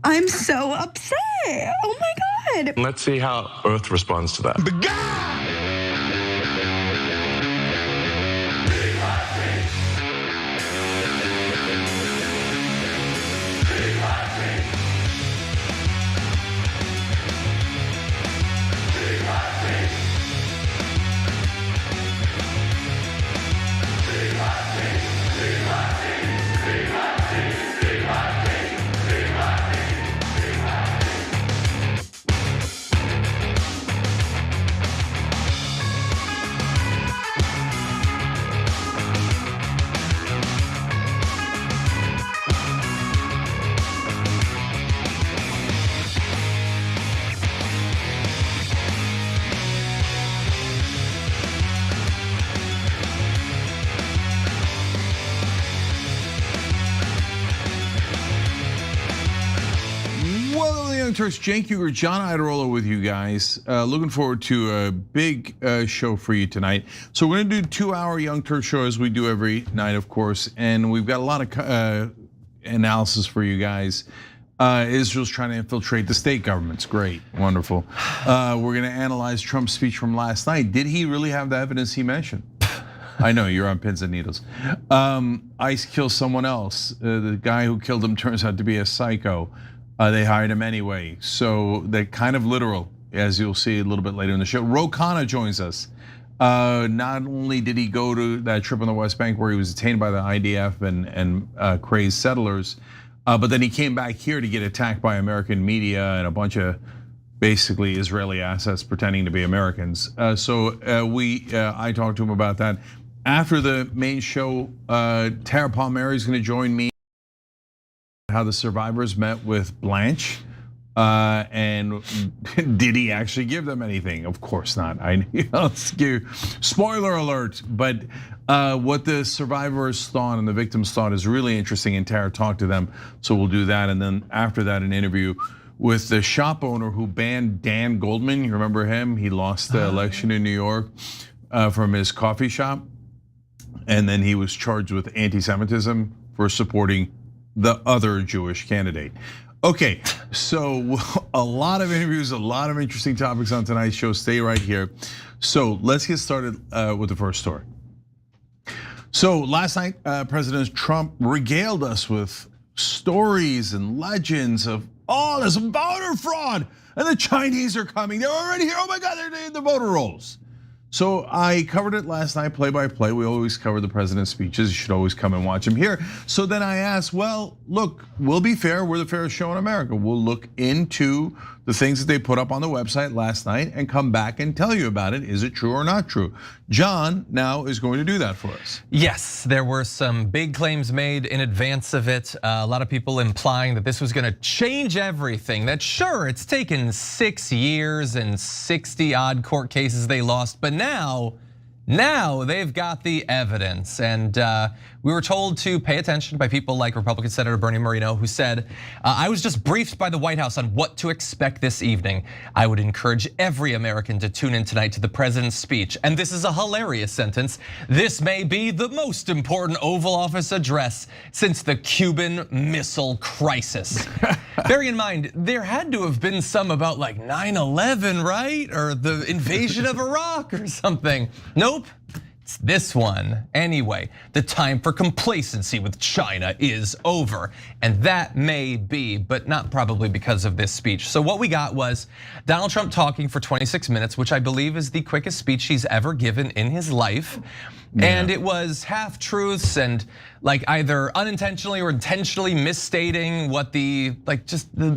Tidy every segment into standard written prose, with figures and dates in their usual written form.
I'm so upset. Oh my God. Let's see how Earth responds to that. Turks, Cenk Uygur, John Iadarola with you guys. Looking forward to a big show for you tonight. So we're gonna do 2-hour Young Turks show as we do every night, of course, and we've got a lot of analysis for you guys. Israel's trying to infiltrate the state governments. Great, wonderful. We're gonna analyze Trump's speech from last night. Did he really have the evidence he mentioned? I know, you're on pins and needles. ICE kills someone else. The guy who killed him turns out to be a psycho. They hired him anyway. So they're kind of literal, as you'll see a little bit later in the show. Khanna joins us. Not only did he go to that trip on the West Bank where he was detained by the IDF and crazed settlers, but then he came back here to get attacked by American media and a bunch of basically Israeli assets pretending to be Americans. So I talked to him about that. After the main show, Tara Palmieri is gonna join me. How the survivors met with Blanche, and did he actually give them anything? Of course not. Let's give spoiler alert. But what the survivors thought and the victims thought is really interesting, and Tara talked to them. So we'll do that, and then after that, an interview with the shop owner who banned Dan Goldman. You remember him? He lost the election in New York from his coffee shop, and then he was charged with anti-Semitism for supporting the other Jewish candidate. Okay, so a lot of interviews, a lot of interesting topics on tonight's show. Stay right here. So let's get started with the first story. So last night, President Trump regaled us with stories and legends of all this voter fraud, and the Chinese are coming. They're already here. Oh my God, they're in the voter rolls. So I covered it last night, play by play. We always cover the president's speeches. You should always come and watch them here. So then I asked, well, look, we'll be fair. We're the fairest show in America. We'll look into the things that they put up on the website last night and come back and tell you about it. Is it true or not true? John now is going to do that for us. Yes, there were some big claims made in advance of it. A lot of people implying that this was gonna change everything. That sure, it's taken 6 years and 60 odd court cases they lost, but now they've got the evidence. And we were told to pay attention by people like Republican Senator Bernie Moreno, who said, I was just briefed by the White House on what to expect this evening. I would encourage every American to tune in tonight to the president's speech. And this is a hilarious sentence. This may be the most important Oval Office address since the Cuban Missile Crisis. Bearing in mind, there had to have been some about like 9/11, right? Or the invasion of Iraq or something. Nope. It's this one. Anyway, the time for complacency with China is over. And that may be, but not probably because of this speech. So what we got was Donald Trump talking for 26 minutes, which I believe is the quickest speech he's ever given in his life. Yeah. And it was half truths and like either unintentionally or intentionally misstating what the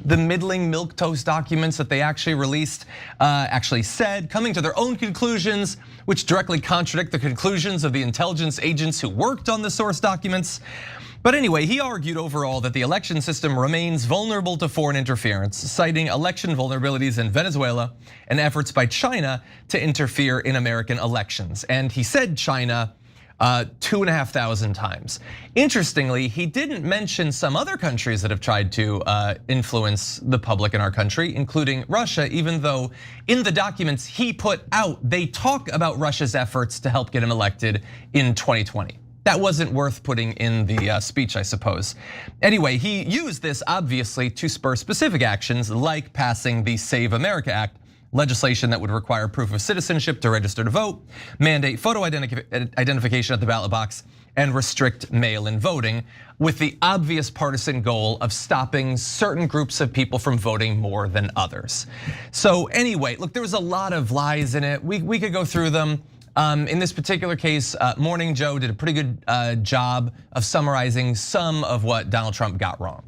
middling milquetoast documents that they actually released actually said, coming to their own conclusions, which directly contradict the conclusions of the intelligence agents who worked on the source documents. But anyway, he argued overall that the election system remains vulnerable to foreign interference, citing election vulnerabilities in Venezuela and efforts by China to interfere in American elections. And he said China 2,500 times. Interestingly, he didn't mention some other countries that have tried to influence the public in our country, including Russia, even though in the documents he put out, they talk about Russia's efforts to help get him elected in 2020. that wasn't worth putting in the speech, I suppose. Anyway, he used this obviously to spur specific actions like passing the Save America Act, legislation that would require proof of citizenship to register to vote, mandate photo identification at the ballot box, and restrict mail-in voting, with the obvious partisan goal of stopping certain groups of people from voting more than others. So anyway, look, there was a lot of lies in it. We could go through them. In this particular case, Morning Joe did a pretty good job of summarizing some of what Donald Trump got wrong.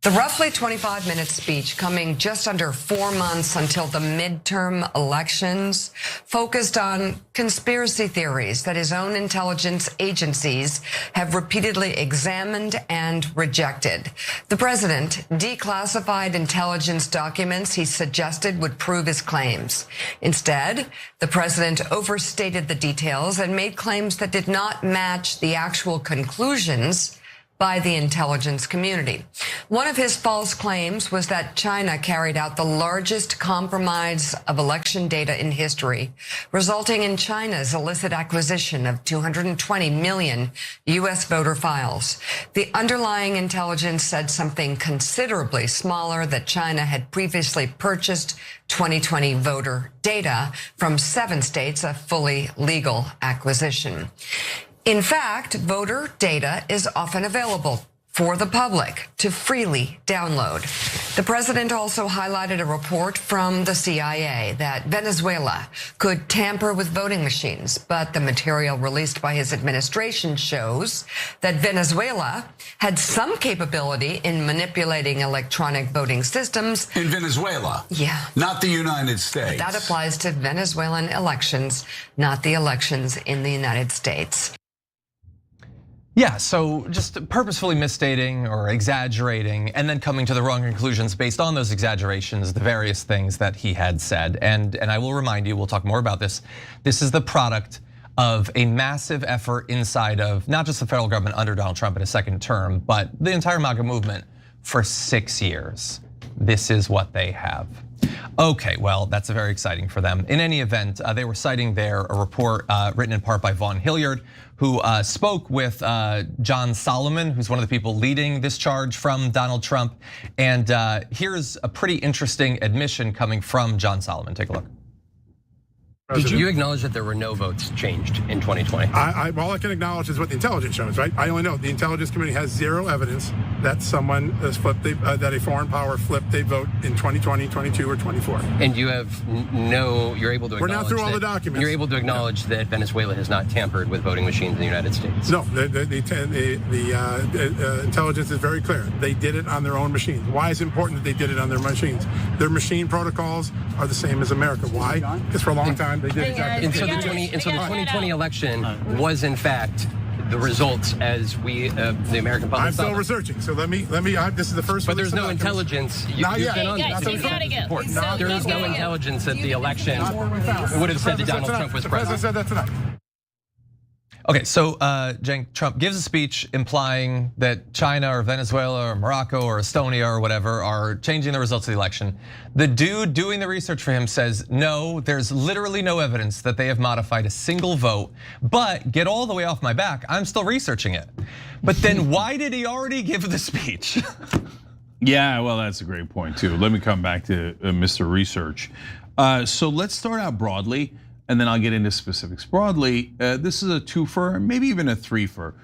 The roughly 25-minute speech, coming just under 4 months until the midterm elections, focused on conspiracy theories that his own intelligence agencies have repeatedly examined and rejected. The president declassified intelligence documents he suggested would prove his claims. Instead, the president overstated the details and made claims that did not match the actual conclusions by the intelligence community. One of his false claims was that China carried out the largest compromise of election data in history, resulting in China's illicit acquisition of 220 million US voter files. The underlying intelligence said something considerably smaller, that China had previously purchased 2020 voter data from 7 states, a fully legal acquisition. In fact, voter data is often available for the public to freely download. The president also highlighted a report from the CIA that Venezuela could tamper with voting machines, but the material released by his administration shows that Venezuela had some capability in manipulating electronic voting systems. In Venezuela? Yeah. Not the United States. That applies to Venezuelan elections, not the elections in the United States. Yeah, so just purposefully misstating or exaggerating and then coming to the wrong conclusions based on those exaggerations, the various things that he had said. And I will remind you, we'll talk more about this. This is the product of a massive effort inside of not just the federal government under Donald Trump in his second term, but the entire MAGA movement for 6 years. This is what they have. Okay, well, that's very exciting for them. In any event, they were citing there a report written in part by Vaughn Hilliard, who spoke with John Solomon, who's one of the people leading this charge from Donald Trump. And here's a pretty interesting admission coming from John Solomon. Take a look. Did you acknowledge that there were no votes changed in 2020? All I can acknowledge is what the intelligence shows, right? I only know the intelligence community has zero evidence that someone has flipped, that a foreign power flipped a vote in 2020, 22, or 24. And you have you're able to acknowledge We're now through all the documents. You're able to acknowledge that Venezuela has not tampered with voting machines in the United States? No, the intelligence is very clear. They did it on their own machines. Why is it important that they did it on their machines? Their machine protocols are the same as America. Why? Because for a long time, they did exactly. And so the 2020 election was in fact the results as we, the American public. I'm still researching, so let me. This is the first. But there's no intelligence. Not yet. There is no intelligence that the election would have said that Donald Trump was president. The president said that tonight. Okay, so Trump gives a speech implying that China or Venezuela or Morocco or Estonia or whatever are changing the results of the election. The dude doing the research for him says, no, there's literally no evidence that they have modified a single vote, but get all the way off my back, I'm still researching it. But then why did he already give the speech? Yeah, well, that's a great point too. Let me come back to Mr. Research. So let's start out broadly, and then I'll get into specifics. Broadly, this is a twofer, maybe even a threefer.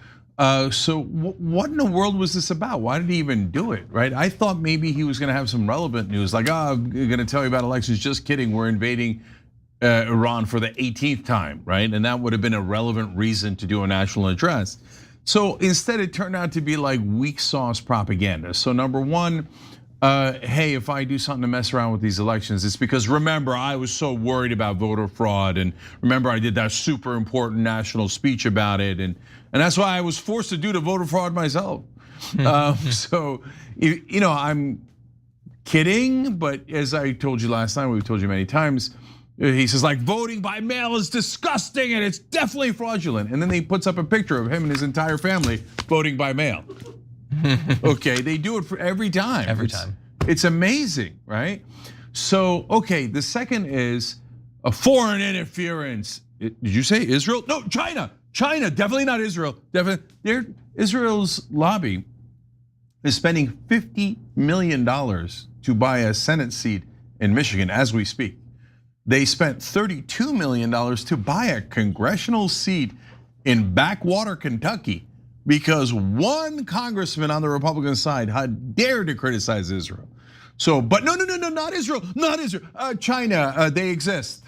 So what in the world was this about? Why did he even do it, right? I thought maybe he was gonna have some relevant news, like, I'm gonna tell you about elections, just kidding, we're invading Iran for the 18th time, right? And that would have been a relevant reason to do a national address. So instead it turned out to be like weak sauce propaganda. So number one, hey, if I do something to mess around with these elections, it's because remember, I was so worried about voter fraud, and remember I did that super important national speech about it, and that's why I was forced to do the voter fraud myself. So, I'm kidding, but as I told you last time, we've told you many times, he says like voting by mail is disgusting and it's definitely fraudulent. And then he puts up a picture of him and his entire family voting by mail. Okay, they do it for every time. Every time. It's amazing, right? So, okay, the second is a foreign interference. Did you say Israel? No, China. China, definitely not Israel. Definitely, Israel's lobby is spending $50 million to buy a Senate seat in Michigan as we speak. They spent $32 million to buy a congressional seat in backwater Kentucky because one congressman on the Republican side had dared to criticize Israel. So, but no, not Israel, not Israel. China, they exist.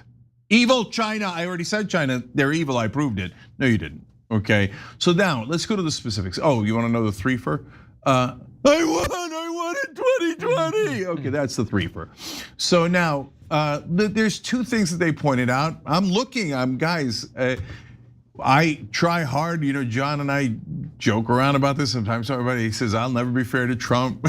Evil China, I already said China, they're evil, I proved it. No, you didn't, okay? So now, let's go to the specifics. Oh, you wanna know the threefer? I won in 2020. Okay, that's the threefer. So now, there's two things that they pointed out. Guys, I try hard, John and I joke around about this sometimes. Everybody says, I'll never be fair to Trump.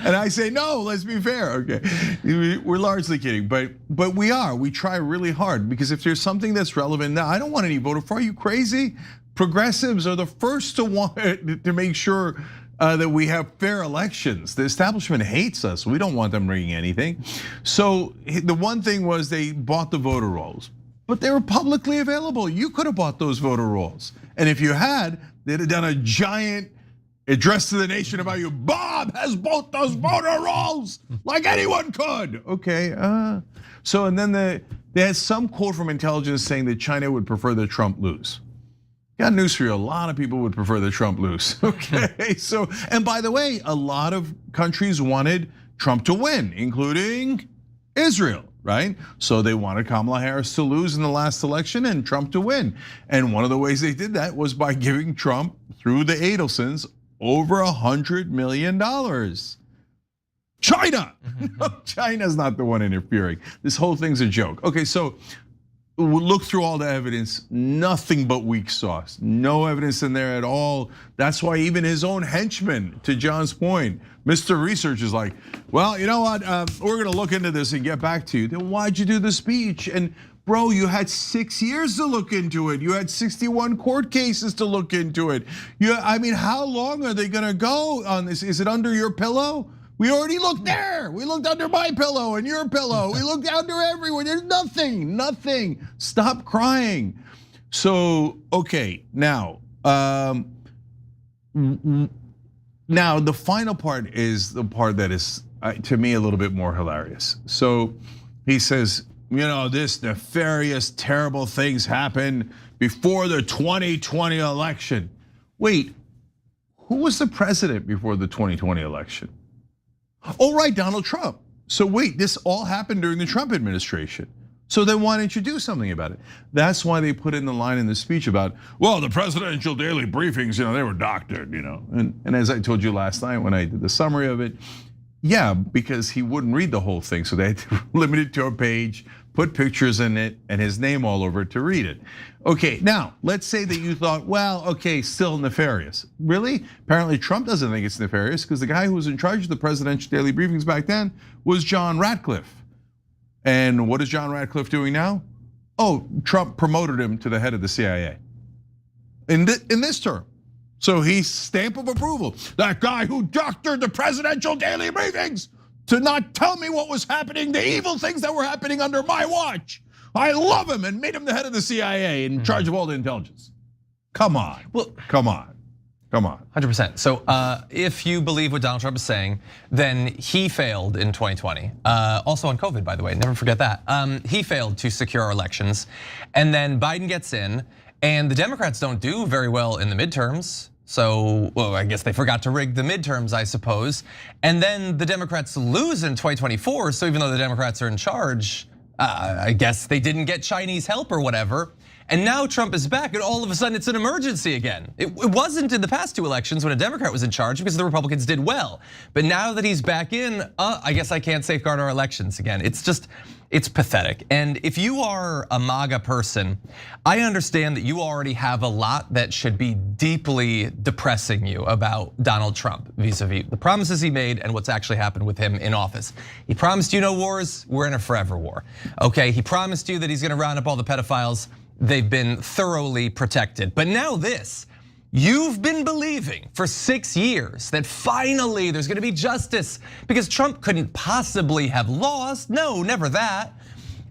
And I say, no, let's be fair, okay. We're largely kidding, but we are. We try really hard because if there's something that's relevant now, I don't want any voter fraud. Are you crazy? Progressives are the first to want to make sure that we have fair elections. The establishment hates us. We don't want them rigging anything. So the one thing was they bought the voter rolls, but they were publicly available. You could have bought those voter rolls. And if you had, they'd have done a giant address to the nation about you. Bob has bought those voter rolls like anyone could. Okay, so and then they had some quote from intelligence saying that China would prefer that Trump lose. Got news for you, a lot of people would prefer that Trump lose, okay? So, and by the way, a lot of countries wanted Trump to win, including Israel, right? So they wanted Kamala Harris to lose in the last election and Trump to win. And one of the ways they did that was by giving Trump, through the Adelsons, over $100 million. China, China's not the one interfering. This whole thing's a joke. Okay, so look through all the evidence, nothing but weak sauce. No evidence in there at all. That's why even his own henchman, to John's point, Mr. Research is like, well, you know what? We're gonna look into this and get back to you. Then why'd you do the speech? And bro, you had 6 years to look into it. You had 61 court cases to look into it. I mean, how long are they gonna go on this? Is it under your pillow? We already looked there. We looked under my pillow and your pillow. We looked under everywhere. There's nothing. Stop crying. So, okay, now the final part is the part that is, to me, a little bit more hilarious. So he says, this nefarious, terrible things happened before the 2020 election. Wait, who was the president before the 2020 election? Oh, right, Donald Trump. So wait, this all happened during the Trump administration. So then why didn't you do something about it? That's why they put in the line in the speech about, well, the presidential daily briefings, they were doctored, And as I told you last night when I did the summary of it, yeah, because he wouldn't read the whole thing. So they had to limit it to a page, put pictures in it and his name all over it to read it. Okay, now let's say that you thought, well, okay, still nefarious. Really? Apparently Trump doesn't think it's nefarious because the guy who was in charge of the presidential daily briefings back then was John Ratcliffe. And what is John Ratcliffe doing now? Oh, Trump promoted him to the head of the CIA in this term. So he's stamp of approval. That guy who doctored the presidential daily briefings to not tell me what was happening, the evil things that were happening under my watch. I love him and made him the head of the CIA in charge of all the intelligence. Come on, well, come on. 100%. So if you believe what Donald Trump is saying, then he failed in 2020. Also on COVID, by the way, never forget that. He failed to secure our elections. And then Biden gets in and the Democrats don't do very well in the midterms. So, well, I guess they forgot to rig the midterms, I suppose. And then the Democrats lose in 2024. So even though the Democrats are in charge, I guess they didn't get Chinese help or whatever. And now Trump is back and all of a sudden it's an emergency again. It wasn't in the past two elections when a Democrat was in charge because the Republicans did well. But now that he's back in, I guess I can't safeguard our elections again. It's pathetic. And if you are a MAGA person, I understand that you already have a lot that should be deeply depressing you about Donald Trump vis-a-vis the promises he made and what's actually happened with him in office. He promised you no wars, we're in a forever war. Okay, he promised you that he's gonna round up all the pedophiles. They've been thoroughly protected. But now this, you've been believing for 6 years that finally there's gonna be justice because Trump couldn't possibly have lost. No, never that.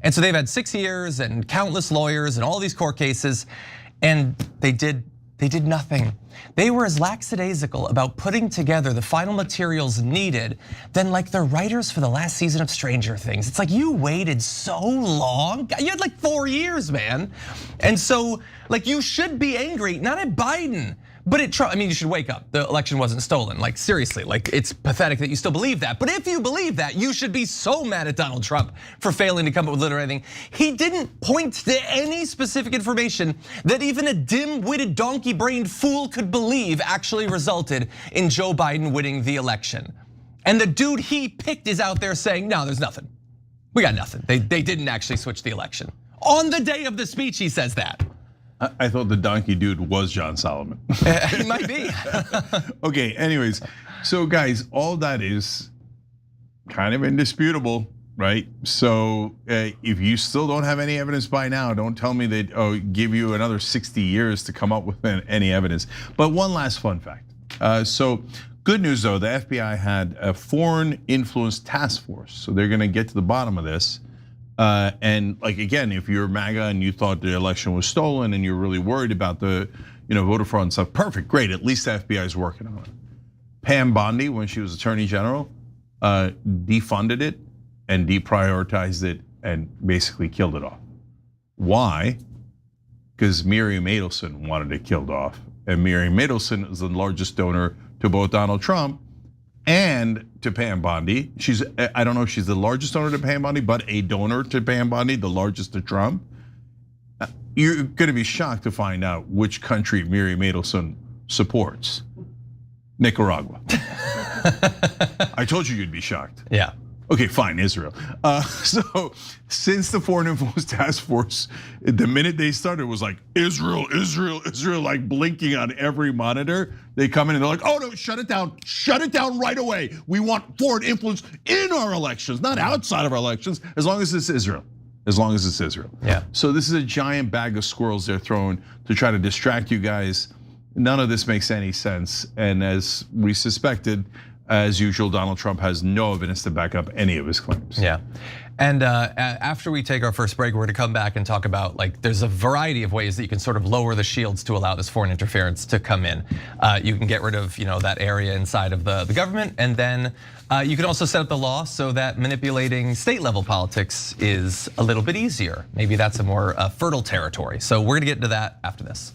And so they've had 6 years and countless lawyers and all these court cases, and they did nothing. They were as lackadaisical about putting together the final materials needed than like the writers for the last season of Stranger Things. It's like you waited so long. You had like 4 years, man. And so like you should be angry, not at Biden, but at Trump. I mean, you should wake up. The election wasn't stolen. Like seriously, like it's pathetic that you still believe that. But if you believe that, you should be so mad at Donald Trump for failing to come up with literally anything. He didn't point to any specific information that even a dim-witted, donkey-brained fool could believe actually resulted in Joe Biden winning the election. And the dude he picked is out there saying, no, there's nothing. We got nothing. They didn't actually switch the election. On the day of the speech, he says that. I thought the donkey dude was John Solomon. He might be. Okay, anyways, so guys, all that is kind of indisputable, right? So if you still don't have any evidence by now, don't tell me they give you another 60 years to come up with any evidence. But one last fun fact. So good news though, the FBI had a foreign influence task force. So they're gonna get to the bottom of this. And like again, if you're MAGA and you thought the election was stolen and you're really worried about the voter fraud and stuff, perfect, great. At least the FBI is working on it. Pam Bondi, when she was Attorney General, defunded it and deprioritized it and basically killed it off. Why? Because Miriam Adelson wanted it killed off, and Miriam Adelson is the largest donor to both Donald Trump and to Pam Bondi. I don't know if she's the largest donor to Pam Bondi, but a donor to Pam Bondi, the largest to Trump. You're gonna be shocked to find out which country Miriam Adelson supports. Nicaragua. I told you you'd be shocked. Yeah. Okay, fine, Israel. So since the Foreign Influence Task Force, the minute they started was like Israel, Israel, Israel, like blinking on every monitor. They come in and they're like, oh no, shut it down right away. We want foreign influence in our elections, not outside of our elections, as long as it's Israel. As long as it's Israel. Yeah. So this is a giant bag of squirrels they're throwing to try to distract you guys. None of this makes any sense. And as we suspected, as usual, Donald Trump has no evidence to back up any of his claims. Yeah, and after we take our first break, we're gonna come back and talk about like there's a variety of ways that you can sort of lower the shields to allow this foreign interference to come in. You can get rid of that area inside of the government, and then you can also set up the law so that manipulating state level politics is a little bit easier. Maybe that's a more fertile territory. So we're gonna get into that after this.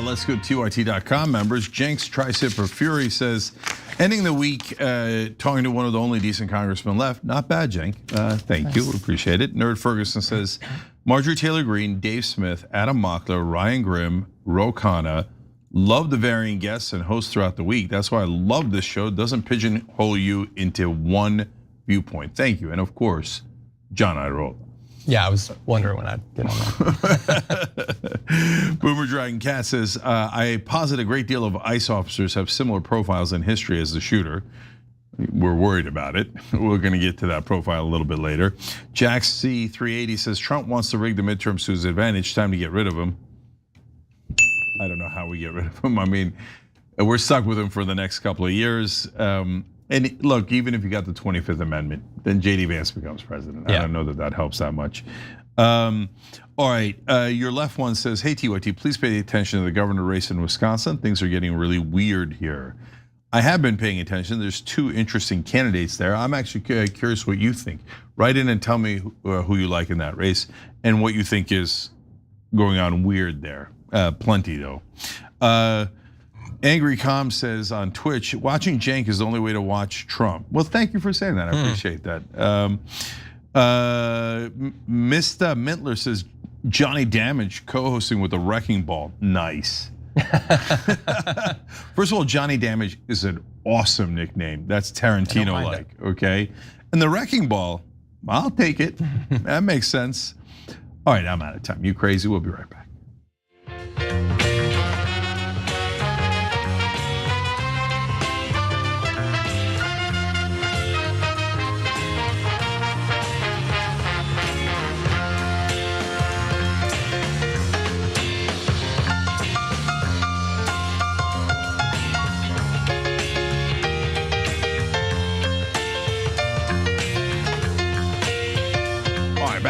Let's go to TYT.com members. Jenks Tricep for Fury says, ending the week talking to one of the only decent congressmen left. Not bad, Jenk. Thank you, appreciate it. Nerd Ferguson says, Marjorie Taylor Greene, Dave Smith, Adam Mockler, Ryan Grimm, Ro Khanna, love the varying guests and hosts throughout the week. That's why I love this show. It doesn't pigeonhole you into one viewpoint. Thank you. And of course, John Irola. Yeah, I was wondering when I'd get on that. Boomer Dragon Cat says, I posit a great deal of ICE officers have similar profiles in history as the shooter. We're worried about it. We're gonna get to that profile a little bit later. Jax C380 says, Trump wants to rig the midterms to his advantage, time to get rid of him. I don't know how we get rid of him. I mean, we're stuck with him for the next couple of years. And look, even if you got the 25th Amendment, then JD Vance becomes president. I don't know that helps that much. All right, your left one says, hey TYT, please pay attention to the governor race in Wisconsin. Things are getting really weird here. I have been paying attention. There's 2 interesting candidates there. I'm actually curious what you think. Write in and tell me who you like in that race and what you think is going on weird there. Plenty though. Angry Com says on Twitch, watching Cenk is the only way to watch Trump. Well, thank you for saying that. I appreciate that. Mr. Mintler says Johnny Damage co-hosting with the Wrecking Ball. Nice. First of all, Johnny Damage is an awesome nickname. That's Tarantino-like, okay? And the Wrecking Ball, I'll take it. That makes sense. All right, I'm out of time. You crazy? We'll be right back.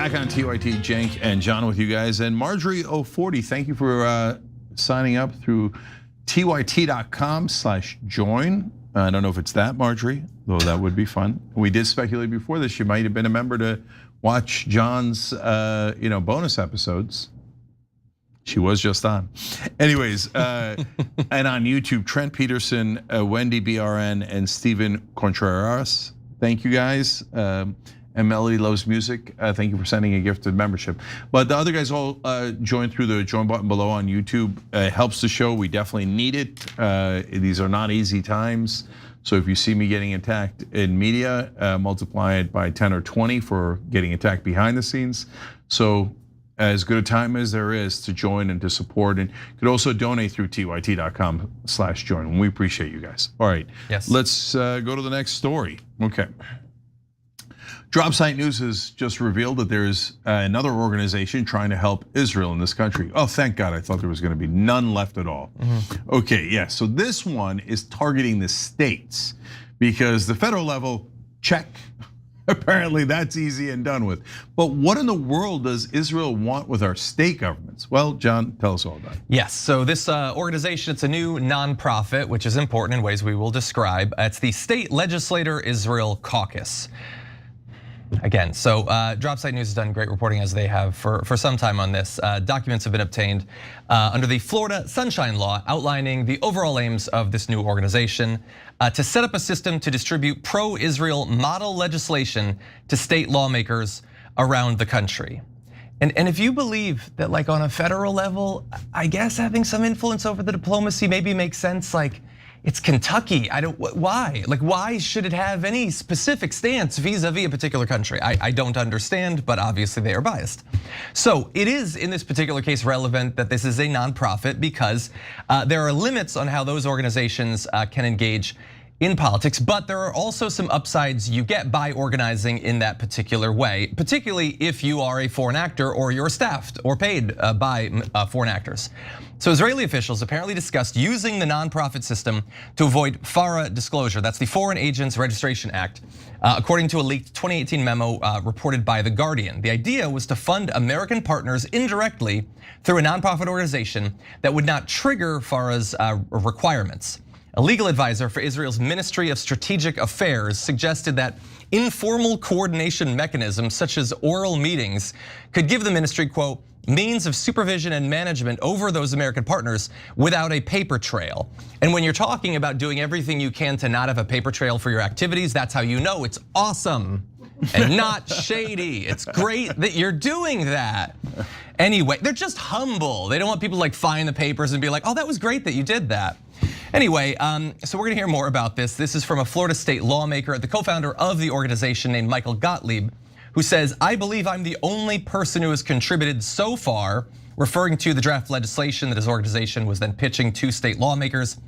Back on TYT, Cenk and John with you guys. And Marjorie 040, thank you for signing up through tyt.com/join. I don't know if it's that, Marjorie, though that would be fun. We did speculate before this, you might have been a member to watch John's bonus episodes. She was just on. Anyways, and on YouTube, Trent Peterson, Wendy BRN, and Steven Contreras. Thank you guys. And Melody Loves Music, thank you for sending a gift of membership. But the other guys all join through the join button below on YouTube. It helps the show, we definitely need it. These are not easy times. So if you see me getting attacked in media, multiply it by 10 or 20 for getting attacked behind the scenes. So as good a time as there is to join and to support, and you could also donate through tyt.com/join. We appreciate you guys. All right, yes. Let's go to the next story. Okay. Dropsite News has just revealed that there's another organization trying to help Israel in this country. Oh, thank God, I thought there was gonna be none left at all. Okay, yeah, so this one is targeting the states because the federal level, check. Apparently that's easy and done with. But what in the world does Israel want with our state governments? Well, John, tell us all about it. Yes, so this organization, it's a new nonprofit, which is important in ways we will describe. It's the State Legislator Israel Caucus. Again, so Dropsite News has done great reporting as they have for some time on this. Documents have been obtained under the Florida Sunshine Law outlining the overall aims of this new organization to set up a system to distribute pro-Israel model legislation to state lawmakers around the country. And if you believe that like on a federal level, I guess having some influence over the diplomacy maybe makes sense, like it's Kentucky, why? Like why should it have any specific stance vis-a-vis a particular country? I don't understand, but obviously they are biased. So it is in this particular case relevant that this is a nonprofit because there are limits on how those organizations can engage in politics, but there are also some upsides you get by organizing in that particular way, particularly if you are a foreign actor or you're staffed or paid by foreign actors. So Israeli officials apparently discussed using the nonprofit system to avoid FARA disclosure. That's the Foreign Agents Registration Act, according to a leaked 2018 memo reported by The Guardian. The idea was to fund American partners indirectly through a nonprofit organization that would not trigger FARA's requirements. A legal advisor for Israel's Ministry of Strategic Affairs suggested that informal coordination mechanisms such as oral meetings could give the ministry, quote, means of supervision and management over those American partners without a paper trail. And when you're talking about doing everything you can to not have a paper trail for your activities, that's how you know it's awesome and not shady. It's great that you're doing that. Anyway, they're just humble. They don't want people to like find the papers and be like, oh, that was great that you did that. Anyway, so we're gonna hear more about this. This is from a Florida state lawmaker, the co-founder of the organization named Michael Gottlieb, who says, I believe I'm the only person who has contributed so far, referring to the draft legislation that his organization was then pitching to state lawmakers.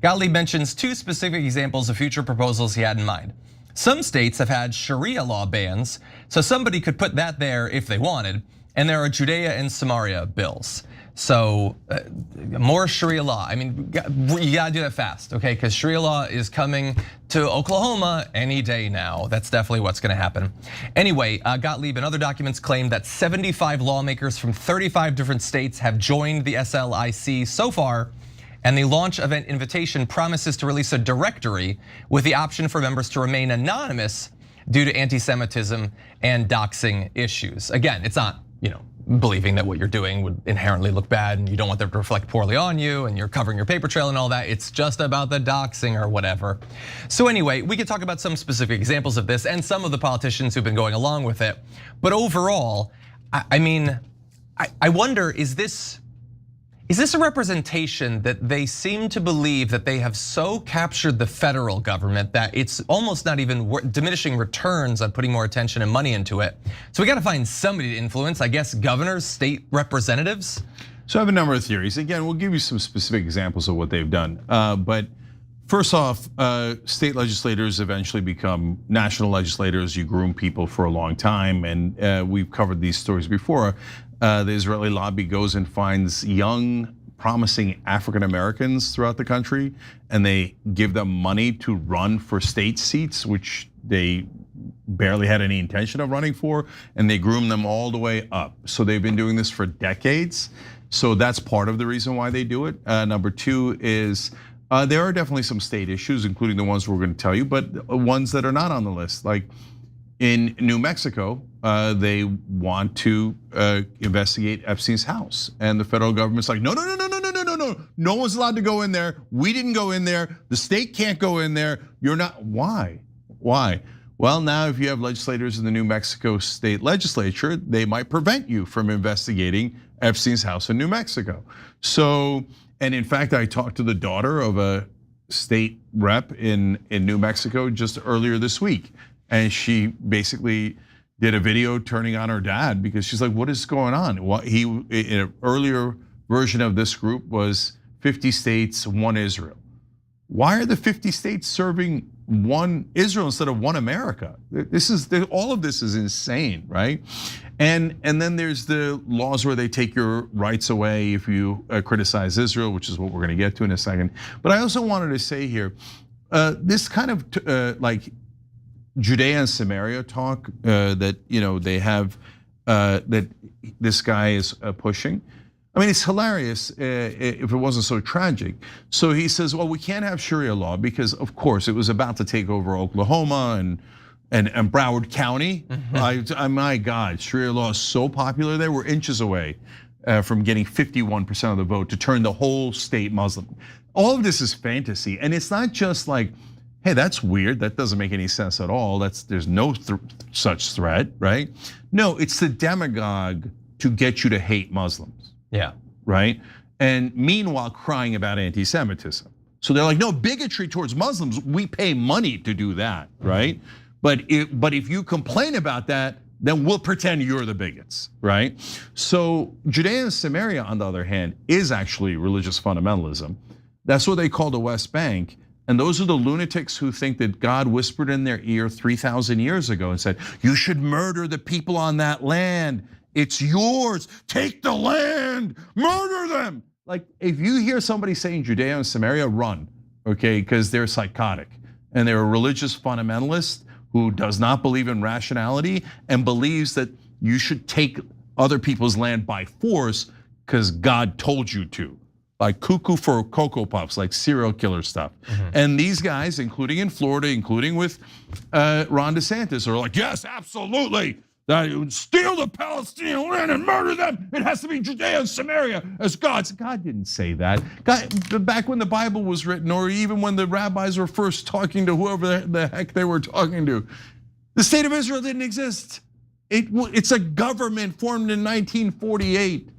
Gottlieb mentions two specific examples of future proposals he had in mind. Some states have had Sharia law bans, so somebody could put that there if they wanted, and there are Judea and Samaria bills. So more Sharia law. I mean, you gotta do that fast, okay? Because Sharia law is coming to Oklahoma any day now. That's definitely what's gonna happen. Anyway, Gottlieb and other documents claim that 75 lawmakers from 35 different states have joined the SLIC so far, and the launch event invitation promises to release a directory with the option for members to remain anonymous due to anti-Semitism and doxing issues. Again, it's not, believing that what you're doing would inherently look bad and you don't want them to reflect poorly on you and you're covering your paper trail and all that. It's just about the doxing or whatever. So anyway, we could talk about some specific examples of this and some of the politicians who've been going along with it. But overall, I wonder, is this a representation that they seem to believe that they have so captured the federal government that it's almost not even diminishing returns on putting more attention and money into it? So we gotta find somebody to influence, I guess governors, state representatives. So I have a number of theories. Again, we'll give you some specific examples of what they've done. But first off, state legislators eventually become national legislators. You groom people for a long time, and we've covered these stories before. The Israeli lobby goes and finds young, promising African Americans throughout the country, and they give them money to run for state seats, which they barely had any intention of running for, and they groomed them all the way up. So they've been doing this for decades. So that's part of the reason why they do it. Number two is there are definitely some state issues, including the ones we're going to tell you, but ones that are not on the list. Like in New Mexico, they want to investigate Epstein's house, and the federal government's like, no, no one's allowed to go in there. We didn't go in there. The state can't go in there. You're not. Why? Well, now if you have legislators in the New Mexico state legislature, they might prevent you from investigating Epstein's house in New Mexico. So, and in fact, I talked to the daughter of a state rep in New Mexico just earlier this week, and she basically did a video turning on her dad because she's like, what is going on? Well, in an earlier version of this group was 50 states, one Israel. Why are the 50 states serving one Israel instead of one America? All of this is insane, right? And then there's the laws where they take your rights away if you criticize Israel, which is what we're going to get to in a second. But I also wanted to say here, this kind of like Judea and Samaria talk that they have that this guy is pushing. I mean, it's hilarious if it wasn't so tragic. So he says, well, we can't have Sharia law because, of course, it was about to take over Oklahoma and Broward County. My God, Sharia law is so popular there. We're inches away from getting 51% of the vote to turn the whole state Muslim. All of this is fantasy, and it's not just like, hey, that's weird. That doesn't make any sense at all. There's no such threat, right? No, it's the demagogue to get you to hate Muslims. Yeah. Right? And meanwhile, crying about anti-Semitism. So they're like, no, bigotry towards Muslims, we pay money to do that, right? But if you complain about that, then we'll pretend you're the bigots, right? So Judea and Samaria, on the other hand, is actually religious fundamentalism. That's what they call the West Bank. And those are the lunatics who think that God whispered in their ear 3,000 years ago and said, you should murder the people on that land. It's yours, take the land, murder them. Like if you hear somebody saying Judea and Samaria, run, okay? Because they're psychotic and they're a religious fundamentalist who does not believe in rationality and believes that you should take other people's land by force because God told you to. Like cuckoo for Cocoa Puffs, like serial killer stuff. And these guys, including in Florida, including with Ron DeSantis, are like, yes, absolutely. That you would steal the Palestinian land and murder them. It has to be Judea and Samaria as God's. God didn't say that. God, back when the Bible was written, or even when the rabbis were first talking to whoever the heck they were talking to, the state of Israel didn't exist. It's a government formed in 1948.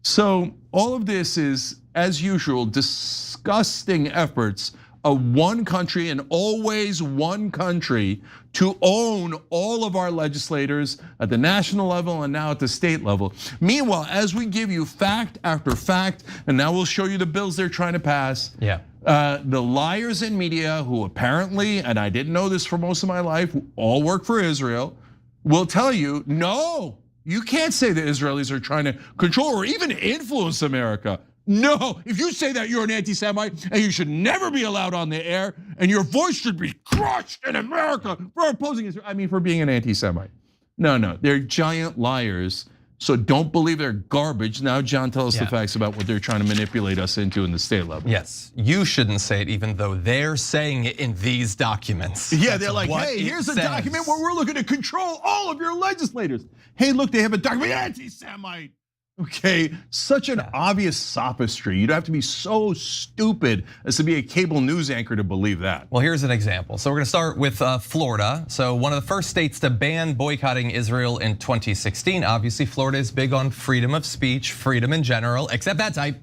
So all of this is, as usual, disgusting efforts of one country and always one country to own all of our legislators at the national level and now at the state level. Meanwhile, as we give you fact after fact, and now we'll show you the bills they're trying to pass. Yeah. The liars in media who apparently, and I didn't know this for most of my life, all work for Israel, will tell you, no, you can't say the Israelis are trying to control or even influence America. No, if you say that, you're an anti-Semite and you should never be allowed on the air and your voice should be crushed in America for opposing Israel. I mean, for being an anti-Semite. No, they're giant liars. So don't believe they're garbage. Now, John, tell us the facts about what they're trying to manipulate us into in the state level. Yes, you shouldn't say it even though they're saying it in these documents. Yeah, they're like, hey, here's a document where we're looking to control all of your legislators. Hey, look, they have a document, anti-Semite. Okay, such an obvious sophistry. You'd have to be so stupid as to be a cable news anchor to believe that. Well, here's an example. So we're gonna start with Florida. So one of the first states to ban boycotting Israel in 2016. Obviously, Florida is big on freedom of speech, freedom in general, except that type.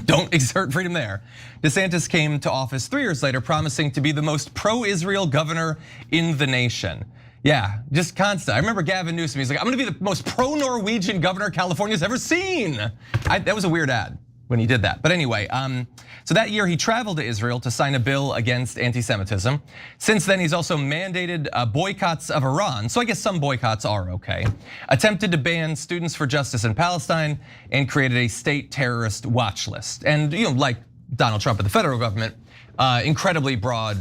Don't exert freedom there. DeSantis came to office 3 years later, promising to be the most pro-Israel governor in the nation. Yeah, just constant. I remember Gavin Newsom, he's like, I'm gonna be the most pro-Norwegian governor California's ever seen. That was a weird ad when he did that. But anyway, so that year he traveled to Israel to sign a bill against anti-Semitism. Since then, he's also mandated boycotts of Iran. So I guess some boycotts are okay. Attempted to ban Students for Justice in Palestine and created a state terrorist watch list. And like Donald Trump and the federal government, incredibly broad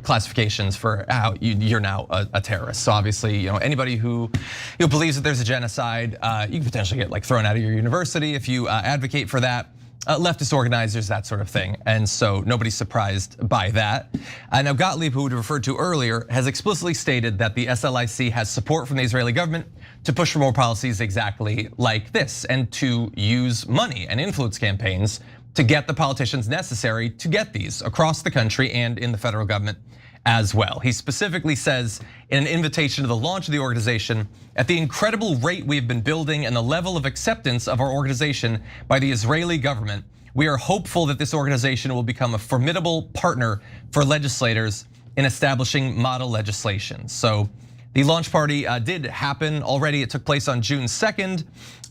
classifications for how you're now a terrorist. So obviously, anybody who believes that there's a genocide, you can potentially get like thrown out of your university if you advocate for that. Leftist organizers, that sort of thing. And so nobody's surprised by that. Now Gottlieb, who we referred to earlier, has explicitly stated that the SLIC has support from the Israeli government to push for more policies exactly like this and to use money and influence campaigns to get the politicians necessary to get these across the country and in the federal government as well. He specifically says in an invitation to the launch of the organization, at the incredible rate we've been building and the level of acceptance of our organization by the Israeli government, we are hopeful that this organization will become a formidable partner for legislators in establishing model legislation. So the launch party did happen already. It took place on June 2nd.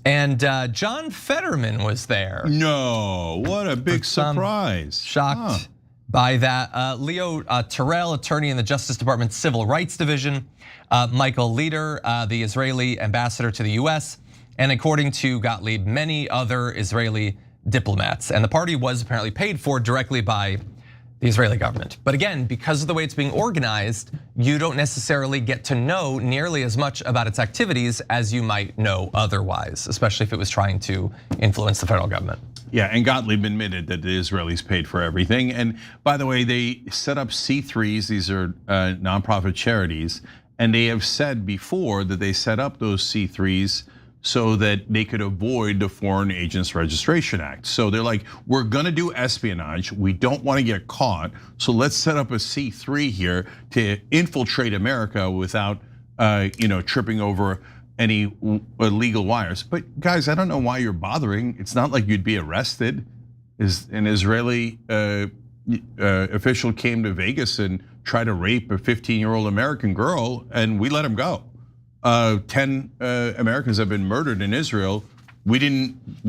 And John Fetterman was there. No, what a big surprise. Shocked by that. Leo Terrell, attorney in the Justice Department's Civil Rights Division. Michael Leader, the Israeli ambassador to the US. And according to Gottlieb, many other Israeli diplomats. And the party was apparently paid for directly by the Israeli government. But again, because of the way it's being organized, you don't necessarily get to know nearly as much about its activities as you might know otherwise, especially if it was trying to influence the federal government. Yeah, and Gottlieb admitted that the Israelis paid for everything. And by the way, they set up C3s, these are nonprofit charities, and they have said before that they set up those C3s so that they could avoid the Foreign Agents Registration Act. So they're like, we're gonna do espionage, we don't wanna get caught, so let's set up a C3 here to infiltrate America without tripping over any illegal wires. But guys, I don't know why you're bothering. It's not like you'd be arrested. An Israeli official came to Vegas and tried to rape a 15-year-old American girl, and we let him go. 10 Americans have been murdered in Israel. We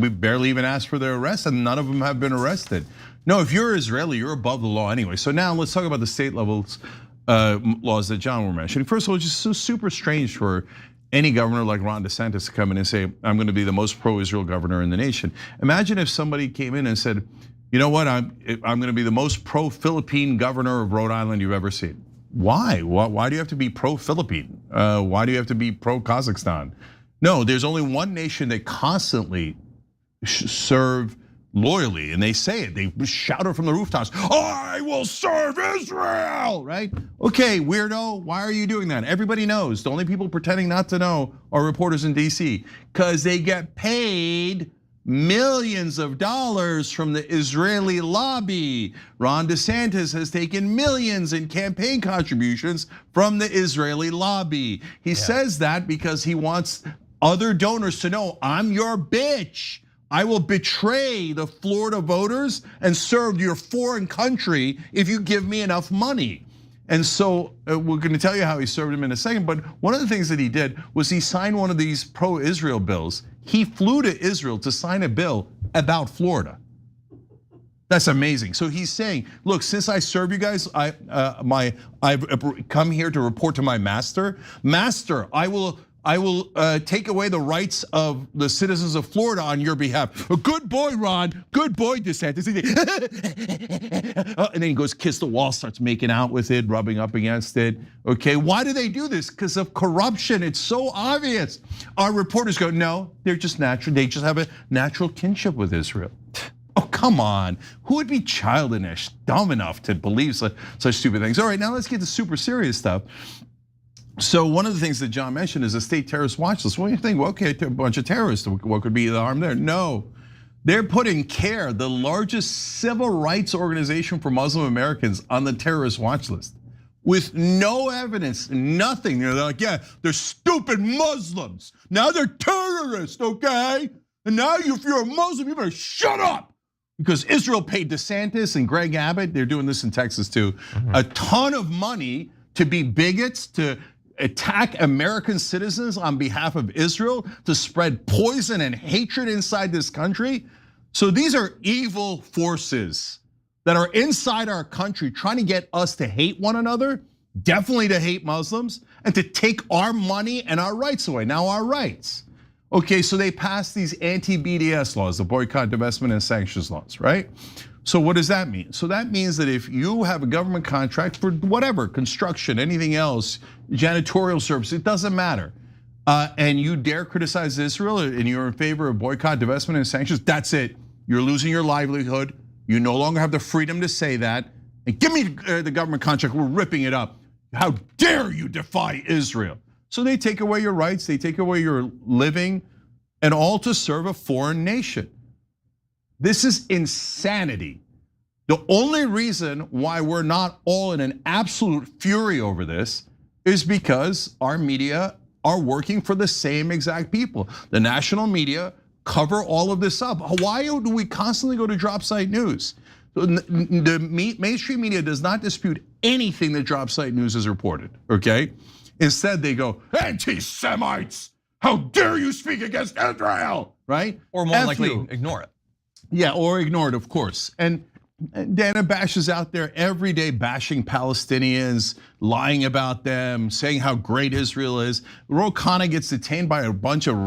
barely even asked for their arrest, and none of them have been arrested. No, if you're Israeli, you're above the law anyway. So now let's talk about the state levels laws that John were mentioning. First of all, it's just so super strange for any governor like Ron DeSantis to come in and say, I'm gonna be the most pro-Israel governor in the nation. Imagine if somebody came in and said, you know what, I'm gonna be the most pro-Philippine governor of Rhode Island you've ever seen. Why? Why do you have to be pro-Philippine? Why do you have to be pro-Kazakhstan? No, there's only one nation that constantly serve loyally, and they say it. They shout it from the rooftops, I will serve Israel, right? Okay, weirdo, why are you doing that? Everybody knows. The only people pretending not to know are reporters in DC, because they get paid millions of dollars from the Israeli lobby. Ron DeSantis has taken millions in campaign contributions from the Israeli lobby. He says that because he wants other donors to know, I'm your bitch. I will betray the Florida voters and serve your foreign country if you give me enough money. And so we're gonna tell you how he served him in a second, but one of the things that he did was he signed one of these pro-Israel bills. He flew to Israel to sign a bill about Florida. That's amazing. So he's saying, look, since I serve you guys, I've come here to report to my master. Master, I will take away the rights of the citizens of Florida on your behalf. Good boy, Ron. Good boy, DeSantis. And then he goes kiss the wall, starts making out with it, rubbing up against it. Okay, why do they do this? Because of corruption. It's so obvious. Our reporters go, no, they're just natural. They just have a natural kinship with Israel. Oh, come on. Who would be childish, dumb enough to believe such stupid things? All right, now let's get to super serious stuff. So one of the things that John mentioned is a state terrorist watch list. What do you think? Well, okay, a bunch of terrorists, what could be the harm there? No, they're putting CARE, the largest civil rights organization for Muslim Americans, on the terrorist watch list with no evidence, nothing. They're like, yeah, they're stupid Muslims. Now they're terrorists, okay? And now if you're a Muslim, you better shut up. Because Israel paid DeSantis and Greg Abbott, they're doing this in Texas too, a ton of money to be bigots, to attack American citizens on behalf of Israel, to spread poison and hatred inside this country. So these are evil forces that are inside our country trying to get us to hate one another, definitely to hate Muslims, and to take our money and our rights away. Now our rights. Okay, so they passed these anti-BDS laws, the boycott, divestment, and sanctions laws, right? So what does that mean? So that means that if you have a government contract for whatever, construction, anything else, janitorial service, it doesn't matter. And you dare criticize Israel and you're in favor of boycott, divestment, and sanctions, that's it. You're losing your livelihood. You no longer have the freedom to say that. And give me the government contract, we're ripping it up. How dare you defy Israel? So they take away your rights, they take away your living, and all to serve a foreign nation. This is insanity. The only reason why we're not all in an absolute fury over this is because our media are working for the same exact people. The national media cover all of this up. Why do we constantly go to drop site news? The mainstream media does not dispute anything that drop site news has reported, okay? Instead, they go, anti-Semites, how dare you speak against Israel, right? Or more likely, ignore it. Yeah, or ignore it, of course. And Dana Bash is out there every day bashing Palestinians, lying about them, saying how great Israel is. Khanna gets detained by a bunch of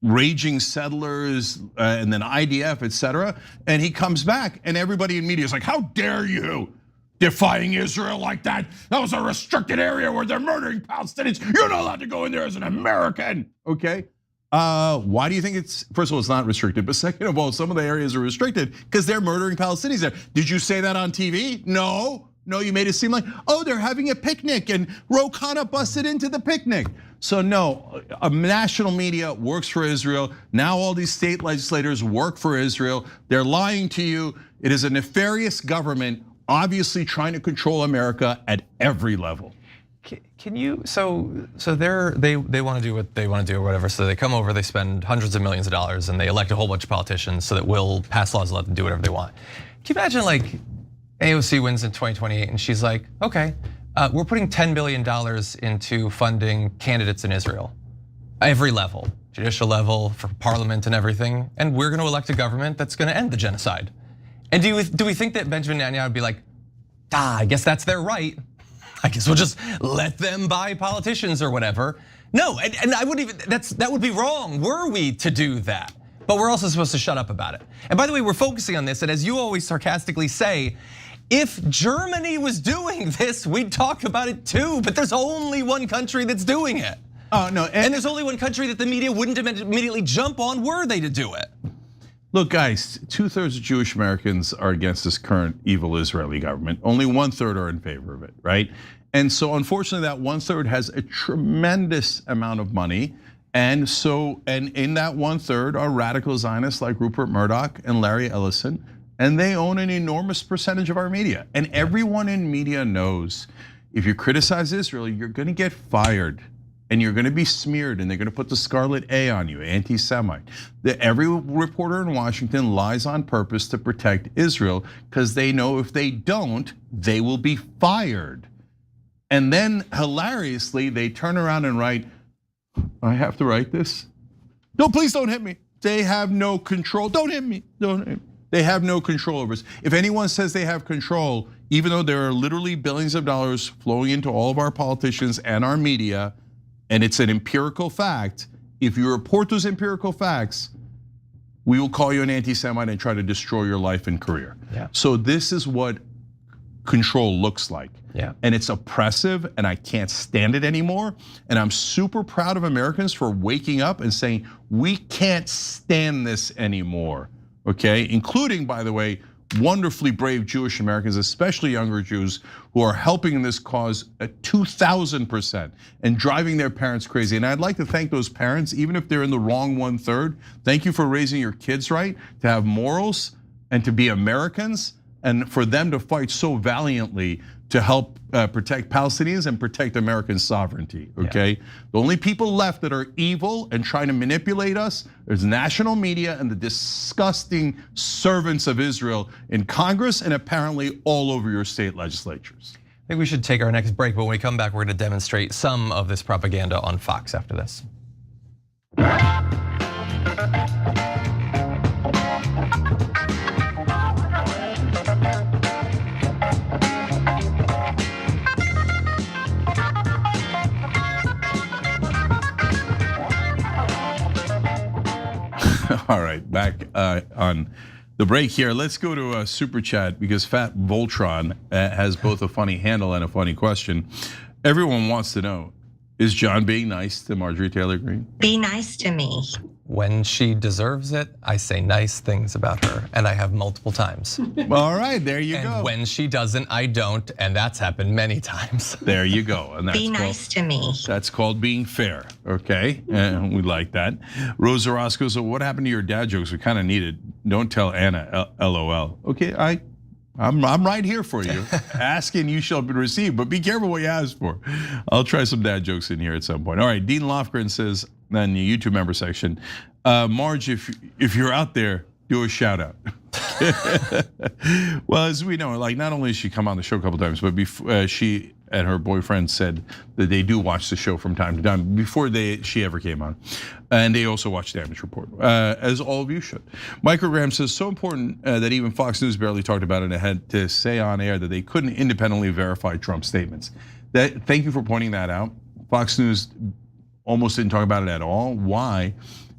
raging settlers and then IDF, etc. And he comes back and everybody in media is like, how dare you defying Israel like that? That was a restricted area where they're murdering Palestinians. You're not allowed to go in there as an American, okay? Why do you think it's, first of all, it's not restricted, but second of all, some of the areas are restricted because they're murdering Palestinians there. Did you say that on TV? No, you made it seem like, oh, they're having a picnic and Khanna busted into the picnic. So no, a national media works for Israel. Now all these state legislators work for Israel. They're lying to you. It is a nefarious government, obviously trying to control America at every level. Can you, so they want to do what they want to do or whatever, so they come over, they spend hundreds of millions of dollars and they elect a whole bunch of politicians so that we'll pass laws and let them do whatever they want. Can you imagine like AOC wins in 2028 and she's like, okay, we're putting $10 billion into funding candidates in Israel, every level, judicial level, for parliament and everything, and we're gonna elect a government that's gonna end the genocide. And do we think that Benjamin Netanyahu would be like, I guess that's their right. I guess we'll just let them buy politicians or whatever. No, and I wouldn't even, that would be wrong were we to do that. But we're also supposed to shut up about it. And by the way, we're focusing on this, and as you always sarcastically say, if Germany was doing this, we'd talk about it too, but there's only one country that's doing it. Oh no, and there's only one country that the media wouldn't immediately jump on were they to do it. Look, guys, 2/3 of Jewish Americans are against this current evil Israeli government. Only 1/3 are in favor of it, right? And so unfortunately that 1/3 has a tremendous amount of money. And in that 1/3 are radical Zionists like Rupert Murdoch and Larry Ellison, and they own an enormous percentage of our media. And everyone in media knows if you criticize Israel, you're gonna get fired. And you're gonna be smeared and they're gonna put the scarlet A on you, anti-Semite. Every reporter in Washington lies on purpose to protect Israel because they know if they don't, they will be fired. And then hilariously, they turn around and write, I have to write this? No, please don't hit me. They have no control, don't hit me, don't hit me. They have no control over us. If anyone says they have control, even though there are literally billions of dollars flowing into all of our politicians and our media, and it's an empirical fact, if you report those empirical facts, we will call you an anti-Semite and try to destroy your life and career. Yeah. So this is what control looks like. Yeah. And it's oppressive and I can't stand it anymore. And I'm super proud of Americans for waking up and saying, we can't stand this anymore, okay? Including, by the way, wonderfully brave Jewish Americans, especially younger Jews, who are helping in this cause at 2,000% and driving their parents crazy. And I'd like to thank those parents, even if they're in the wrong 1/3. Thank you for raising your kids right, to have morals and to be Americans, and for them to fight so valiantly to help protect Palestinians and protect American sovereignty, okay? Yeah. The only people left that are evil and trying to manipulate us is national media and the disgusting servants of Israel in Congress and apparently all over your state legislatures. I think we should take our next break, but when we come back, we're gonna demonstrate some of this propaganda on Fox after this. All right, back on the break here. Let's go to a super chat because Fat Voltron has both a funny handle and a funny question. Everyone wants to know, is John being nice to Marjorie Taylor Greene? Be nice to me. When she deserves it, I say nice things about her, and I have multiple times. All right, there you go. And when she doesn't, I don't, and that's happened many times. There you go. And that's Be nice to me. That's called being fair, okay? And we like that. Rosa Roscoe, so what happened to your dad jokes? We kind of need it. Don't tell Anna, LOL. Okay, I'm right here for you. Ask and you shall be received, but be careful what you ask for. I'll try some dad jokes in here at some point. All right, Dean Lofgren says in the YouTube member section, Marge, if you're out there, do a shout out. Well, as we know, like not only has she come on the show a couple times, but she and her boyfriend said that they do watch the show from time to time before she ever came on. And they also watch Damage Report, as all of you should. Microgram says, so important that even Fox News barely talked about it and had to say on air that they couldn't independently verify Trump's statements. Thank you for pointing that out. Fox News almost didn't talk about it at all. Why?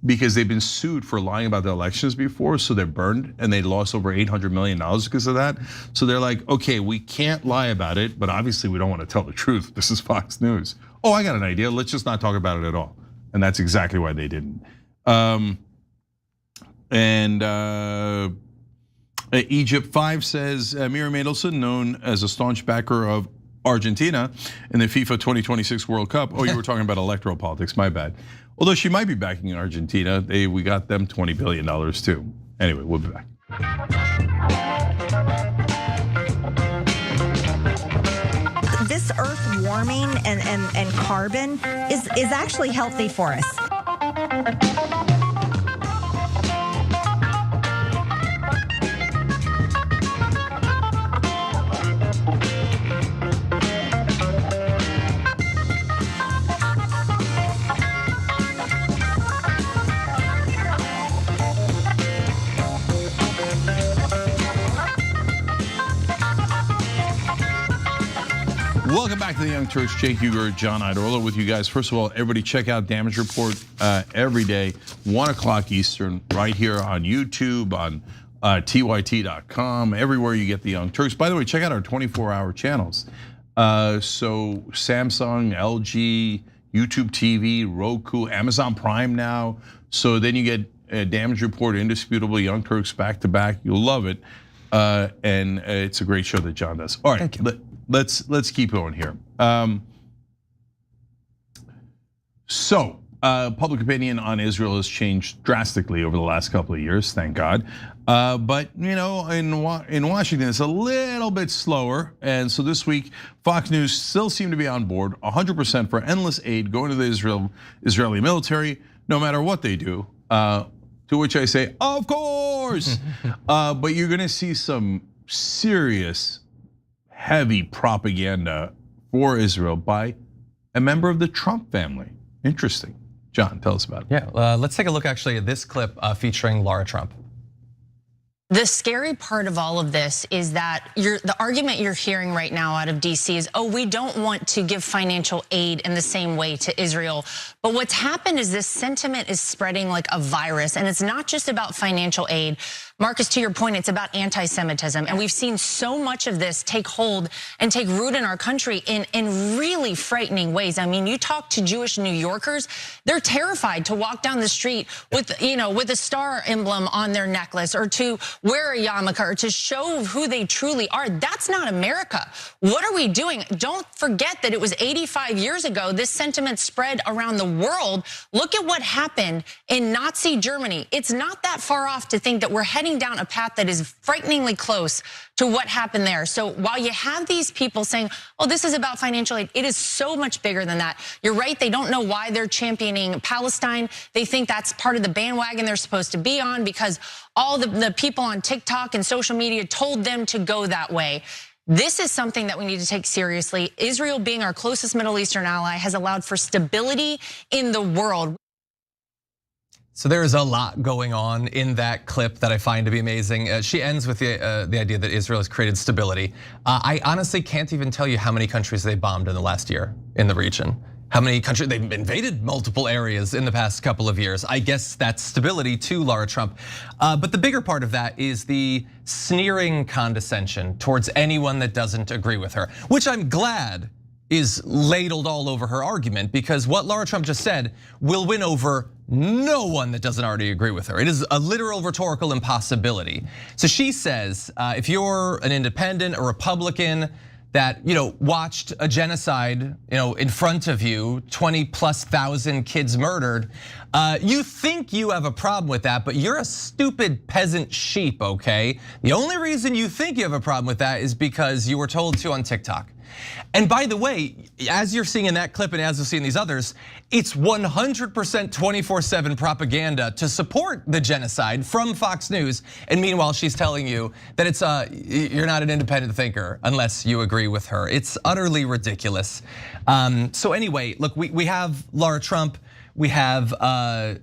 Because they've been sued for lying about the elections before, so they're burned and they lost over $800 million because of that. So they're like, okay, we can't lie about it, but obviously we don't want to tell the truth. This is Fox News. Oh, I got an idea. Let's just not talk about it at all. And that's exactly why they didn't. Egypt 5 says Mira Mandelson, known as a staunch backer of Argentina in the FIFA 2026 World Cup. Oh, you were talking about electoral politics, my bad. Although she might be backing Argentina, we got them $20 billion too. Anyway, we'll be back. This earth warming and carbon is actually healthy for us. Welcome back to the Young Turks. Jake Huger, John Iadarola with you guys. First of all, everybody check out Damage Report every day, 1 o'clock Eastern, right here on YouTube, on TYT.com, everywhere you get the Young Turks. By the way, check out our 24-hour channels. So Samsung, LG, YouTube TV, Roku, Amazon Prime now. So then you get Damage Report, Indisputable, Young Turks back to back. You'll love it, and it's a great show that John does. All right, let's keep going here. So public opinion on Israel has changed drastically over the last couple of years, thank God. But in Washington, it's a little bit slower. And so this week, Fox News still seem to be on board 100% for endless aid going to the Israeli military, no matter what they do. To which I say, of course. But you're gonna see some serious, heavy propaganda for Israel by a member of the Trump family. Interesting. John, tell us about it. Yeah, let's take a look actually at this clip featuring Laura Trump. The scary part of all of this is that the argument you're hearing right now out of DC is, oh, we don't want to give financial aid in the same way to Israel. But what's happened is this sentiment is spreading like a virus, and it's not just about financial aid. Marcus, to your point, it's about anti-Semitism. And we've seen so much of this take hold and take root in our country in really frightening ways. I mean, you talk to Jewish New Yorkers, they're terrified to walk down the street with a star emblem on their necklace, or to wear a yarmulke, or to show who they truly are. That's not America. What are we doing? Don't forget that it was 85 years ago this sentiment spread around the world. Look at what happened in Nazi Germany. It's not that far off to think that we're heading down a path that is frighteningly close to what happened there. So while you have these people saying, oh, this is about financial aid, it is so much bigger than that. You're right, they don't know why they're championing Palestine. They think that's part of the bandwagon they're supposed to be on because all the people on TikTok and social media told them to go that way. This is something that we need to take seriously. Israel, being our closest Middle Eastern ally, has allowed for stability in the world. So there is a lot going on in that clip that I find to be amazing. She ends with the idea that Israel has created stability. I honestly can't even tell you how many countries they bombed in the last year in the region. How many countries? They've invaded multiple areas in the past couple of years. I guess that's stability to Lara Trump. But the bigger part of that is the sneering condescension towards anyone that doesn't agree with her, which I'm glad is ladled all over her argument, because what Lara Trump just said will win over no one that doesn't already agree with her. It is a literal rhetorical impossibility. So she says, if you're an independent, a Republican, that watched a genocide in front of you, 20,000+ kids murdered, you think you have a problem with that, but you're a stupid peasant sheep, okay? The only reason you think you have a problem with that is because you were told to on TikTok. And by the way, as you're seeing in that clip and as you'll see in these others, it's 100% 24/7 propaganda to support the genocide from Fox News. And meanwhile, she's telling you that it's you're not an independent thinker unless you agree with her. It's utterly ridiculous. So anyway, look, we have Lara Trump. We have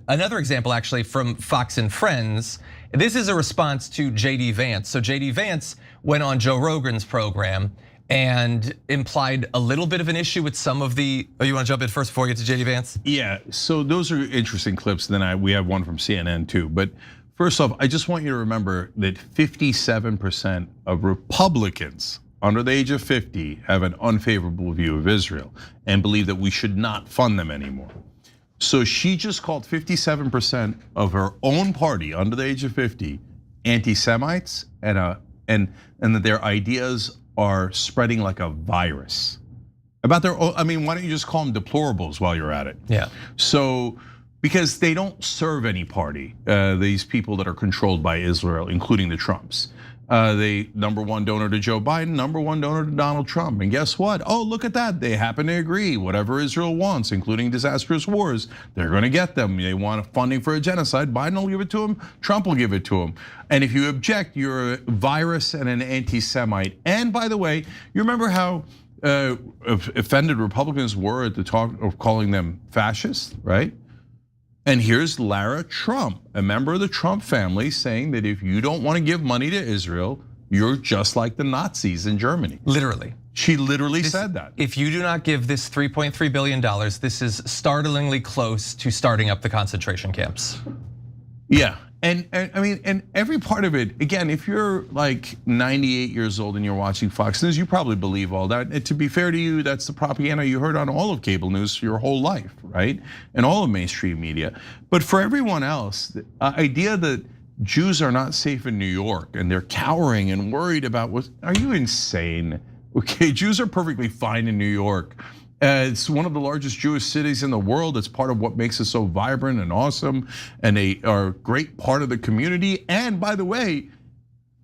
another example actually from Fox and Friends. This is a response to JD Vance. So JD Vance went on Joe Rogan's program and implied a little bit of an issue with some of the. Oh, you want to jump in first before we get to JD Vance? Yeah, so those are interesting clips. Then we have one from CNN too. But first off, I just want you to remember that 57% of Republicans under the age of 50 have an unfavorable view of Israel and believe that we should not fund them anymore. So she just called 57% of her own party under the age of 50 anti-Semites and that their ideas are spreading like a virus. About their own, I mean, why don't you just call them deplorables while you're at it? Yeah. So, because they don't serve any party, these people that are controlled by Israel, including the Trumps. They #1 donor to Joe Biden, #1 donor to Donald Trump. And guess what? Oh, look at that. They happen to agree. Whatever Israel wants, including disastrous wars, they're gonna get them. They want funding for a genocide. Biden will give it to them. Trump will give it to them. And if you object, you're a virus and an anti-Semite. And by the way, you remember how offended Republicans were at the talk of calling them fascists, right? And here's Lara Trump, a member of the Trump family, saying that if you don't want to give money to Israel, you're just like the Nazis in Germany. Literally. She literally said that. If you do not give this $3.3 billion, this is startlingly close to starting up the concentration camps. Yeah, and I mean, and every part of it, again, if you're like 98 years old and you're watching Fox News, you probably believe all that. And to be fair to you, that's the propaganda you heard on all of cable news your whole life, right? And all of mainstream media. But for everyone else, the idea that Jews are not safe in New York and they're cowering and worried about are you insane? Okay, Jews are perfectly fine in New York. It's one of the largest Jewish cities in the world. It's part of what makes it so vibrant and awesome. And they are a great part of the community. And by the way,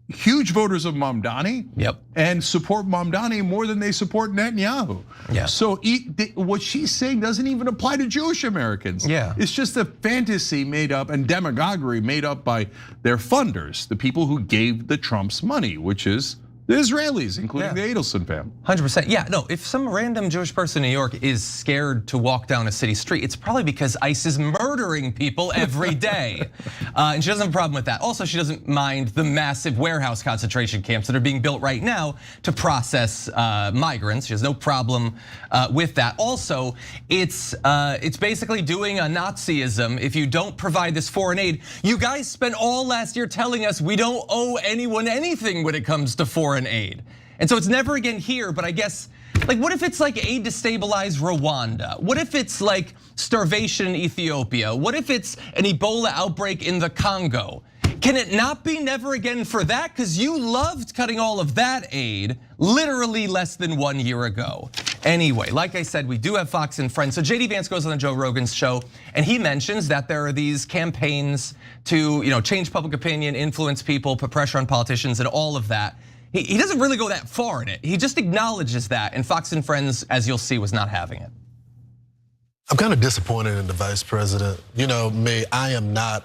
huge voters of Mamdani. Yep. And support Mamdani more than they support Netanyahu. Yeah. So what she's saying doesn't even apply to Jewish Americans. Yeah. It's just a fantasy made up and demagoguery made up by their funders, the people who gave the Trumps money, which is the Israelis, including the Adelson family. 100%. Yeah, no, if some random Jewish person in New York is scared to walk down a city street, it's probably because ICE is murdering people every day. And she doesn't have a problem with that. Also, she doesn't mind the massive warehouse concentration camps that are being built right now to process migrants. She has no problem with that. Also, it's basically doing a Nazism if you don't provide this foreign aid. You guys spent all last year telling us we don't owe anyone anything when it comes to foreign aid. And so it's never again here, but I guess, like, what if it's like aid to stabilize Rwanda? What if it's like starvation in Ethiopia? What if it's an Ebola outbreak in the Congo? Can it not be never again for that? Because you loved cutting all of that aid literally less than 1 year ago. Anyway, like I said, we do have Fox and Friends. So JD Vance goes on the Joe Rogan's show and he mentions that there are these campaigns to change public opinion, influence people, put pressure on politicians and all of that. He doesn't really go that far in it. He just acknowledges that, and Fox and Friends, as you'll see, was not having it. I'm kind of disappointed in the vice president. Me, I am not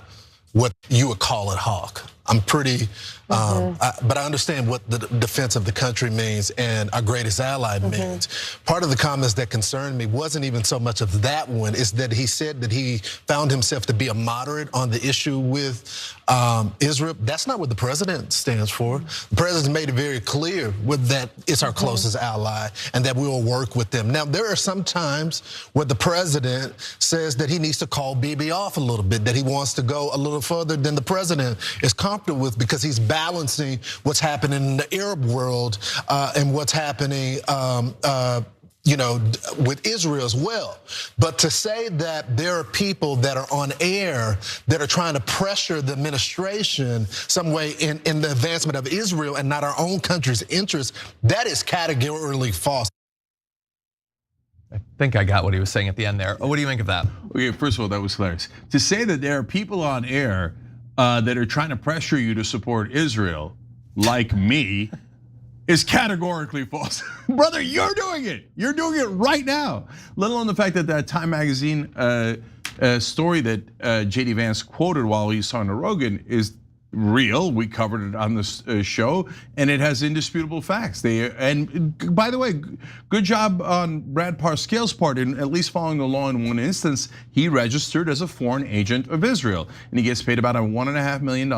what you would call a hawk. I'm pretty, but I understand what the defense of the country means and our greatest ally means. Part of the comments that concerned me wasn't even so much of that one, is that he said that he found himself to be a moderate on the issue with Israel. That's not what the president stands for. The president made it very clear that it's our closest ally and that we will work with them. Now, there are some times where the president says that he needs to call Bibi off a little bit, that he wants to go a little further than the president is comfortable with, because he's balancing what's happening in the Arab world and what's happening with Israel as well. But to say that there are people that are on air that are trying to pressure the administration some way in the advancement of Israel and not our own country's interests, that is categorically false. I think I got what he was saying at the end there. What do you think of that? Okay, first of all, that was hilarious. To say that there are people on air that are trying to pressure you to support Israel, like me, is categorically false. Brother, you're doing it. You're doing it right now. Let alone the fact that that Time magazine story that JD Vance quoted while he was on Rogan is real. We covered it on this show, and it has indisputable facts. And by the way, good job on Brad Parscale's part in at least following the law in one instance. He registered as a foreign agent of Israel, and he gets paid about $1.5 million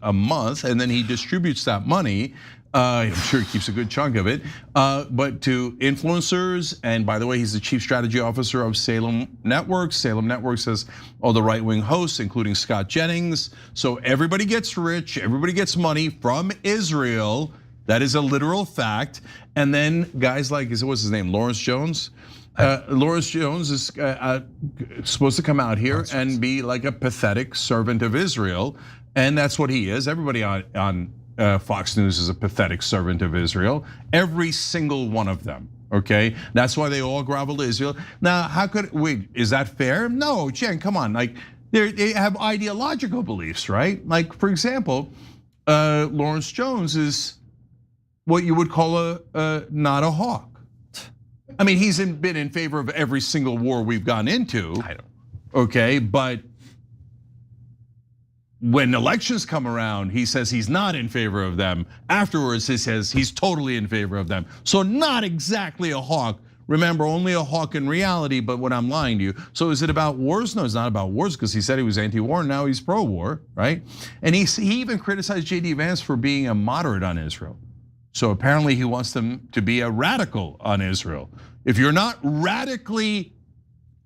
a month, and then he distributes that money. I'm sure he keeps a good chunk of it, but to influencers. And by the way, he's the chief strategy officer of Salem Networks. Salem Networks has all the right-wing hosts, including Scott Jennings. So everybody gets rich, everybody gets money from Israel. That is a literal fact. And then guys like, what's his name, Lawrence Jones? Lawrence Jones is supposed to come out here and be like a pathetic servant of Israel. And that's what he is. Everybody on Fox News is a pathetic servant of Israel. Every single one of them, okay? That's why they all grovel to Israel. Now, is that fair? No, Jen, come on. Like, they have ideological beliefs, right? Like, for example, Lawrence Jones is what you would call not a hawk. I mean, he's been in favor of every single war we've gone into, okay? But when elections come around, he says he's not in favor of them. Afterwards, he says he's totally in favor of them. So not exactly a hawk. Remember, only a hawk in reality, but when I'm lying to you. So is it about wars? No, it's not about wars, because he said he was anti-war, and now he's pro-war, right? And he even criticized JD Vance for being a moderate on Israel. So apparently he wants them to be a radical on Israel. If you're not radically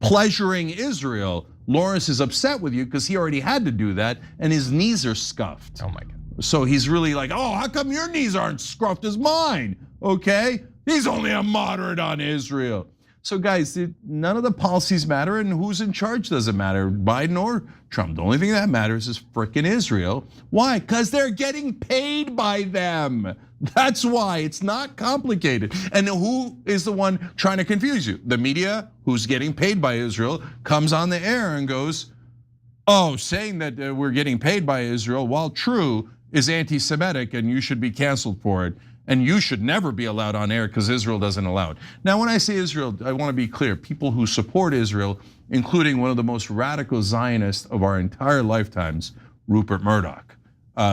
pleasuring Israel, Lawrence is upset with you because he already had to do that, and his knees are scuffed. Oh my God. So he's really like, oh, how come your knees aren't scuffed as mine? Okay, he's only a moderate on Israel. So guys, none of the policies matter, and who's in charge doesn't matter, Biden or Trump. The only thing that matters is frickin' Israel. Why? Because they're getting paid by them. That's why. It's not complicated. And who is the one trying to confuse you? The media, who's getting paid by Israel, comes on the air and goes, oh, saying that we're getting paid by Israel, while true, is anti-Semitic and you should be canceled for it. And you should never be allowed on air because Israel doesn't allow it. Now, when I say Israel, I want to be clear. People who support Israel, including one of the most radical Zionists of our entire lifetimes, Rupert Murdoch,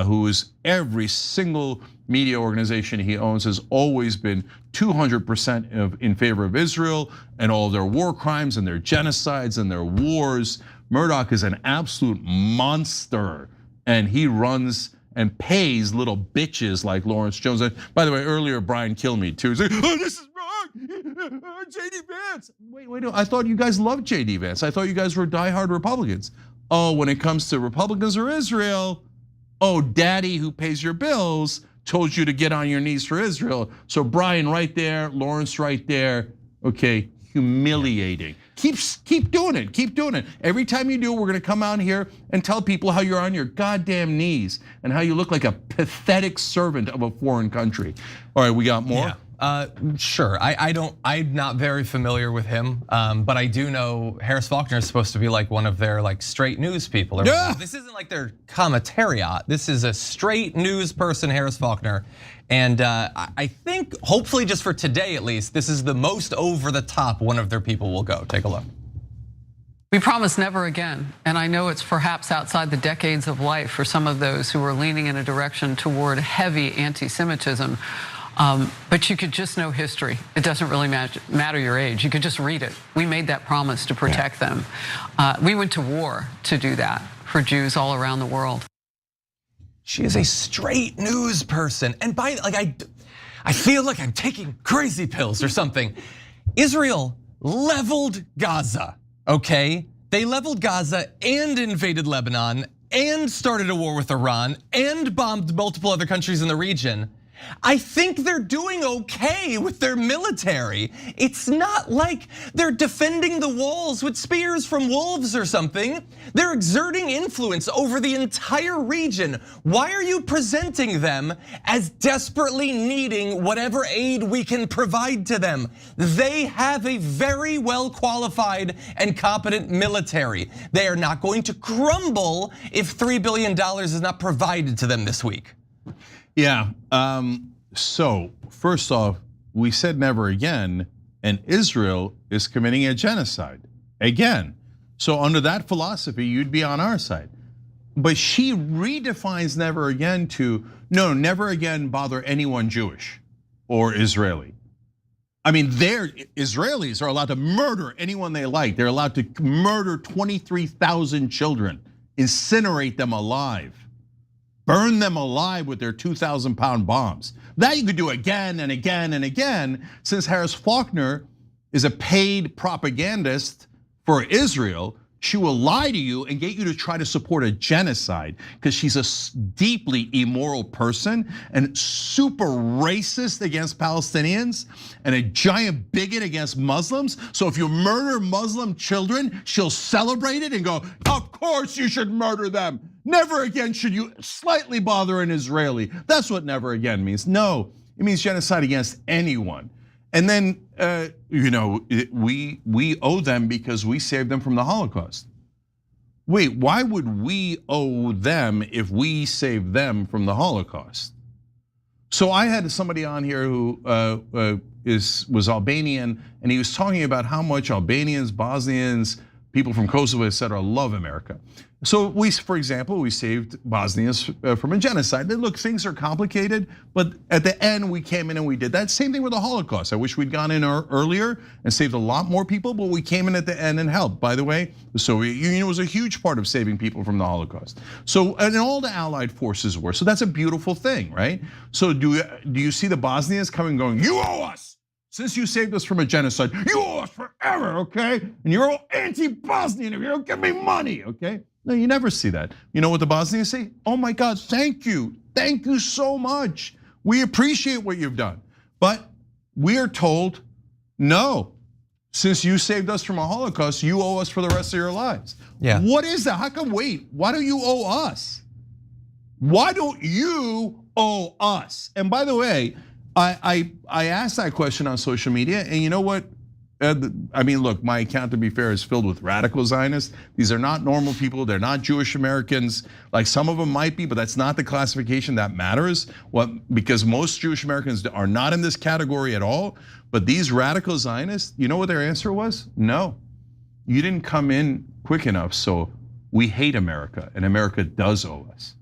who is every single media organization he owns has always been 200% in favor of Israel and all their war crimes and their genocides and their wars. Murdoch is an absolute monster, and he runs and pays little bitches like Lawrence Jones. And by the way, earlier Brian killed me too. He's like, oh, this is wrong, JD Vance. Wait, I thought you guys loved JD Vance. I thought you guys were diehard Republicans. Oh, when it comes to Republicans or Israel, oh, daddy who pays your bills told you to get on your knees for Israel. So Brian right there, Lawrence right there, okay, humiliating. Keep doing it, keep doing it. Every time you do, we're gonna come out here and tell people how you're on your goddamn knees and how you look like a pathetic servant of a foreign country. All right, we got more? Yeah. Sure, I'm not very familiar with him, but I do know Harris Faulkner is supposed to be like one of their like straight news people. Yeah. This isn't like their commentariat. This is a straight news person, Harris Faulkner. And I think, hopefully just for today at least, this is the most over the top one of their people will go. Take a look. We promise never again, and I know it's perhaps outside the decades of life for some of those who are leaning in a direction toward heavy anti-Semitism, but you could just know history. It doesn't really matter your age. You could just read it. We made that promise to protect them. We went to war to do that for Jews all around the world. She is a straight news person, and I feel like I'm taking crazy pills or something. Israel leveled Gaza. Okay, they leveled Gaza and invaded Lebanon and started a war with Iran and bombed multiple other countries in the region. I think they're doing okay with their military. It's not like they're defending the walls with spears from wolves or something. They're exerting influence over the entire region. Why are you presenting them as desperately needing whatever aid we can provide to them? They have a very well qualified and competent military. They are not going to crumble if $3 billion is not provided to them this week. Yeah, so first off, we said never again, and Israel is committing a genocide again. So under that philosophy, you'd be on our side. But she redefines never again to, no, never again bother anyone Jewish or Israeli. I mean, Israelis are allowed to murder anyone they like. They're allowed to murder 23,000 children, incinerate them alive, burn them alive with their 2,000-pound bombs. That you could do again and again and again, since Harris Faulkner is a paid propagandist for Israel. She will lie to you and get you to try to support a genocide because she's a deeply immoral person and super racist against Palestinians and a giant bigot against Muslims. So if you murder Muslim children, she'll celebrate it and go, of course you should murder them. Never again should you slightly bother an Israeli. That's what never again means. No, it means genocide against anyone. And then, we owe them because we saved them from the Holocaust. Wait, why would we owe them if we saved them from the Holocaust? So I had somebody on here who was Albanian, and he was talking about how much Albanians, Bosnians, people from Kosovo, etc., love America. So for example, we saved Bosnians from a genocide. Look, things are complicated, but at the end we came in and we did that. Same thing with the Holocaust. I wish we'd gone in earlier and saved a lot more people, but we came in at the end and helped. By the way, the Soviet Union was a huge part of saving people from the Holocaust. So, and all the Allied forces were. So that's a beautiful thing, right? So do you see the Bosnians coming going, you owe us. Since you saved us from a genocide, you owe us forever, okay? And you're all anti-Bosnian if you don't give me money, okay? No, you never see that. You know what the Bosnians say? Oh my God, thank you. Thank you so much. We appreciate what you've done. But we are told, no, since you saved us from a Holocaust, you owe us for the rest of your lives. Yeah. What is that? How come, wait, why do you owe us? Why don't you owe us? And by the way, I asked that question on social media, and you know what? I mean, look, my account, to be fair, is filled with radical Zionists. These are not normal people. They're not Jewish Americans. Like some of them might be, but that's not the classification that matters. Because most Jewish Americans are not in this category at all. But these radical Zionists, you know what their answer was? No, you didn't come in quick enough, so we hate America, and America does owe us.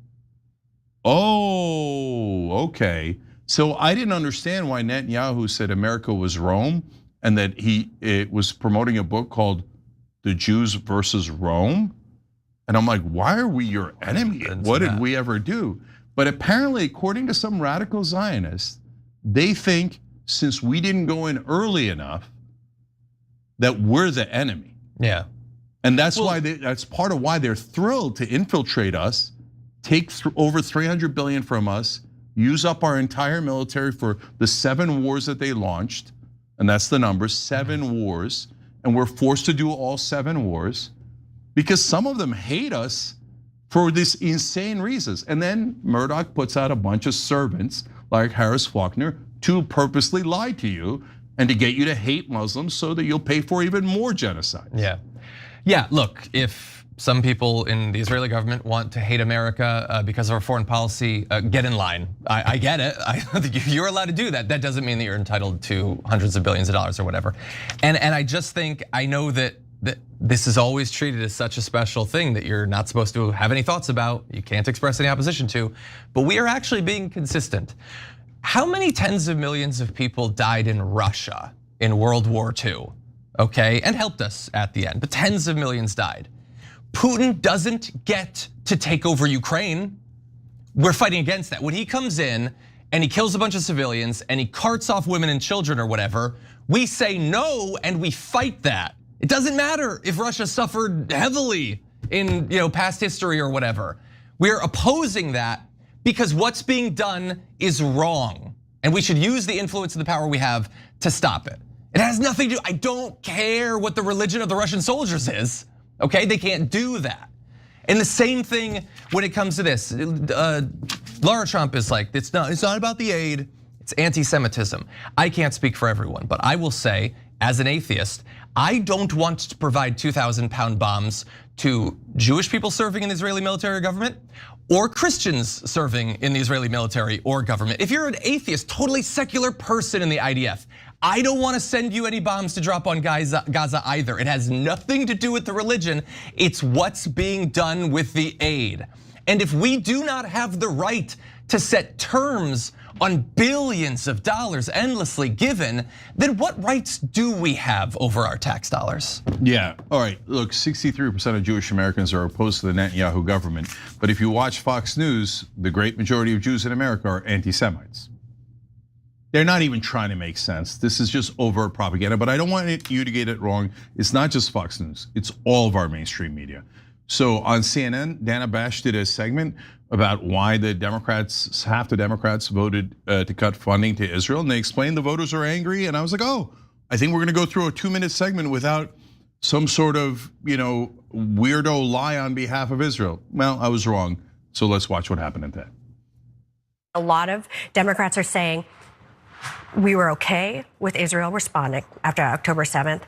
Oh, okay. So I didn't understand why Netanyahu said America was Rome, and that it was promoting a book called The Jews versus Rome. And I'm like, why are we your enemy? What did we ever do? But apparently, according to some radical Zionists, they think since we didn't go in early enough, that we're the enemy. Yeah. And that's why that's part of why they're thrilled to infiltrate us, take over 300 billion from us, use up our entire military for the 7 wars that they launched. And that's the number, 7 wars. And we're forced to do all 7 wars because some of them hate us for these insane reasons. And then Murdoch puts out a bunch of servants like Harris Faulkner to purposely lie to you and to get you to hate Muslims so that you'll pay for even more genocide. Yeah, look, if some people in the Israeli government want to hate America because of our foreign policy, get in line. I get it. You're allowed to do that. That doesn't mean that you're entitled to hundreds of billions of dollars or whatever. And I just think, I know that this is always treated as such a special thing that you're not supposed to have any thoughts about, you can't express any opposition to, but we are actually being consistent. How many tens of millions of people died in Russia in World War II, okay? And helped us at the end, but tens of millions died. Putin doesn't get to take over Ukraine. We're fighting against that. When he comes in and he kills a bunch of civilians and he carts off women and children or whatever, we say no and we fight that. It doesn't matter if Russia suffered heavily in past history or whatever. We're opposing that because what's being done is wrong. And we should use the influence and the power we have to stop it. It has nothing to do, I don't care what the religion of the Russian soldiers is, okay? They can't do that. And the same thing when it comes to this. Laura Trump is like, it's not about the aid, it's anti-Semitism. I can't speak for everyone, but I will say, as an atheist, I don't want to provide 2,000-pound bombs to Jewish people serving in the Israeli military or government, or Christians serving in the Israeli military or government. If you're an atheist, totally secular person in the IDF, I don't want to send you any bombs to drop on Gaza either. It has nothing to do with the religion, it's what's being done with the aid. And if we do not have the right to set terms on billions of dollars endlessly given, then what rights do we have over our tax dollars? Yeah, all right, look, 63% of Jewish Americans are opposed to the Netanyahu government. But if you watch Fox News, the great majority of Jews in America are anti-Semites. They're not even trying to make sense. This is just overt propaganda, but I don't want you to get it wrong. It's not just Fox News, it's all of our mainstream media. So on CNN, Dana Bash did a segment about why the Democrats, half the Democrats voted to cut funding to Israel. And they explained the voters are angry. And I was like, oh, I think we're gonna go through a 2-minute segment without some sort of weirdo lie on behalf of Israel. Well, I was wrong. So let's watch what happened instead. A lot of Democrats are saying we were okay with Israel responding after October 7th.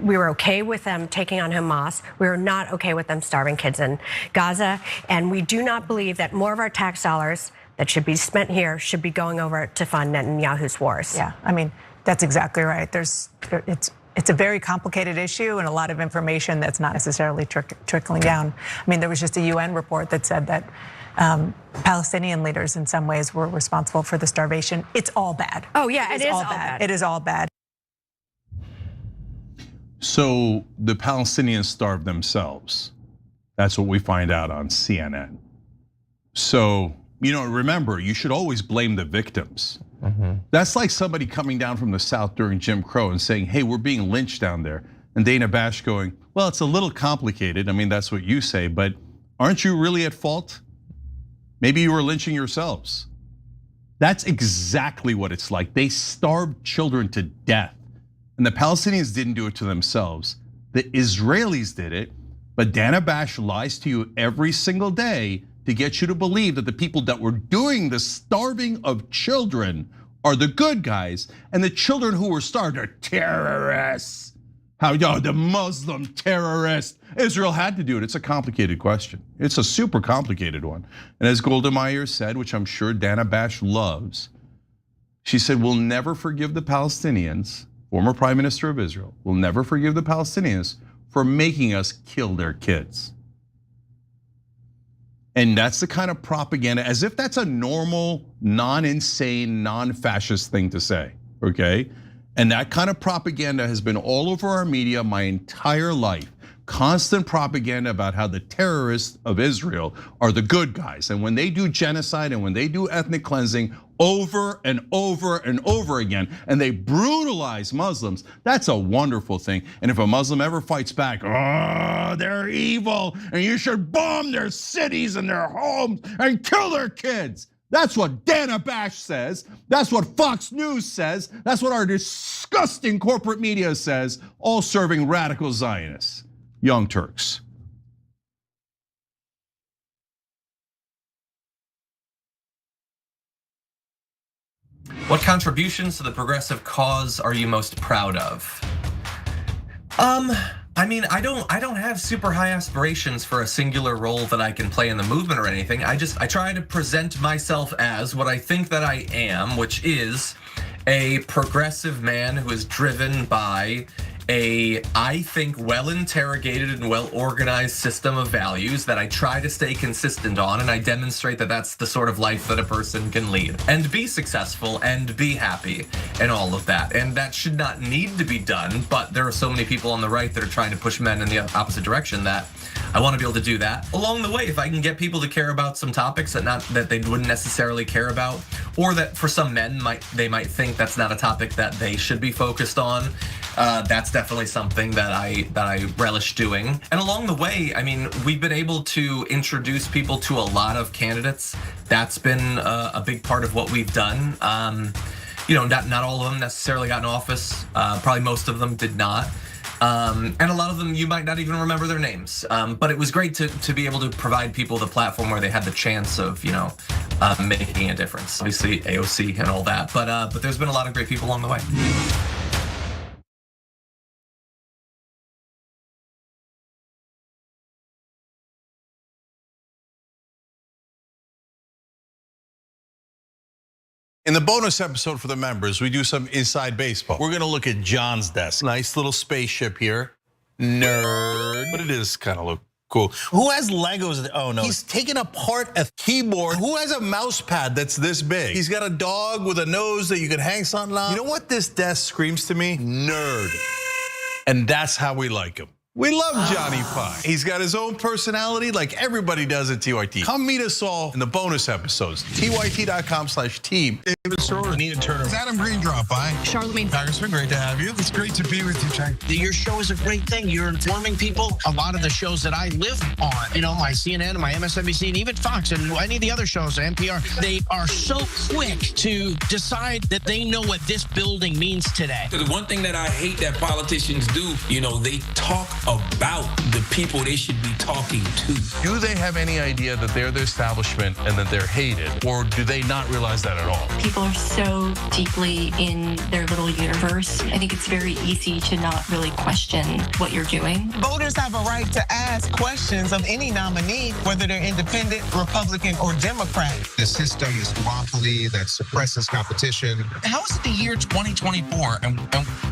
We were okay with them taking on Hamas. We were not okay with them starving kids in Gaza. And we do not believe that more of our tax dollars that should be spent here should be going over to fund Netanyahu's wars. Yeah, I mean, that's exactly right. It's a very complicated issue and a lot of information that's not necessarily trickling down. I mean, there was just a UN report that said that Palestinian leaders in some ways were responsible for the starvation. It's all bad. Oh yeah, it is all bad. It is all bad. So the Palestinians starved themselves. That's what we find out on CNN. So, remember, you should always blame the victims. That's like somebody coming down from the South during Jim Crow and saying, hey, we're being lynched down there. And Dana Bash going, well, it's a little complicated. I mean, that's what you say, but aren't you really at fault? Maybe you were lynching yourselves. That's exactly what it's like. They starved children to death. And the Palestinians didn't do it to themselves. The Israelis did it, but Dana Bash lies to you every single day to get you to believe that the people that were doing the starving of children are the good guys, and the children who were starved are terrorists. The Muslim terrorist. Israel had to do it. It's a complicated question. It's a super complicated one. And as Golda Meir said, which I'm sure Dana Bash loves, she said, we'll never forgive the Palestinians, former Prime Minister of Israel, will never forgive the Palestinians for making us kill their kids. And that's the kind of propaganda, as if that's a normal, non-insane, non-fascist thing to say, okay? And that kind of propaganda has been all over our media my entire life. Constant propaganda about how the terrorists of Israel are the good guys. And when they do genocide and when they do ethnic cleansing over and over and over again, and they brutalize Muslims, that's a wonderful thing. And if a Muslim ever fights back, oh, they're evil, and you should bomb their cities and their homes and kill their kids. That's what Dana Bash says. That's what Fox News says. That's what our disgusting corporate media says, all serving radical Zionists. Young Turks. What contributions to the progressive cause are you most proud of? I mean, I don't have super high aspirations for a singular role that I can play in the movement or anything. I try to present myself as what I think that I am, which is a progressive man who is driven by I think, well-interrogated and well-organized system of values that I try to stay consistent on, and I demonstrate that that's the sort of life that a person can lead and be successful and be happy and all of that. And that should not need to be done, but there are so many people on the right that are trying to push men in the opposite direction that I want to be able to do that. Along the way, if I can get people to care about some topics that they wouldn't necessarily care about, or that for some men they might think that's not a topic that they should be focused on, that's definitely something that I relish doing. And along the way, I mean, we've been able to introduce people to a lot of candidates. That's been a big part of what we've done. Not all of them necessarily got in office. Probably most of them did not. And a lot of them you might not even remember their names. But it was great to be able to provide people the platform where they had the chance of making a difference. Obviously AOC and all that, but there's been a lot of great people along the way. In the bonus episode for the members, we do some inside baseball. We're gonna look at John's desk. Nice little spaceship here. Nerd. But it is kind of look cool. Who has Legos? Oh no. He's taken apart a keyboard. Who has a mouse pad that's this big? He's got a dog with a nose that you can hang something on. You know what this desk screams to me? Nerd. And that's how we like him. We love Johnny Pie. He's got his own personality like everybody does at TYT. Come meet us all in the bonus episodes. TYT.com/team. David Sorrell, Nina Turner. Adam Green drop by. Charlemagne Congressman, great to have you. It's great to be with you, Chang. Your show is a great thing. You're informing people. A lot of the shows that I live on, my CNN, my MSNBC, and even Fox, and any of the other shows, NPR, they are so quick to decide that they know what this building means today. The one thing that I hate that politicians do, they talk about the people they should be talking to. Do they have any idea that they're the establishment and that they're hated, or do they not realize that at all? People are so deeply in their little universe. I think it's very easy to not really question what you're doing. Voters have a right to ask questions of any nominee, whether they're independent, Republican, or Democrat. The system is duopoly that suppresses competition. How is it the year 2024 and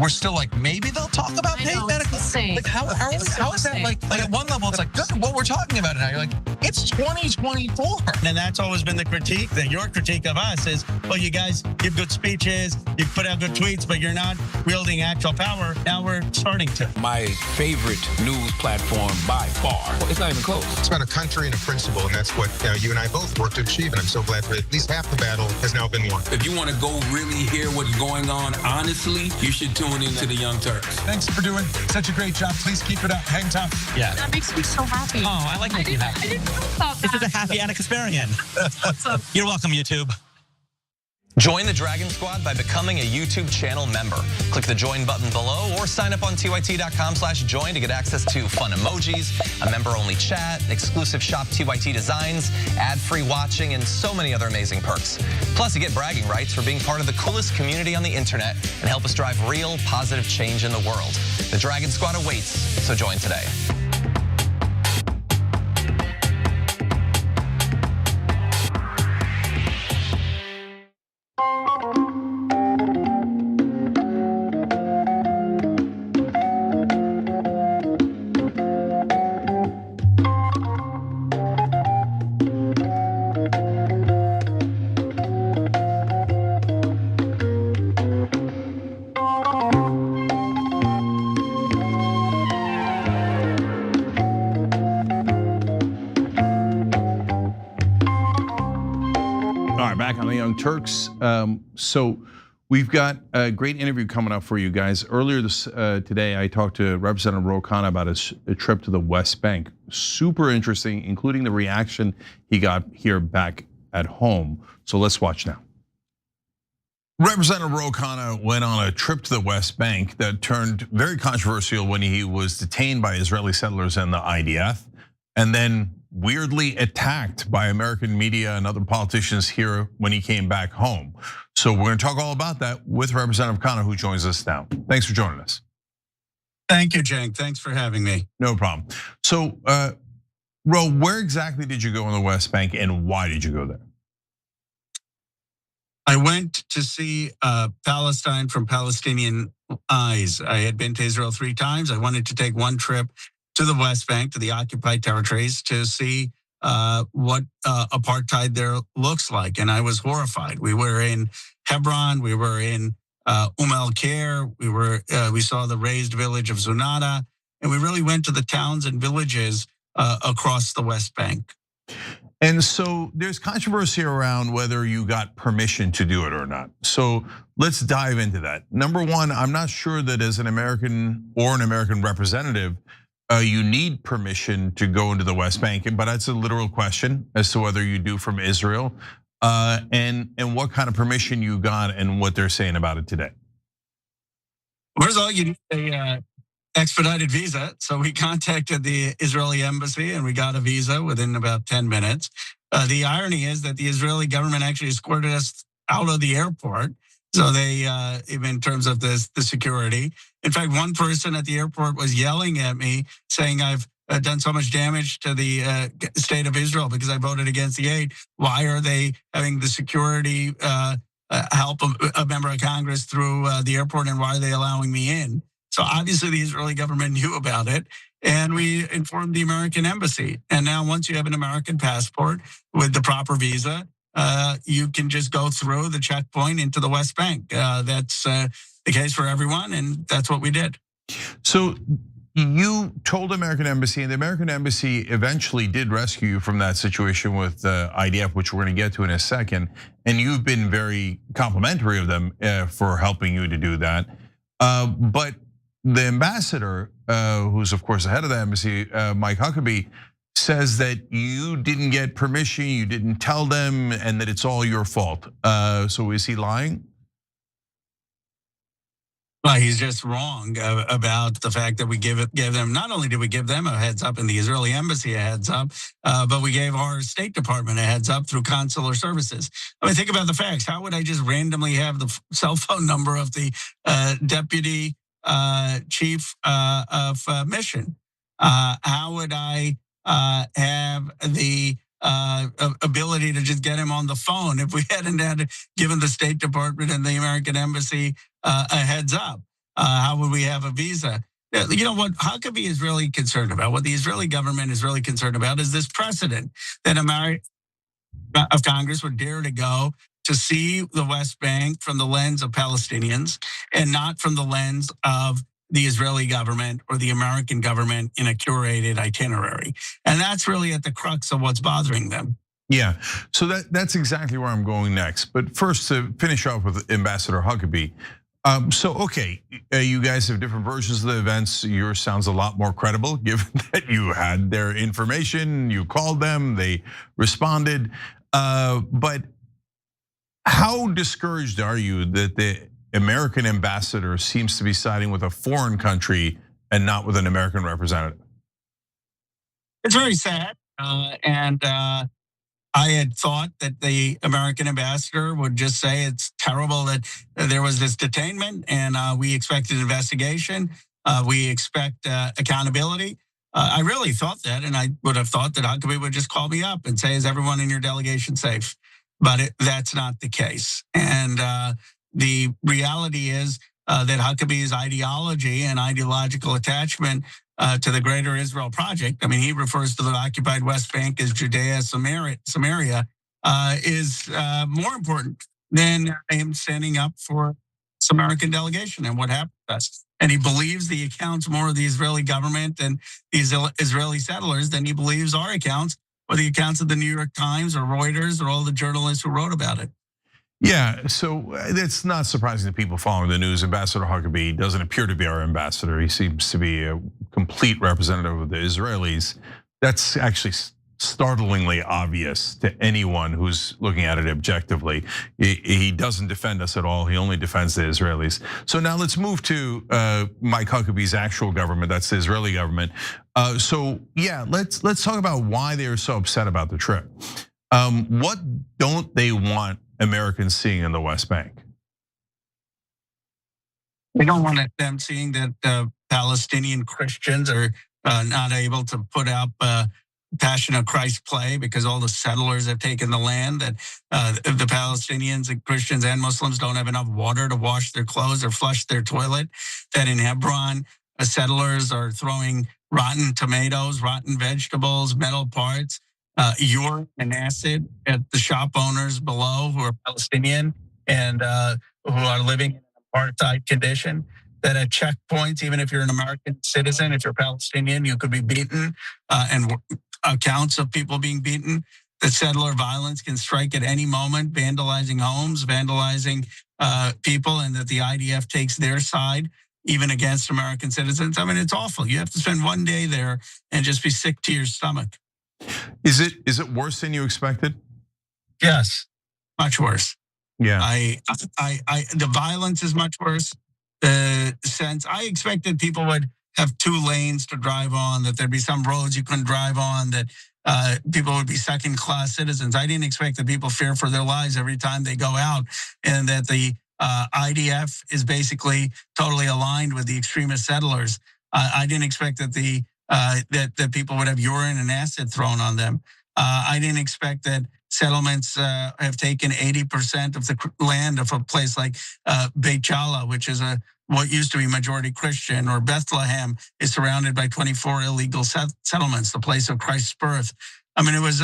we're still like, maybe they'll talk about paid medical? Like how is that like at one level it's like, good, what we're talking about it now. You're like, it's 2024. And that's always been the critique, your critique of us is, well, you guys give good speeches, you put out good tweets, but you're not wielding actual power. Now we're starting to. My favorite news platform by far. It's not even close. It's about a country and a principle, and that's what you and I both work to achieve, and I'm so glad that at least half the battle has now been won. If you want to go really hear what's going on honestly, you should tune into the Young Turks. Thanks for doing such a great job. Please keep it up. Hang tough. Yeah. That makes me so happy. Oh, I like making you happy. I didn't know about that. This is a happy Anna Kasparian. Awesome. You're welcome, YouTube. Join the Dragon Squad by becoming a YouTube channel member. Click the join button below or sign up on TYT.com/join to get access to fun emojis, a member-only chat, exclusive shop TYT designs, ad-free watching, and so many other amazing perks. Plus, you get bragging rights for being part of the coolest community on the internet and help us drive real positive change in the world. The Dragon Squad awaits, so join today. Back on the Young Turks. So we've got a great interview coming up for you guys. Earlier today, I talked to Representative Ro Khanna about a trip to the West Bank. Super interesting, including the reaction he got here back at home. So let's watch now. Representative Ro Khanna went on a trip to the West Bank that turned very controversial when he was detained by Israeli settlers and the IDF, and then weirdly attacked by American media and other politicians here when he came back home. So we're gonna talk all about that with Representative Khanna, who joins us now. Thanks for joining us. Thank you, Cenk. Thanks for having me. No problem. So, Ro, where exactly did you go in the West Bank and why did you go there? I went to see Palestine from Palestinian eyes. I had been to Israel 3 times. I wanted to take one trip to the West Bank, to the occupied territories, to see what apartheid there looks like. And I was horrified. We were in Hebron. We were in El Khair. We saw the raised village of Zunata. And we really went to the towns and villages across the West Bank. And so there's controversy around whether you got permission to do it or not. So let's dive into that. Number one, I'm not sure that as an American or an American representative, you need permission to go into the West Bank, but that's a literal question as to whether you do from Israel, and what kind of permission you got and what they're saying about it today. First of all, you need a expedited visa. So we contacted the Israeli embassy and we got a visa within about 10 minutes. The irony is that the Israeli government actually escorted us out of the airport. So they, even in terms of the security. In fact, one person at the airport was yelling at me saying, I've done so much damage to the state of Israel because I voted against the aid. Why are they having the security help a member of Congress through the airport, and why are they allowing me in? So obviously the Israeli government knew about it, and we informed the American embassy. And now once you have an American passport with the proper visa, you can just go through the checkpoint into the West Bank. That's the case for everyone, and that's what we did. So you told the American embassy, and the American embassy eventually did rescue you from that situation with IDF, which we're going to get to in a second. And you've been very complimentary of them for helping you to do that. But the ambassador, who's of course the head of the embassy, Mike Huckabee, says that you didn't get permission, you didn't tell them, and that it's all your fault. So is he lying? Well, he's just wrong about the fact that we gave them, not only did we give them a heads up and the Israeli embassy a heads up, but we gave our State Department a heads up through consular services. I mean, think about the facts. How would I just randomly have the cell phone number of the deputy chief of mission? How would I have the ability to just get him on the phone if we hadn't had given the State Department and the American embassy a heads up? How would we have a visa? You know what Huckabee is really concerned about, what the Israeli government is really concerned about, is this precedent that of Congress would dare to go to see the West Bank from the lens of Palestinians and not from the lens of the Israeli government or the American government in a curated itinerary. And that's really at the crux of what's bothering them. Yeah, so that's exactly where I'm going next. But first, to finish off with Ambassador Huckabee. So, okay, you guys have different versions of the events. Yours sounds a lot more credible, given that you had their information, you called them, they responded. But how discouraged are you that the American ambassador seems to be siding with a foreign country and not with an American representative? It's very sad, and I had thought that the American ambassador would just say it's terrible that there was this detainment, and we expect an investigation. We expect accountability. I really thought that, and I would have thought that Huckabee would just call me up and say, "Is everyone in your delegation safe?" But that's not the case, and the reality is that Huckabee's ideology and ideological attachment to the Greater Israel Project, I mean, he refers to the occupied West Bank as Judea Samaria, is more important than him standing up for this American delegation and what happened to us. And he believes the accounts more of the Israeli government and these Israeli settlers than he believes our accounts or the accounts of the New York Times or Reuters or all the journalists who wrote about it. Yeah, so it's not surprising to people following the news. Ambassador Huckabee doesn't appear to be our ambassador. He seems to be a complete representative of the Israelis. That's actually startlingly obvious to anyone who's looking at it objectively. He doesn't defend us at all. He only defends the Israelis. So now let's move to Mike Huckabee's actual government. That's the Israeli government. So yeah, let's talk about why they are so upset about the trip. What don't they want Americans seeing in the West Bank? We don't want them seeing that Palestinian Christians are not able to put up Passion of Christ play because all the settlers have taken the land, that the Palestinians and Christians and Muslims don't have enough water to wash their clothes or flush their toilet, that in Hebron, settlers are throwing rotten tomatoes, rotten vegetables, metal parts, urine and acid at the shop owners below who are Palestinian and who are living in an apartheid condition. That at checkpoints, even if you're an American citizen, if you're Palestinian, you could be beaten, and accounts of people being beaten. That settler violence can strike at any moment, vandalizing homes, vandalizing people, and that the IDF takes their side, even against American citizens. I mean, it's awful. You have to spend one day there and just be sick to your stomach. Is it worse than you expected? Yes, much worse. Yeah. The violence is much worse. Sense I expected people would have 2 lanes to drive on, that there'd be some roads you couldn't drive on, that people would be second-class citizens. I didn't expect that people fear for their lives every time they go out, and that the IDF is basically totally aligned with the extremist settlers. I didn't expect that that people would have urine and acid thrown on them. I didn't expect that settlements have taken 80% of the land of a place like Beit Jala, which is what used to be majority Christian, or Bethlehem is surrounded by 24 illegal settlements, the place of Christ's birth. I mean, it was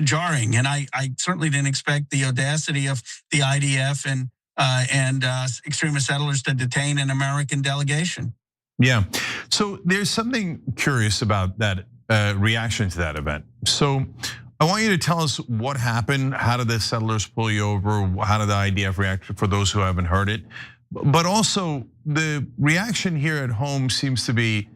jarring, and I certainly didn't expect the audacity of the IDF and extremist settlers to detain an American delegation. Yeah, so there's something curious about that reaction to that event. So I want you to tell us what happened. How did the settlers pull you over? How did the IDF react, for those who haven't heard it? But also the reaction here at home seems to be,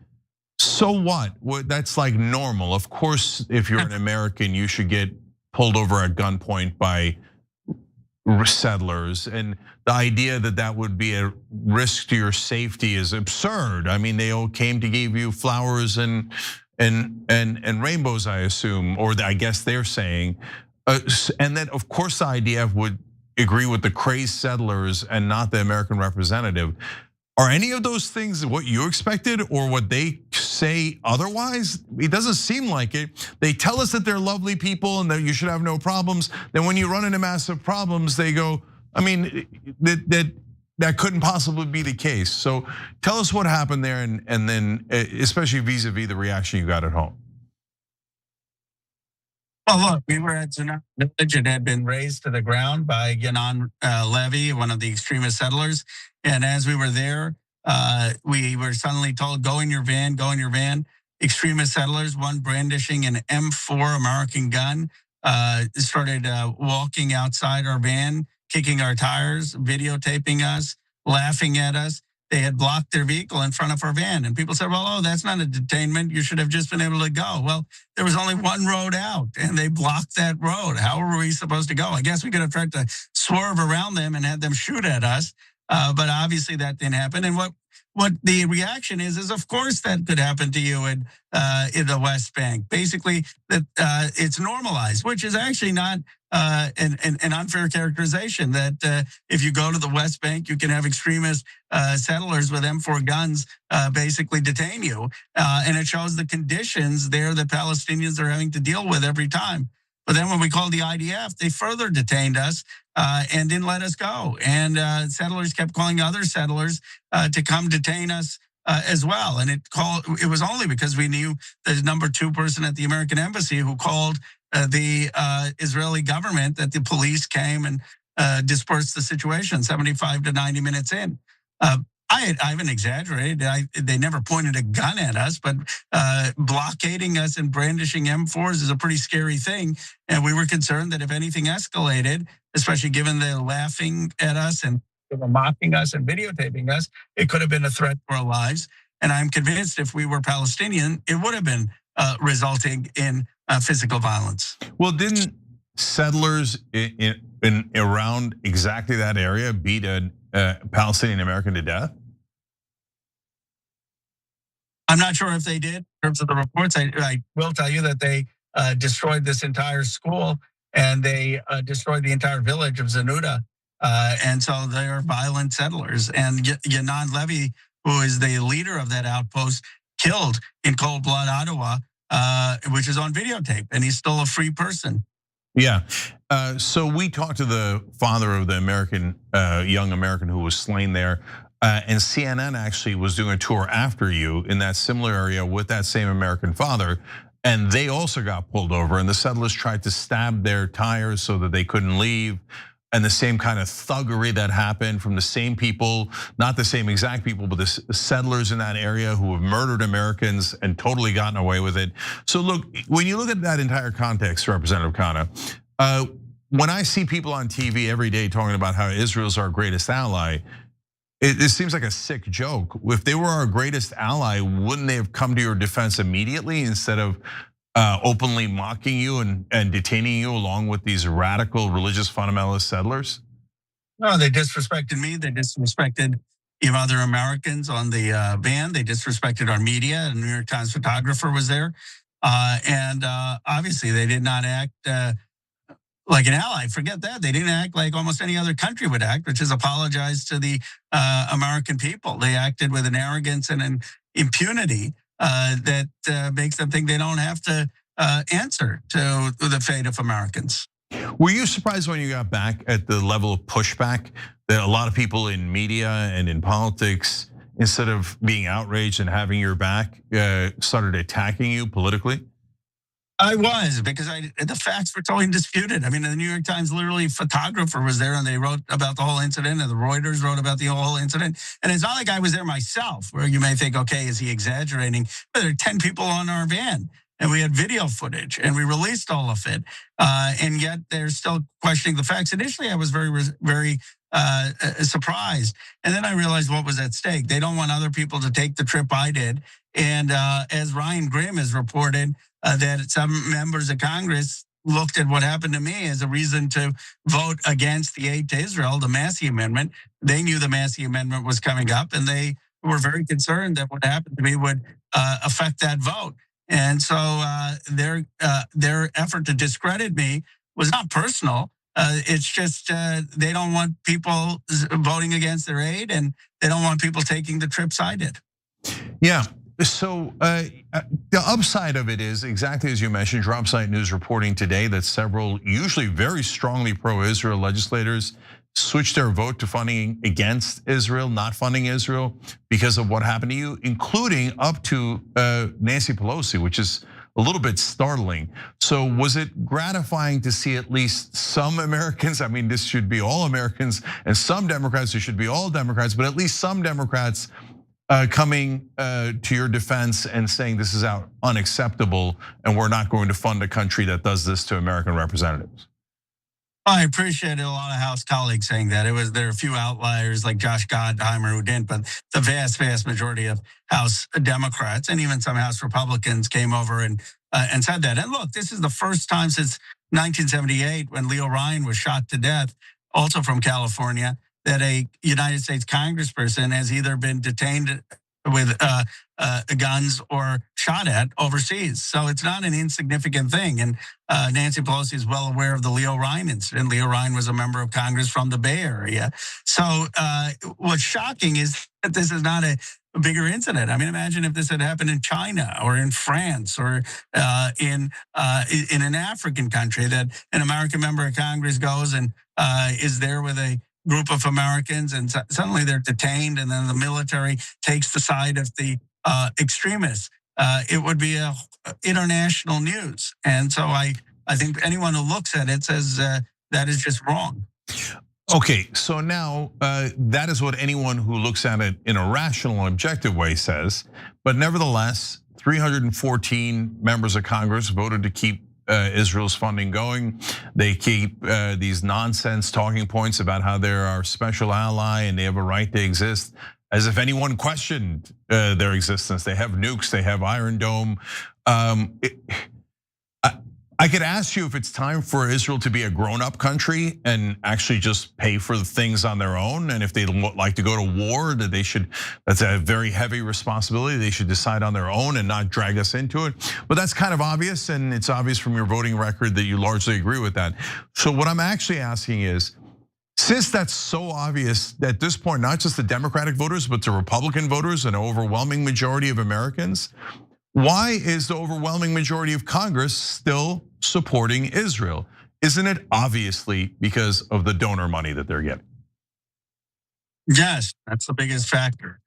so what? That's like normal. Of course, if you're an American, you should get pulled over at gunpoint by settlers, and the idea that that would be a risk to your safety is absurd. I mean, they all came to give you flowers and rainbows, I assume, or I guess they're saying, and then of course the IDF would agree with the crazed settlers and not the American representative. Are any of those things what you expected, or what they say otherwise? It doesn't seem like it. They tell us that they're lovely people and that you should have no problems. Then when you run into massive problems, they go, I mean, that couldn't possibly be the case. So tell us what happened there, and then especially vis-a-vis the reaction you got at home. Well, look, we were at Zanat village. It had been razed to the ground by Yanon Levy, one of the extremist settlers. And as we were there, we were suddenly told, go in your van, go in your van. Extremist settlers, one brandishing an M4 American gun, started walking outside our van, kicking our tires, videotaping us, laughing at us. They had blocked their vehicle in front of our van. And people said, well, oh, that's not a detainment. You should have just been able to go. Well, there was only one road out, and they blocked that road. How were we supposed to go? I guess we could have tried to swerve around them and had them shoot at us. But obviously that didn't happen. And what the reaction is of course that could happen to you in the West Bank. Basically, that it's normalized, which is actually not an unfair characterization. That if you go to the West Bank, you can have extremist settlers with M4 guns basically detain you, and it shows the conditions there that Palestinians are having to deal with every time. But then when we called the IDF, they further detained us and didn't let us go. And settlers kept calling other settlers to come detain us as well. And it was only because we knew the #2 person at the American embassy who called the Israeli government that the police came and dispersed the situation 75 to 90 minutes in. I haven't exaggerated. They never pointed a gun at us, but blockading us and brandishing M4s is a pretty scary thing. And we were concerned that if anything escalated, especially given the laughing at us and mocking us and videotaping us, it could have been a threat to our lives. And I'm convinced if we were Palestinian, it would have been resulting in physical violence. Well, didn't settlers in around exactly that area beat a Palestinian American to death? I'm not sure if they did. In terms of the reports, I will tell you that they destroyed this entire school, and they destroyed the entire village of Zanuta. And so they are violent settlers. And Yanon Levy, who is the leader of that outpost, killed in cold blood Ottawa which is on videotape, and he's still a free person. Yeah. So we talked to the father of the young American who was slain there. And CNN actually was doing a tour after you in that similar area with that same American father. And they also got pulled over, and the settlers tried to stab their tires so that they couldn't leave. And the same kind of thuggery that happened from the same people, not the same exact people, but the settlers in that area who have murdered Americans and totally gotten away with it. So look, when you look at that entire context, Representative Khanna, when I see people on TV every day talking about how Israel's our greatest ally, it seems like a sick joke. If they were our greatest ally, wouldn't they have come to your defense immediately instead of openly mocking you and detaining you along with these radical religious fundamentalist settlers? No, they disrespected me. They disrespected even other Americans on the van. They disrespected our media. A New York Times photographer was there. And obviously they did not act like an ally. Forget that. They didn't act like almost any other country would act, which is apologize to the American people. They acted with an arrogance and an impunity that makes them think they don't have to answer to the fate of Americans. Were you surprised when you got back at the level of pushback that a lot of people in media and in politics, instead of being outraged and having your back, started attacking you politically? I was, because the facts were totally disputed. I mean, the New York Times, literally, photographer was there and they wrote about the whole incident, and the Reuters wrote about the whole incident. And it's not like I was there myself, where you may think, okay, is he exaggerating? But there are 10 people on our van, and we had video footage, and we released all of it. And yet they're still questioning the facts. Initially, I was very surprised. And then I realized what was at stake. They don't want other people to take the trip I did. And as Ryan Grimm has reported, that some members of Congress looked at what happened to me as a reason to vote against the aid to Israel, the Massey Amendment. They knew the Massey Amendment was coming up, and they were very concerned that what happened to me would affect that vote. And so their effort to discredit me was not personal. It's just they don't want people voting against their aid, and they don't want people taking the trips I did. Yeah. So the upside of it is exactly as you mentioned. Dropsite News reporting today that several, usually very strongly pro-Israel legislators, switched their vote to funding against Israel, not funding Israel, because of what happened to you, including up to Nancy Pelosi, which is a little bit startling. So was it gratifying to see at least some Americans? I mean, this should be all Americans, and some Democrats, it should be all Democrats, but at least some Democrats coming to your defense and saying this is unacceptable, and we're not going to fund a country that does this to American representatives? I appreciated a lot of House colleagues saying that. There are a few outliers like Josh Gottheimer who didn't, but the vast majority of House Democrats and even some House Republicans came over and said that. And look, this is the first time since 1978 when Leo Ryan was shot to death, also from California, that a United States congressperson has either been detained with guns or shot at overseas. So it's not an insignificant thing. And Nancy Pelosi is well aware of the Leo Ryan incident. Leo Ryan was a member of Congress from the Bay Area. So what's shocking is that this is not a bigger incident. I mean, imagine if this had happened in China or in France or in an African country, that an American member of Congress goes and is there with a group of Americans, and suddenly they're detained, and then the military takes the side of the extremists. It would be international news. And so I think anyone who looks at it says that is just wrong. Okay, so now that is what anyone who looks at it in a rational and objective way says. But nevertheless, 314 members of Congress voted to keep Israel's funding going. They keep these nonsense talking points about how they're our special ally and they have a right to exist, as if anyone questioned their existence. They have nukes, they have Iron Dome. I could ask you if it's time for Israel to be a grown-up country and actually just pay for the things on their own, and if they like to go to war, that they should. That's a very heavy responsibility. They should decide on their own and not drag us into it. But that's kind of obvious, and it's obvious from your voting record that you largely agree with that. So what I'm actually asking is, since that's so obvious at this point, not just the Democratic voters, but the Republican voters, an overwhelming majority of Americans, Why is the overwhelming majority of Congress still supporting Israel? Isn't it obviously because of the donor money that they're getting? Yes, that's the biggest factor.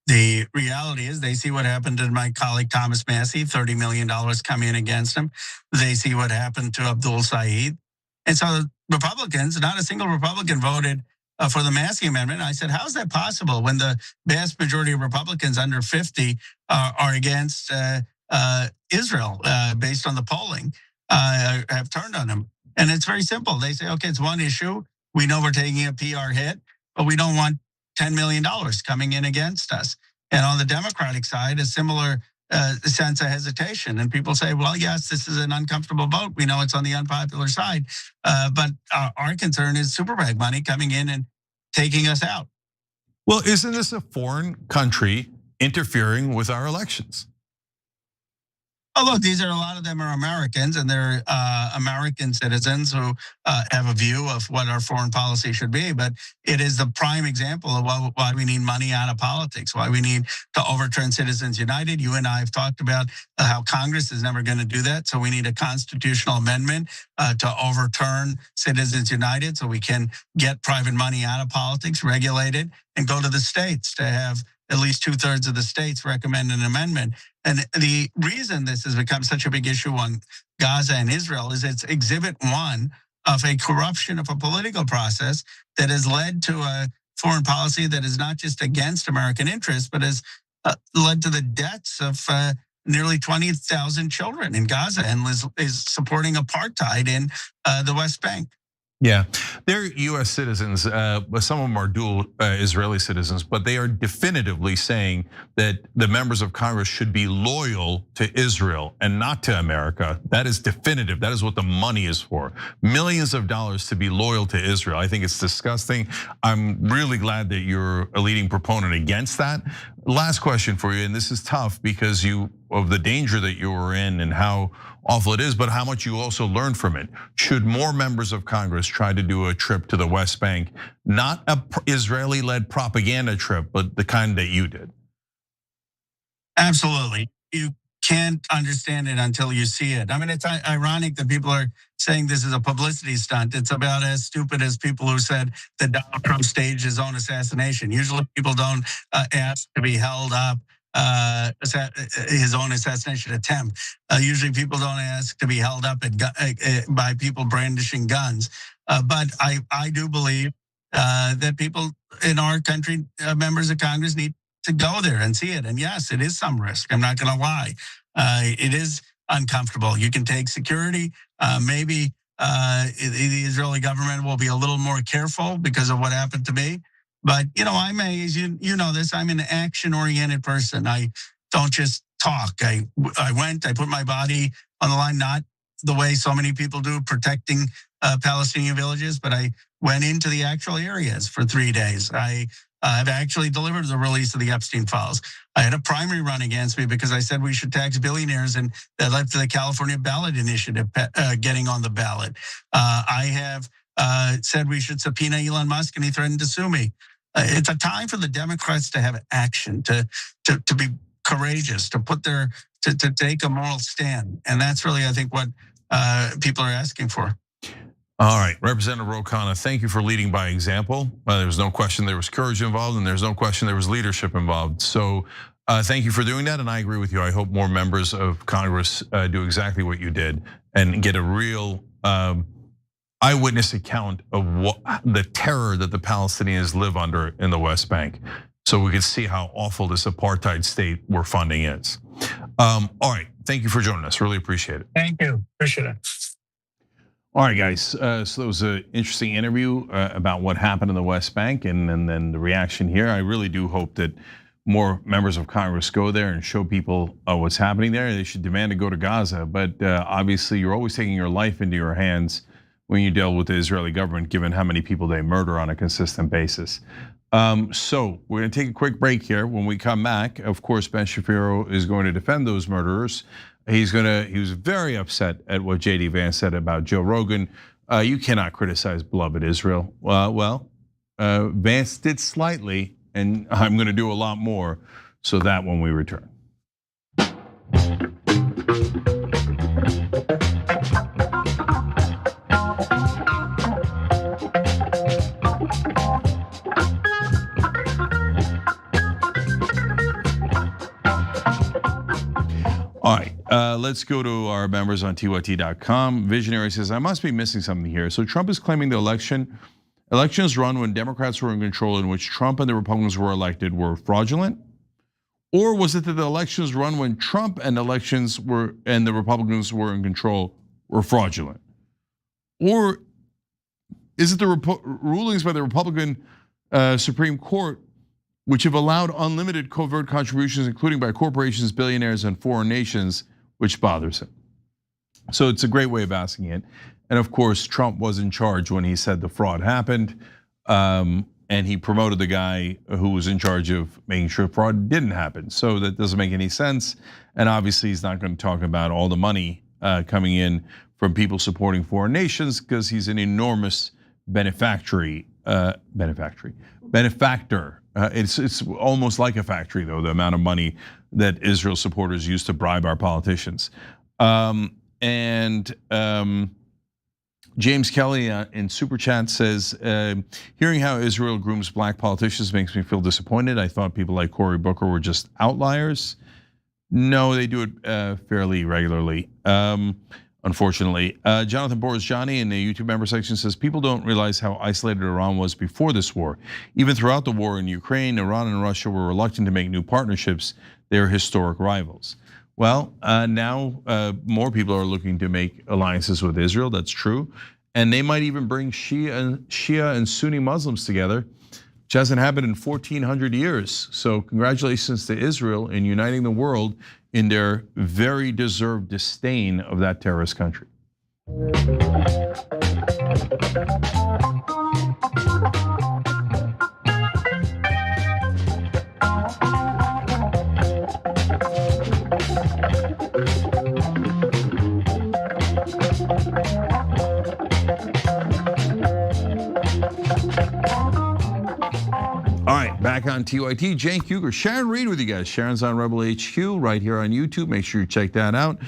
The reality is they see what happened to my colleague Thomas Massie, $30 million come in against him. They see what happened to Abdul Saeed. And so Republicans, not a single Republican voted for the Massie amendment. I said, how is that possible when the vast majority of Republicans under 50 are against Israel based on the polling, have turned on him? And it's very simple. They say, okay, it's one issue. We know we're taking a PR hit, but we don't want $10 million coming in against us. And on the Democratic side, a similar sense of hesitation. And people say, well, yes, this is an uncomfortable vote. We know it's on the unpopular side. But our concern is super PAC money coming in and taking us out. Well, isn't this a foreign country interfering with our elections? Oh, look, a lot of them are Americans, and they're American citizens who have a view of what our foreign policy should be. But it is the prime example of why we need money out of politics, why we need to overturn Citizens United. You and I have talked about how Congress is never going to do that. So we need a constitutional amendment to overturn Citizens United so we can get private money out of politics, regulated, and go to the states to have at least 2/3 of the states recommend an amendment. And the reason this has become such a big issue on Gaza and Israel is it's exhibit one of a corruption of a political process that has led to a foreign policy that is not just against American interests, but has led to the deaths of nearly 20,000 children in Gaza and is supporting apartheid in the West Bank. Yeah, they're US citizens, but some of them are dual Israeli citizens, but they are definitively saying that the members of Congress should be loyal to Israel and not to America. That is definitive. That is what the money is for. Millions of dollars to be loyal to Israel. I think it's disgusting. I'm really glad that you're a leading proponent against that. Last question for you, and this is tough because of the danger that you were in and how awful it is, but how much you also learned from it. Should more members of Congress try to do a trip to the West Bank, not a Israeli-led propaganda trip, but the kind that you did? Absolutely. You can't understand it until you see it. I mean, it's ironic that people are saying this is a publicity stunt. It's about as stupid as people who said that Donald Trump staged his own assassination. Usually people don't ask to be held up. His own assassination attempt. Usually people don't ask to be held up by people brandishing guns. But I do believe that people in our country, members of Congress, need to go there and see it. And yes, it is some risk. I'm not going to lie. It is uncomfortable. You can take security. Maybe the Israeli government will be a little more careful because of what happened to me. But I may, as you know this, I'm an action-oriented person. I don't just talk. I put my body on the line, not the way so many people do, protecting Palestinian villages, but I went into the actual areas for 3 days. I have actually delivered the release of the Epstein files. I had a primary run against me because I said we should tax billionaires, and that led to the California ballot initiative getting on the ballot. I have said we should subpoena Elon Musk, and he threatened to sue me. It's a time for the Democrats to have action, to be courageous, to take a moral stand, and that's really, I think, what people are asking for. All right, Representative Khanna, thank you for leading by example. There was no question there was courage involved, and there's no question there was leadership involved. So thank you for doing that, and I agree with you. I hope more members of Congress do exactly what you did and get a real eyewitness account of what the terror that the Palestinians live under in the West Bank, so we can see how awful this apartheid state we're funding is. All right, thank you for joining us. Really appreciate it. Thank you, appreciate it. All right, guys. So that was an interesting interview about what happened in the West Bank, and then the reaction here. I really do hope that more members of Congress go there and show people what's happening there. They should demand to go to Gaza, but obviously you're always taking your life into your hands when you deal with the Israeli government, given how many people they murder on a consistent basis. So we're gonna take a quick break here. When we come back, of course, Ben Shapiro is going to defend those murderers. He was very upset at what JD Vance said about Joe Rogan. You cannot criticize beloved Israel. Well, Vance did slightly, and I'm gonna do a lot more. So that when we return. All right, let's go to our members on TYT.com. Visionary says, I must be missing something here. So Trump is claiming the elections run when Democrats were in control, in which Trump and the Republicans were elected, were fraudulent? Or was it that the elections run when Trump and the Republicans were in control were fraudulent? Or is it the rulings by the Republican Supreme Court which have allowed unlimited covert contributions, including by corporations, billionaires, and foreign nations, which bothers him? So it's a great way of asking it. And of course, Trump was in charge when he said the fraud happened, and he promoted the guy who was in charge of making sure fraud didn't happen. So that doesn't make any sense. And obviously, he's not going to talk about all the money coming in from people supporting foreign nations, because he's an enormous benefactor. It's almost like a factory, though, the amount of money that Israel supporters use to bribe our politicians. James Kelly in Super Chat says, hearing how Israel grooms black politicians makes me feel disappointed. I thought people like Cory Booker were just outliers. No, they do it fairly regularly, unfortunately. Jonathan Boris-Johnny in the YouTube member section says, people don't realize how isolated Iran was before this war. Even throughout the war in Ukraine, Iran and Russia were reluctant to make new partnerships. They're historic rivals. Well, now more people are looking to make alliances with Israel, that's true. And they might even bring Shia and Sunni Muslims together, which hasn't happened in 1,400 years. So congratulations to Israel in uniting the world in their very deserved disdain of that terrorist country. All right, back on TYT, Jane Cougar, Sharon Reed with you guys. Sharon's on Rebel HQ right here on YouTube. Make sure you check that out.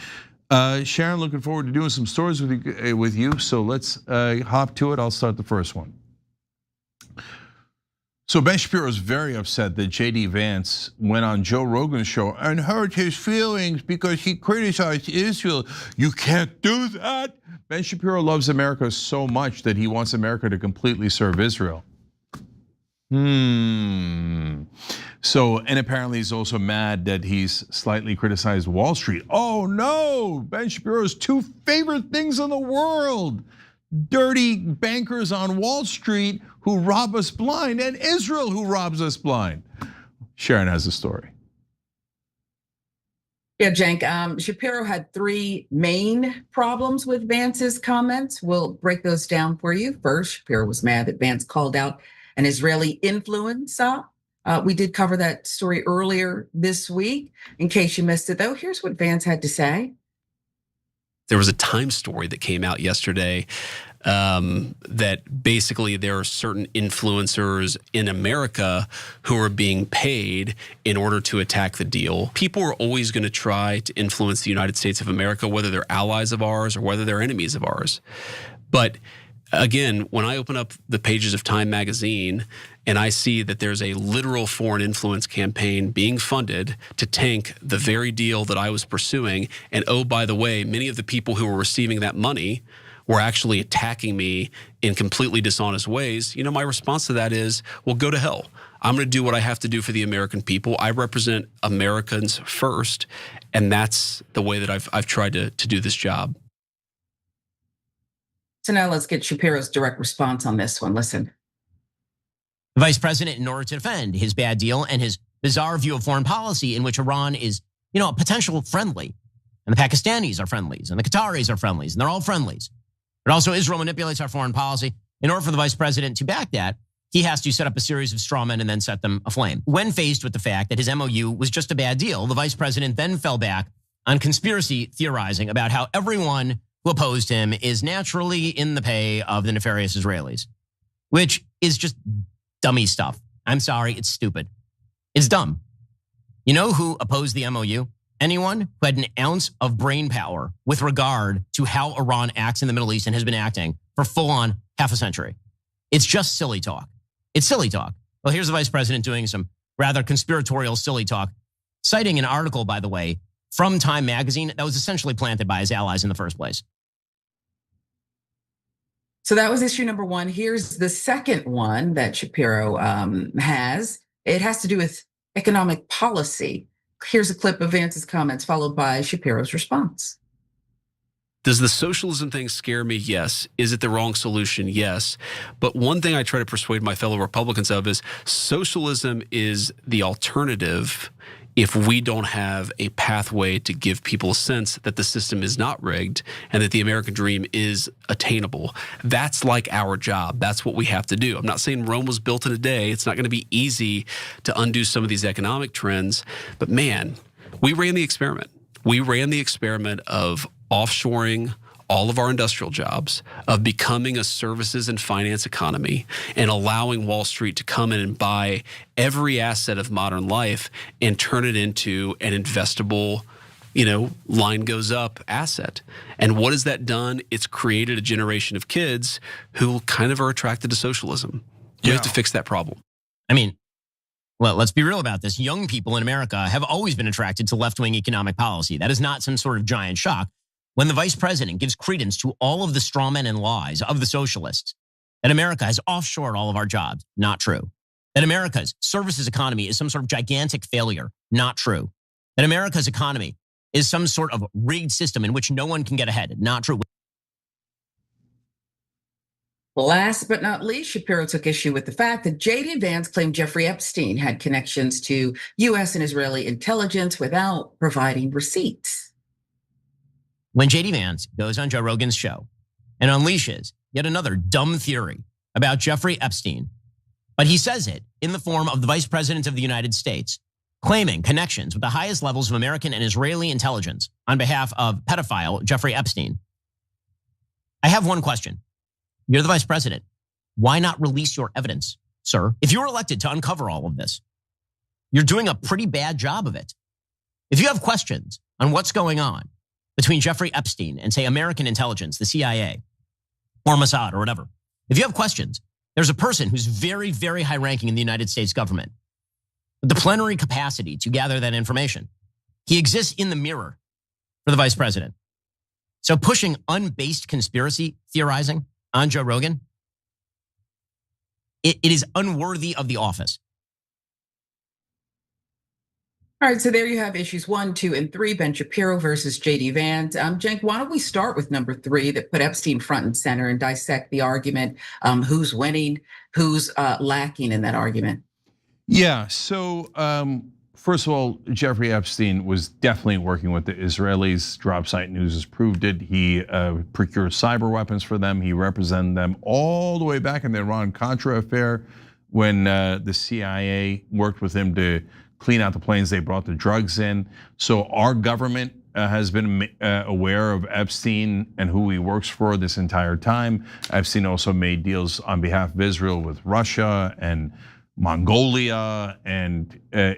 Sharon, looking forward to doing some stories with you. So let's hop to it. I'll start the first one. So Ben Shapiro is very upset that JD Vance went on Joe Rogan's show and hurt his feelings because he criticized Israel. You can't do that. Ben Shapiro loves America so much that he wants America to completely serve Israel. So, and apparently he's also mad that he's slightly criticized Wall Street. Oh no, Ben Shapiro's two favorite things in the world: dirty bankers on Wall Street who rob us blind, and Israel who robs us blind. Sharon has a story. Yeah, Cenk, Shapiro had three main problems with Vance's comments. We'll break those down for you. First, Shapiro was mad that Vance called out an Israeli influencer. We did cover that story earlier this week. In case you missed it, though, here's what Vance had to say. There was a Time story that came out yesterday that basically there are certain influencers in America who are being paid in order to attack the deal. People are always going to try to influence the United States of America, whether they're allies of ours or whether they're enemies of ours. But again, when I open up the pages of Time magazine and I see that there's a literal foreign influence campaign being funded to tank the very deal that I was pursuing, and oh, by the way, many of the people who were receiving that money were actually attacking me in completely dishonest ways, you know, my response to that is, well, go to hell. I'm going to do what I have to do for the American people. I represent Americans first, and that's the way that I've tried to do this job. So now let's get Shapiro's direct response on this one. Listen. The vice president, in order to defend his bad deal and his bizarre view of foreign policy in which Iran is, you know, a potential friendly, and the Pakistanis are friendlies, and the Qataris are friendlies, and they're all friendlies. But also Israel manipulates our foreign policy. In order for the vice president to back that, he has to set up a series of straw men and then set them aflame. When faced with the fact that his MOU was just a bad deal, the vice president then fell back on conspiracy theorizing about how everyone who opposed him is naturally in the pay of the nefarious Israelis, which is just dummy stuff. I'm sorry, it's stupid. It's dumb. You know who opposed the MOU? Anyone who had an ounce of brain power with regard to how Iran acts in the Middle East and has been acting for full on half a century. It's just silly talk. It's silly talk. Well, here's the vice president doing some rather conspiratorial silly talk, citing an article, by the way, from Time magazine that was essentially planted by his allies in the first place. So that was issue number one. Here's the second one that Shapiro has. It has to do with economic policy. Here's a clip of Vance's comments followed by Shapiro's response. Does the socialism thing scare me? Yes. Is it the wrong solution? Yes. But one thing I try to persuade my fellow Republicans of is socialism is the alternative if we don't have a pathway to give people a sense that the system is not rigged and that the American dream is attainable. That's like our job. That's what we have to do. I'm not saying Rome was built in a day. It's not going to be easy to undo some of these economic trends. But man, we ran the experiment. We ran the experiment of offshoring all of our industrial jobs, of becoming a services and finance economy and allowing Wall Street to come in and buy every asset of modern life and turn it into an investable, line goes up asset. And what has that done? It's created a generation of kids who kind of are attracted to socialism. We have to fix that problem. I mean, well, let's be real about this. Young people in America have always been attracted to left-wing economic policy. That is not some sort of giant shock. When the vice president gives credence to all of the strawmen and lies of the socialists, that America has offshored all of our jobs, not true. That America's services economy is some sort of gigantic failure, not true. That America's economy is some sort of rigged system in which no one can get ahead, not true. Last but not least, Shapiro took issue with the fact that JD Vance claimed Jeffrey Epstein had connections to US and Israeli intelligence without providing receipts. When JD Vance goes on Joe Rogan's show and unleashes yet another dumb theory about Jeffrey Epstein, but he says it in the form of the Vice President of the United States, claiming connections with the highest levels of American and Israeli intelligence on behalf of pedophile Jeffrey Epstein. I have one question. You're the Vice President. Why not release your evidence, sir? If you were elected to uncover all of this, you're doing a pretty bad job of it. If you have questions on what's going on between Jeffrey Epstein and, say, American intelligence, the CIA, or Mossad, or whatever. If you have questions, there's a person who's very, very high ranking in the United States government with the plenary capacity to gather that information. He exists in the mirror for the vice president. So pushing unbased conspiracy theorizing on Joe Rogan, it is unworthy of the office. All right, so there you have issues 1, 2, and 3, Ben Shapiro versus JD Vance. Cenk, why don't we start with number 3 that put Epstein front and center and dissect the argument, who's winning, who's lacking in that argument? Yeah, so first of all, Jeffrey Epstein was definitely working with the Israelis. Drop Site News has proved it. He procured cyber weapons for them. He represented them all the way back in the Iran-Contra affair when the CIA worked with him to clean out the planes they brought the drugs in. So our government has been aware of Epstein and who he works for this entire time. Epstein also made deals on behalf of Israel with Russia and Mongolia and a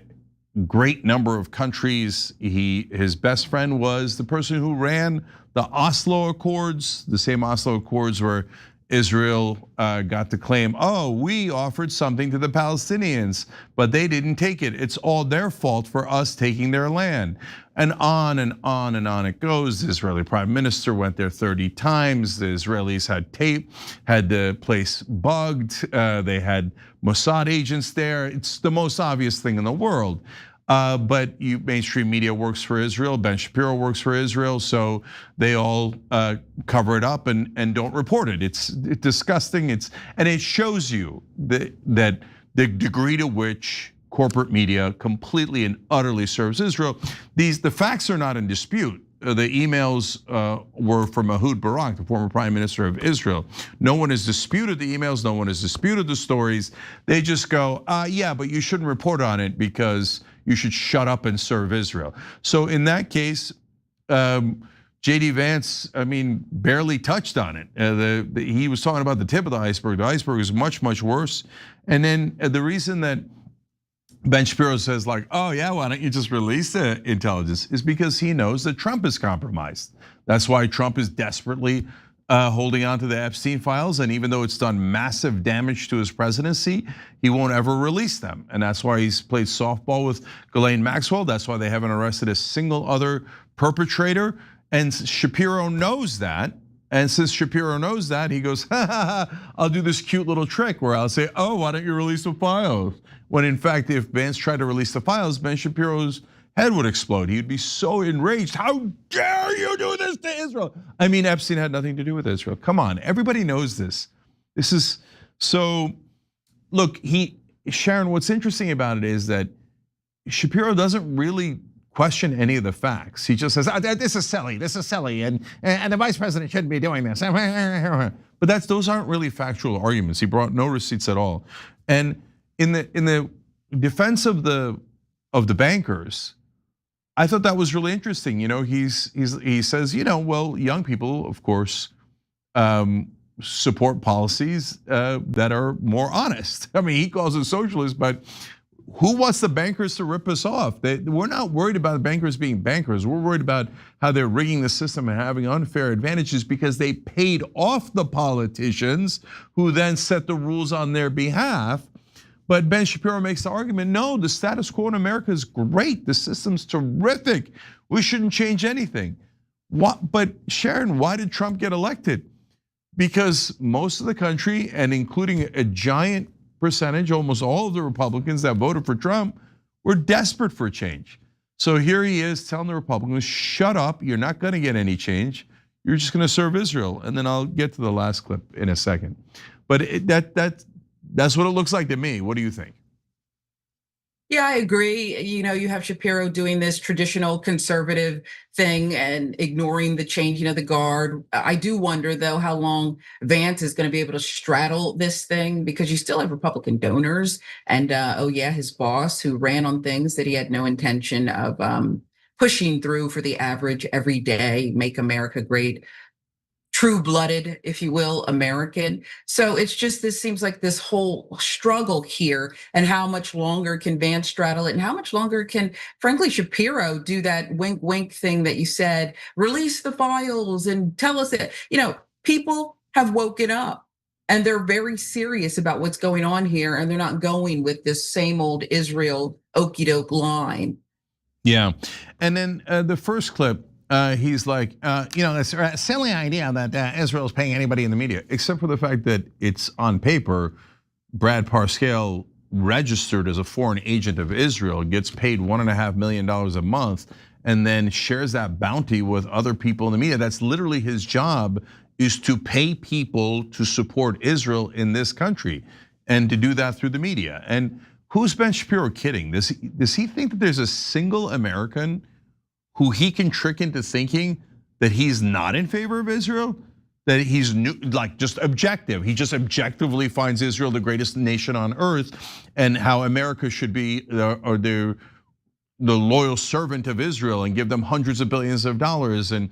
great number of countries. His best friend was the person who ran the Oslo Accords, the same Oslo Accords where Israel got to claim, oh, we offered something to the Palestinians, but they didn't take it. It's all their fault for us taking their land. And on and on and on it goes. The Israeli prime minister went there 30 times. The Israelis had tape, had the place bugged. They had Mossad agents there. It's the most obvious thing in the world. But mainstream media works for Israel. Ben Shapiro works for Israel, so they all cover it up and don't report it. It's disgusting. And it shows you that the degree to which corporate media completely and utterly serves Israel. The facts are not in dispute. The emails were from Ehud Barak, the former prime minister of Israel. No one has disputed the emails. No one has disputed the stories. They just go, yeah, but you shouldn't report on it because you should shut up and serve Israel. So in that case, JD Vance, barely touched on it. He was talking about the tip of the iceberg. The iceberg is much, much worse. And then the reason that Ben Shapiro says like, oh yeah, why don't you just release the intelligence, is because he knows that Trump is compromised. That's why Trump is desperately holding on to the Epstein files, and even though it's done massive damage to his presidency, he won't ever release them. And that's why he's played softball with Ghislaine Maxwell. That's why they haven't arrested a single other perpetrator. And Shapiro knows that. And since Shapiro knows that, he goes, ha ha ha, I'll do this cute little trick where I'll say, oh, why don't you release the files? When in fact, if Vance tried to release the files, Ben Shapiro's head would explode. He'd be so enraged. How dare you do this to Israel? I mean, Epstein had nothing to do with Israel. Come on, everybody knows this. This is, so look, Sharon, what's interesting about it is that Shapiro doesn't really question any of the facts. He just says, this is silly, and the vice president shouldn't be doing this. But those aren't really factual arguments. He brought no receipts at all. And in the defense of the bankers, I thought that was really interesting. He says, well, young people, of course, support policies that are more honest. I mean, he calls it socialist, but who wants the bankers to rip us off? We're not worried about the bankers being bankers. We're worried about how they're rigging the system and having unfair advantages because they paid off the politicians who then set the rules on their behalf. But Ben Shapiro makes the argument, no, the status quo in America is great. The system's terrific. We shouldn't change anything. But Sharon, why did Trump get elected? Because most of the country, and including a giant percentage, almost all of the Republicans that voted for Trump, were desperate for change. So here he is telling the Republicans, shut up, you're not gonna get any change. You're just gonna serve Israel. And then I'll get to the last clip in a second. But that's what it looks like to me. What do you think? Yeah, I agree. You have Shapiro doing this traditional conservative thing and ignoring the changing of the guard. I do wonder, though, how long Vance is going to be able to straddle this thing, because you still have Republican donors. And oh yeah, his boss, who ran on things that he had no intention of pushing through for the average everyday, make America great, true-blooded, if you will, American. So it's just, this seems like this whole struggle here, and how much longer can Vance straddle it, and how much longer can, frankly, Shapiro do that wink, wink thing that you said, release the files and tell us that, people have woken up and they're very serious about what's going on here, and they're not going with this same old Israel okey doke line. Yeah, and then the first clip, he's like, it's a silly idea that Israel's paying anybody in the media, except for the fact that it's on paper. Brad Parscale, registered as a foreign agent of Israel, gets paid $1.5 million a month, and then shares that bounty with other people in the media. That's literally his job, is to pay people to support Israel in this country, and to do that through the media. And who's Ben Shapiro kidding? Does he think that there's a single American who he can trick into thinking that he's not in favor of Israel, that he's just objective? He just objectively finds Israel the greatest nation on earth, and how America should be the loyal servant of Israel and give them hundreds of billions of dollars and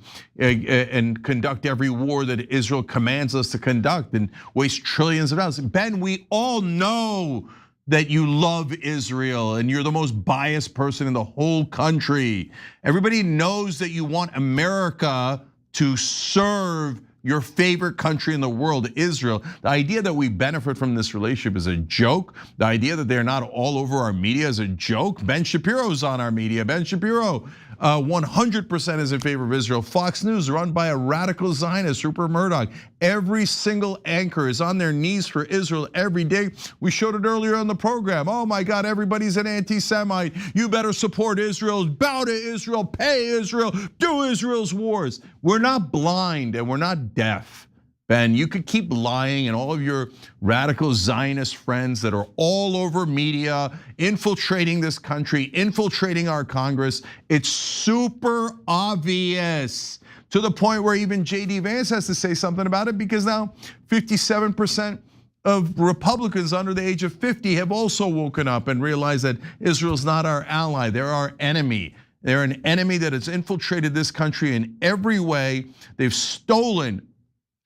conduct every war that Israel commands us to conduct and waste trillions of dollars. Ben, we all know that you love Israel and you're the most biased person in the whole country. Everybody knows that you want America to serve your favorite country in the world, Israel. The idea that we benefit from this relationship is a joke. The idea that they're not all over our media is a joke. Ben Shapiro's on our media. Ben Shapiro 100% is in favor of Israel. Fox News, run by a radical Zionist, Rupert Murdoch. Every single anchor is on their knees for Israel every day. We showed it earlier on the program. Oh my God, everybody's an anti-Semite. You better support Israel, bow to Israel, pay Israel, do Israel's wars. We're not blind and we're not deaf. Ben, you could keep lying, and all of your radical Zionist friends that are all over media, infiltrating this country, infiltrating our Congress. It's super obvious, to the point where even JD Vance has to say something about it, because now 57% of Republicans under the age of 50 have also woken up and realized that Israel's not our ally, they're our enemy. They're an enemy that has infiltrated this country in every way. They've stolen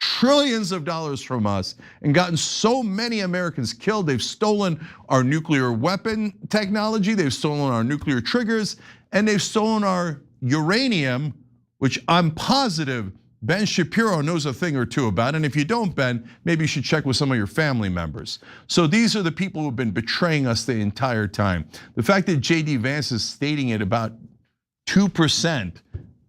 trillions of dollars from us and gotten so many Americans killed. They've stolen our nuclear weapon technology, they've stolen our nuclear triggers, and they've stolen our uranium, which I'm positive Ben Shapiro knows a thing or two about it. And if you don't, Ben, maybe you should check with some of your family members. So these are the people who've been betraying us the entire time. The fact that JD Vance is stating at about 2%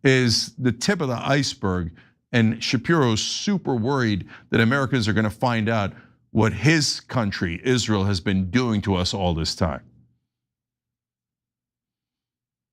is the tip of the iceberg. And Shapiro's super worried that Americans are gonna find out what his country, Israel, has been doing to us all this time.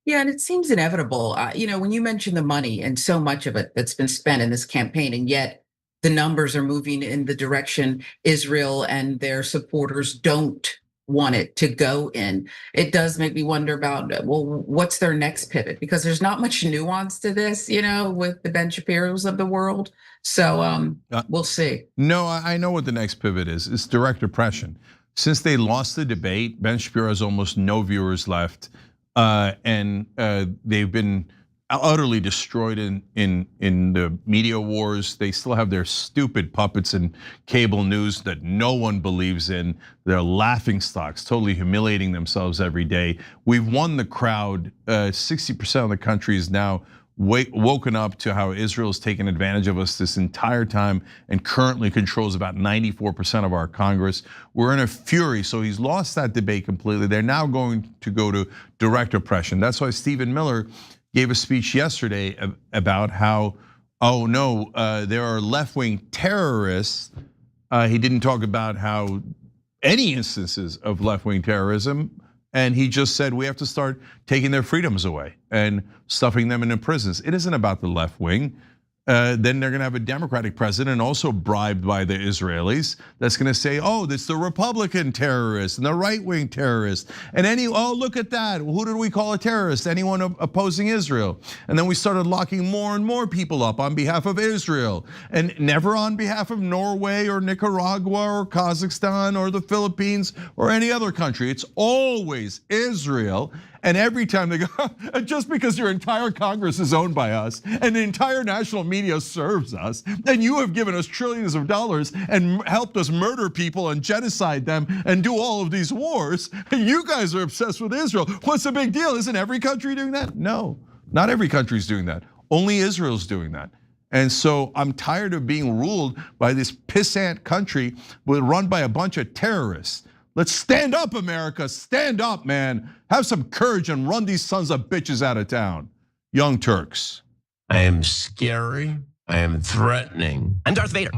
Yeah, and it seems inevitable. When you mention the money and so much of it that's been spent in this campaign, and yet the numbers are moving in the direction Israel and their supporters don't want it to go in. It does make me wonder about, well, what's their next pivot? Because there's not much nuance to this, with the Ben Shapiros of the world. So we'll see. No, I know what the next pivot is. It's direct oppression. Since they lost the debate, Ben Shapiro has almost no viewers left. And they've been utterly destroyed in the media wars. They still have their stupid puppets in cable news that no one believes in. They're laughing stocks, totally humiliating themselves every day. We've won the crowd. 60% of the country is now woken up to how Israel's taken advantage of us this entire time and currently controls about 94% of our Congress. We're in a fury, so he's lost that debate completely. They're now going to go to direct oppression. That's why Stephen Miller gave a speech yesterday about how, oh no, there are left-wing terrorists. He didn't talk about how any instances of left-wing terrorism. And he just said we have to start taking their freedoms away and stuffing them into prisons. It isn't about the left wing. Then they're gonna have a Democratic president also bribed by the Israelis that's gonna say, oh, it's the Republican terrorists and the right-wing terrorists. And oh, look at that, who did we call a terrorist? Anyone opposing Israel. And then we started locking more and more people up on behalf of Israel and never on behalf of Norway or Nicaragua or Kazakhstan or the Philippines or any other country. It's always Israel. And every time they go, just because your entire Congress is owned by us and the entire national media serves us, and you have given us trillions of dollars and helped us murder people and genocide them and do all of these wars, you guys are obsessed with Israel. What's the big deal? Isn't every country doing that? No, not every country is doing that. Only Israel's doing that. And so I'm tired of being ruled by this pissant country run by a bunch of terrorists. Let's stand up, America. Stand up, man. Have some courage and run these sons of bitches out of town. Young Turks. I am scary. I am threatening. I'm Darth Vader.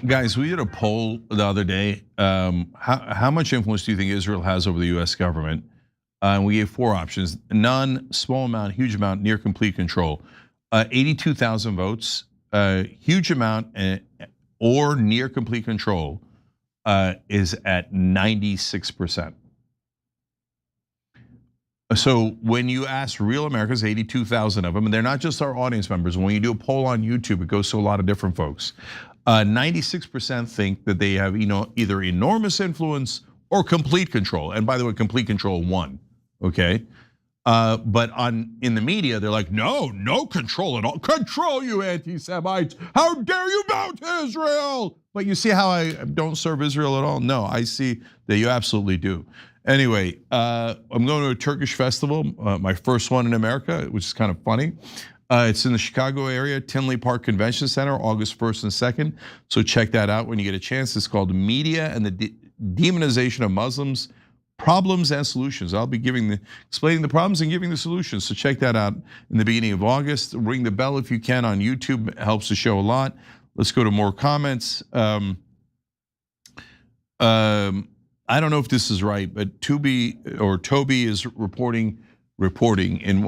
Guys, we did a poll the other day. How much influence do you think Israel has over the US government? And we gave 4 options: none, small amount, huge amount, near complete control. 82,000 votes, huge amount, or near complete control is at 96%. So when you ask real Americans, 82,000 of them, and they're not just our audience members. When you do a poll on YouTube, it goes to a lot of different folks. 96% think that they have either enormous influence or complete control. And by the way, complete control won, okay? But in the media, they're like, no control at all. Control, you anti-Semites. How dare you bow to Israel? But you see how I don't serve Israel at all? No, I see that you absolutely do. Anyway, I'm going to a Turkish festival, my first one in America, which is kind of funny. It's in the Chicago area, Tinley Park Convention Center, August 1st and 2nd. So check that out when you get a chance. It's called Media and the Demonization of Muslims, Problems and Solutions. I'll be explaining the problems and giving the solutions. So check that out in the beginning of August. Ring the bell if you can on YouTube. It helps the show a lot. Let's go to more comments. I don't know if this is right, but Toby is reporting on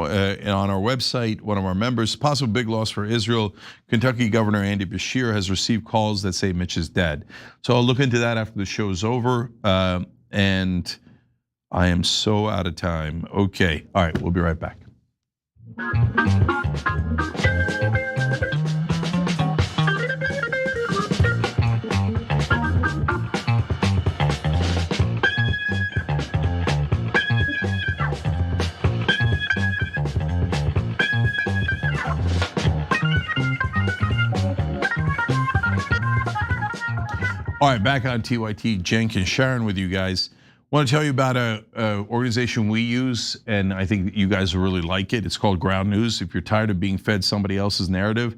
our website, one of our members, possible big loss for Israel. Kentucky Governor Andy Beshear has received calls that say Mitch is dead. So I'll look into that after the show's over. And I am so out of time. Okay, all right, we'll be right back. All right, back on TYT, Cenk and Sharon with you guys. I want to tell you about a organization we use, and I think you guys will really like it. It's called Ground News. If you're tired of being fed somebody else's narrative,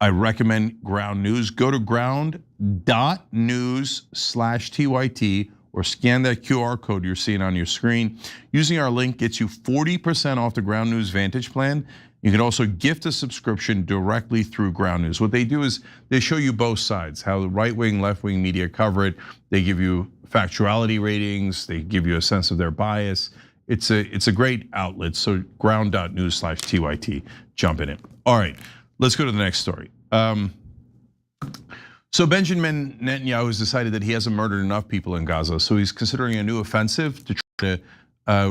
I recommend Ground News. Go to ground.news/TYT or scan that QR code you're seeing on your screen. Using our link gets you 40% off the Ground News Vantage plan. You can also gift a subscription directly through Ground News. What they do is they show you both sides, how the right-wing, left-wing media cover it. They give you factuality ratings. They give you a sense of their bias. It's a great outlet. So ground.news/TYT, jump in it. All right, let's go to the next story. So Benjamin Netanyahu has decided that he hasn't murdered enough people in Gaza. So he's considering a new offensive to try to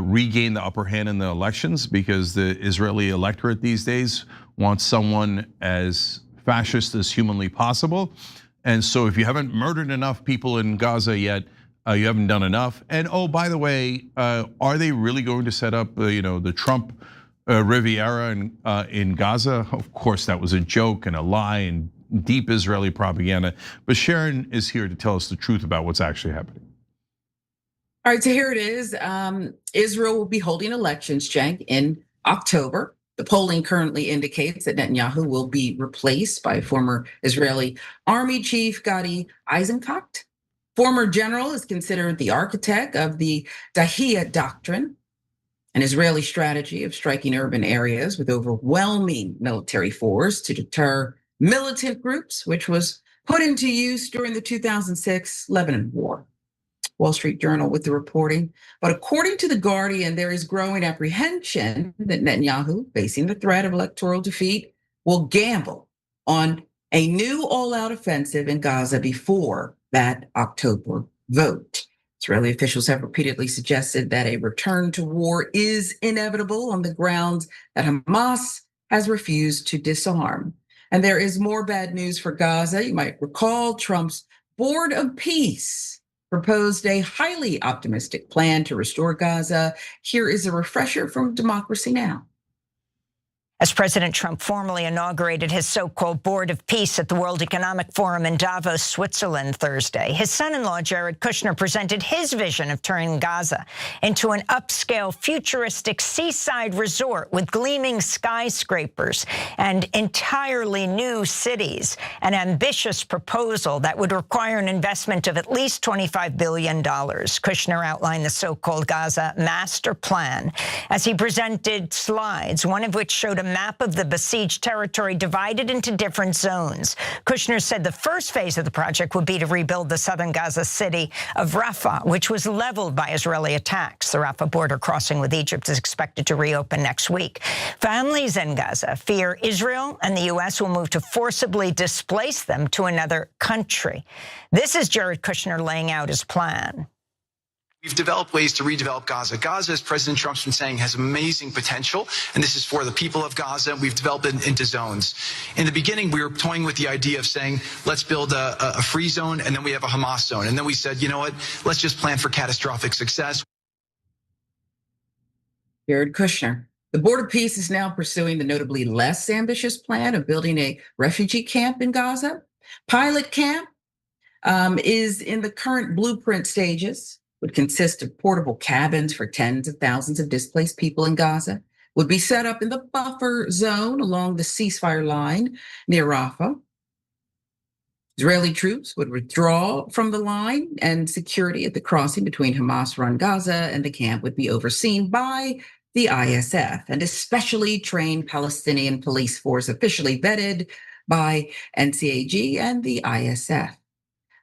regain the upper hand in the elections, because the Israeli electorate these days wants someone as fascist as humanly possible. And so if you haven't murdered enough people in Gaza yet, you haven't done enough. And oh, by the way, are they really going to set up the Trump Riviera in Gaza? Of course, that was a joke and a lie and deep Israeli propaganda. But Sharon is here to tell us the truth about what's actually happening. All right, so here it is. Israel will be holding elections, Cenk, in October. The polling currently indicates that Netanyahu will be replaced by former Israeli Army Chief Gadi Eisenkot. Former general is considered the architect of the Dahiyya Doctrine, an Israeli strategy of striking urban areas with overwhelming military force to deter militant groups, which was put into use during the 2006 Lebanon War. Wall Street Journal with the reporting. But according to The Guardian, there is growing apprehension that Netanyahu, facing the threat of electoral defeat, will gamble on a new all-out offensive in Gaza before that October vote. Israeli officials have repeatedly suggested that a return to war is inevitable on the grounds that Hamas has refused to disarm. And there is more bad news for Gaza. You might recall Trump's Board of Peace proposed a highly optimistic plan to restore Gaza. Here is a refresher from Democracy Now! As President Trump formally inaugurated his so-called Board of Peace at the World Economic Forum in Davos, Switzerland, Thursday, his son-in-law, Jared Kushner, presented his vision of turning Gaza into an upscale, futuristic seaside resort with gleaming skyscrapers and entirely new cities, an ambitious proposal that would require an investment of at least $25 billion. Kushner outlined the so-called Gaza Master Plan as he presented slides, one of which showed a map of the besieged territory divided into different zones. Kushner said the first phase of the project would be to rebuild the southern Gaza city of Rafah, which was leveled by Israeli attacks. The Rafah border crossing with Egypt is expected to reopen next week. Families in Gaza fear Israel and the US will move to forcibly displace them to another country. This is Jared Kushner laying out his plan. We've developed ways to redevelop Gaza. Gaza, as President Trump's been saying, has amazing potential, and this is for the people of Gaza. We've developed it into zones. In the beginning, we were toying with the idea of saying, let's build a free zone, and then we have a Hamas zone. And then we said, you know what, let's just plan for catastrophic success. Jared Kushner. The Board of Peace is now pursuing the notably less ambitious plan of building a refugee camp in Gaza. Pilot camp is in the current blueprint stages. Would consist of portable cabins for tens of thousands of displaced people in Gaza, would be set up in the buffer zone along the ceasefire line near Rafah. Israeli troops would withdraw from the line, and security at the crossing between Hamas-run Gaza and the camp would be overseen by the ISF, and especially trained Palestinian police force officially vetted by NCAG and the ISF.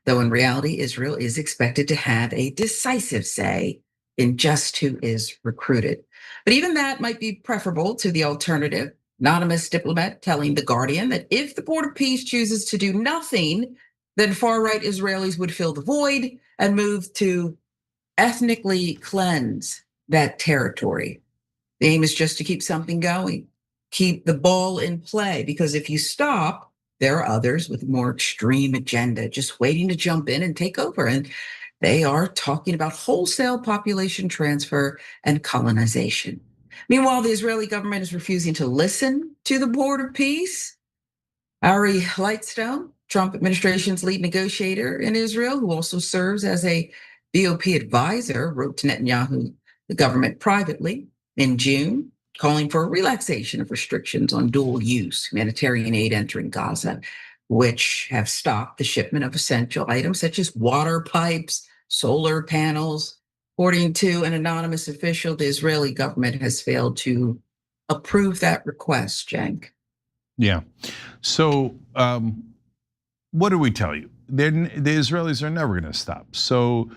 Though in reality, Israel is expected to have a decisive say in just who is recruited. But even that might be preferable to the alternative. Anonymous diplomat telling The Guardian that if the Board of Peace chooses to do nothing, then far-right Israelis would fill the void and move to ethnically cleanse that territory. The aim is just to keep something going, keep the ball in play, because if you stop, there are others with a more extreme agenda just waiting to jump in and take over. And they are talking about wholesale population transfer and colonization. Meanwhile, the Israeli government is refusing to listen to the Board of Peace. Ari Lightstone Trump administration's lead negotiator in Israel, who also serves as a BOP advisor, wrote to Netanyahu, the government, privately in June, calling for a relaxation of restrictions on dual-use humanitarian aid entering Gaza, which have stopped the shipment of essential items such as water pipes, solar panels. According to an anonymous official, the Israeli government has failed to approve that request, Cenk. Yeah. So what do we tell you? The Israelis are never going to stop. So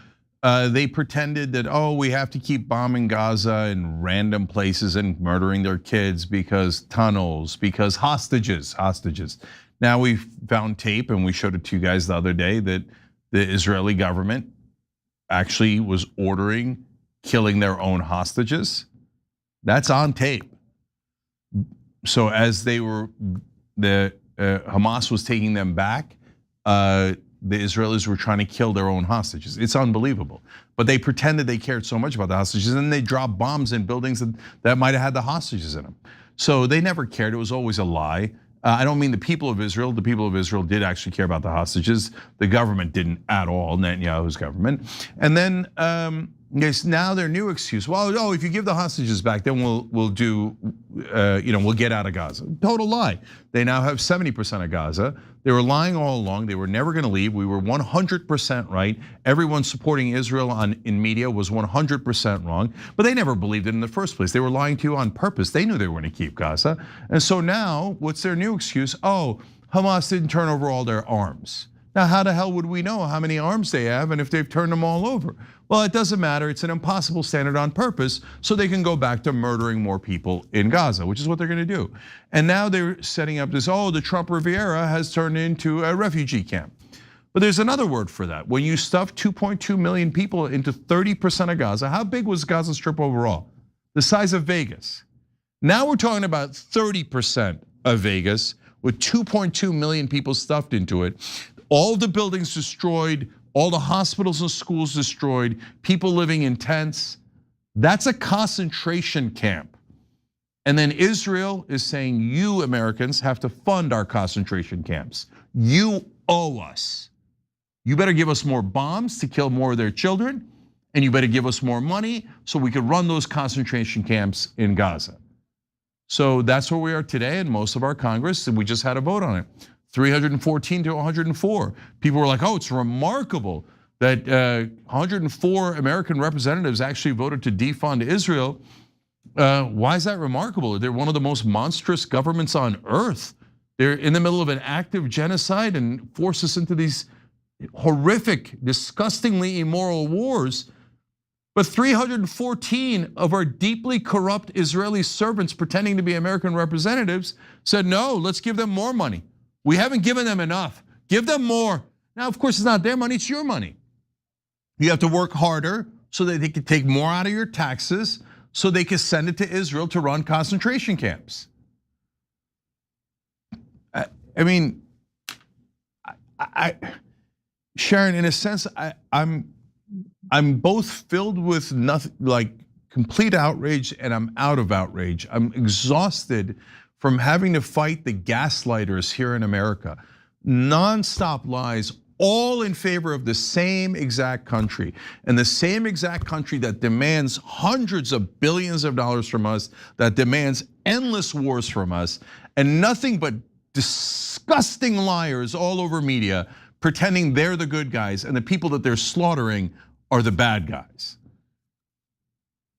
they pretended that, oh, we have to keep bombing Gaza in random places and murdering their kids because tunnels, because hostages. Now we found tape, and we showed it to you guys the other day, that the Israeli government actually was ordering killing their own hostages. That's on tape. So as Hamas was taking them back, the Israelis were trying to kill their own hostages. It's unbelievable. But they pretended they cared so much about the hostages, and then they dropped bombs in buildings that might have had the hostages in them. So they never cared. It was always a lie. I don't mean the people of Israel. The people of Israel did actually care about the hostages. The government didn't at all, Netanyahu's government. And then now their new excuse, well, if you give the hostages back, then we'll get out of Gaza. Total lie. They now have 70% of Gaza. They were lying all along. They were never going to leave. We were 100% right. Everyone supporting Israel in media was 100% wrong, but they never believed it in the first place. They were lying to you on purpose. They knew they were going to keep Gaza. And so now, what's their new excuse? Oh, Hamas didn't turn over all their arms. Now, how the hell would we know how many arms they have and if they've turned them all over? Well, it doesn't matter. It's an impossible standard on purpose, so they can go back to murdering more people in Gaza, which is what they're going to do. And now they're setting up this, the Trump Riviera has turned into a refugee camp. But there's another word for that. When you stuff 2.2 million people into 30% of Gaza, how big was Gaza Strip overall? The size of Vegas. Now we're talking about 30% of Vegas with 2.2 million people stuffed into it. All the buildings destroyed, all the hospitals and schools destroyed, people living in tents. That's a concentration camp. And then Israel is saying, you Americans have to fund our concentration camps. You owe us. You better give us more bombs to kill more of their children, and you better give us more money so we can run those concentration camps in Gaza. So that's where we are today in most of our Congress, and we just had a vote on it. 314 to 104. People were like, it's remarkable that 104 American representatives actually voted to defund Israel. Why is that remarkable? They're one of the most monstrous governments on earth. They're in the middle of an active genocide and force us into these horrific, disgustingly immoral wars. But 314 of our deeply corrupt Israeli servants pretending to be American representatives said, no, let's give them more money. We haven't given them enough. Give them more. Now, of course, it's not their money, it's your money. You have to work harder so that they can take more out of your taxes so they can send it to Israel to run concentration camps. I mean, Sharon, in a sense, I'm both filled with nothing, like complete outrage, and I'm out of outrage. I'm exhausted from having to fight the gaslighters here in America. Non-stop lies, all in favor of the same exact country, and the same exact country that demands hundreds of billions of dollars from us, that demands endless wars from us, and nothing but disgusting liars all over media pretending they're the good guys and the people that they're slaughtering are the bad guys.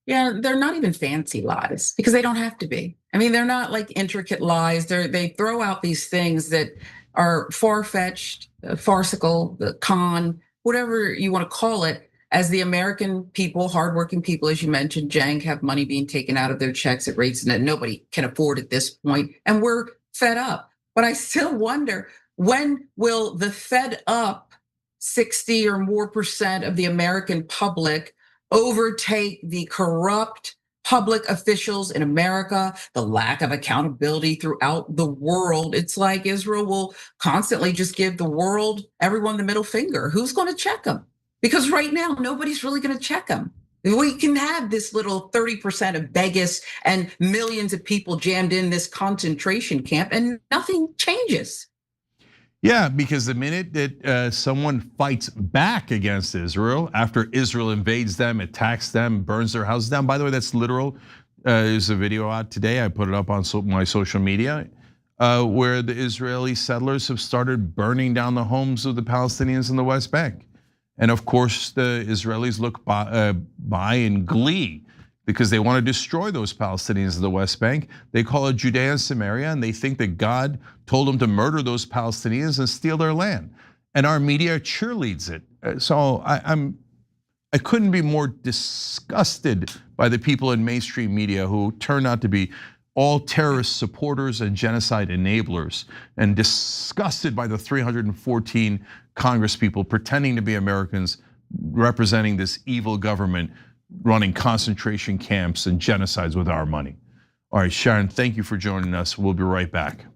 Yeah, they're not even fancy lies because they don't have to be. I mean, they're not like intricate lies. They throw out these things that are far-fetched, farcical, the con, whatever you want to call it, as the American people, hardworking people, as you mentioned, Cenk, have money being taken out of their checks at rates that nobody can afford at this point, and we're fed up. But I still wonder, when will the fed up 60 or more % of the American public overtake the corrupt public officials in America, the lack of accountability throughout the world? It's like Israel will constantly just give the world, everyone, the middle finger. Who's going to check them? Because right now, nobody's really going to check them. We can have this little 30% of Vegas and millions of people jammed in this concentration camp and nothing changes. Yeah, because the minute that someone fights back against Israel, after Israel invades them, attacks them, burns their houses down. By the way, that's literal. There's a video out today. I put it up on my social media, where the Israeli settlers have started burning down the homes of the Palestinians in the West Bank. And of course, the Israelis look by in glee because they want to destroy those Palestinians in the West Bank. They call it Judea and Samaria, and they think that God told them to murder those Palestinians and steal their land. And our media cheerleads it. So I couldn't be more disgusted by the people in mainstream media who turn out to be all terrorist supporters and genocide enablers, and disgusted by the 314 Congress people pretending to be Americans representing this evil government running concentration camps and genocides with our money. All right, Sharon, thank you for joining us. We'll be right back.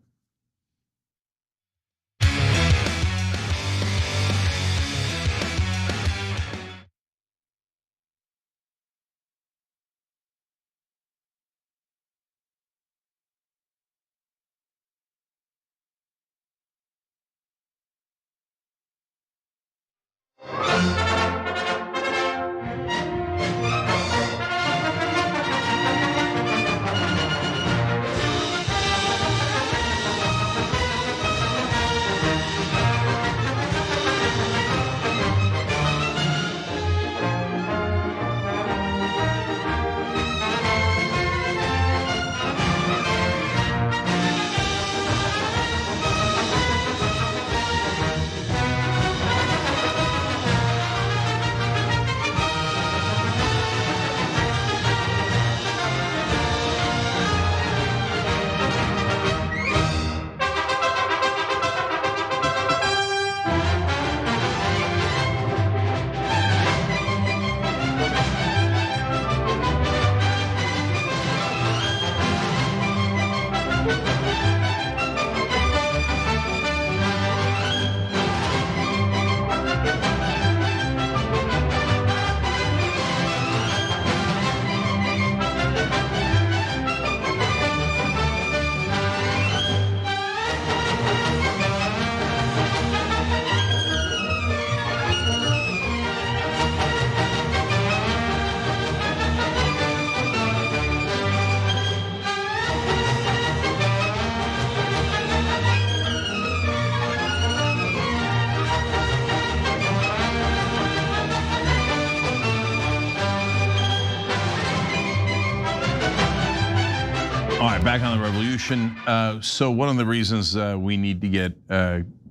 Back on the revolution. So one of the reasons we need to get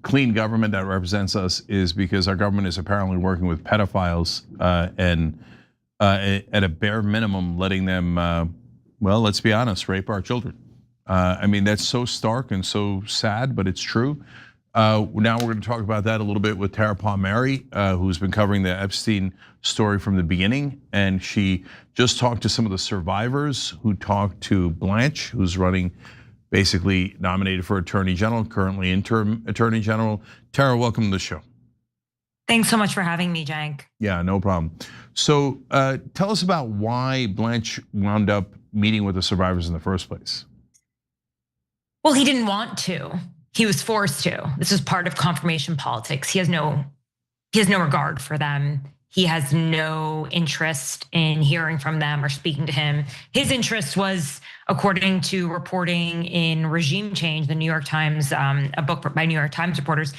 clean government that represents us is because our government is apparently working with pedophiles and at a bare minimum letting them, well, let's be honest, rape our children. I mean, that's so stark and so sad, but it's true. Now we're going to talk about that a little bit with Tara Palmieri, who's been covering the Epstein story from the beginning. And she just talked to some of the survivors who talked to Blanche, who's running, basically nominated for Attorney General, currently interim Attorney General. Tara, welcome to the show. Thanks so much for having me, Cenk. Yeah, no problem. So tell us about why Blanche wound up meeting with the survivors in the first place. Well, he didn't want to. He was forced to. This is part of confirmation politics. He has no regard for them. He has no interest in hearing from them or speaking to him. His interest was, according to reporting in Regime Change, the New York Times, a book by New York Times reporters,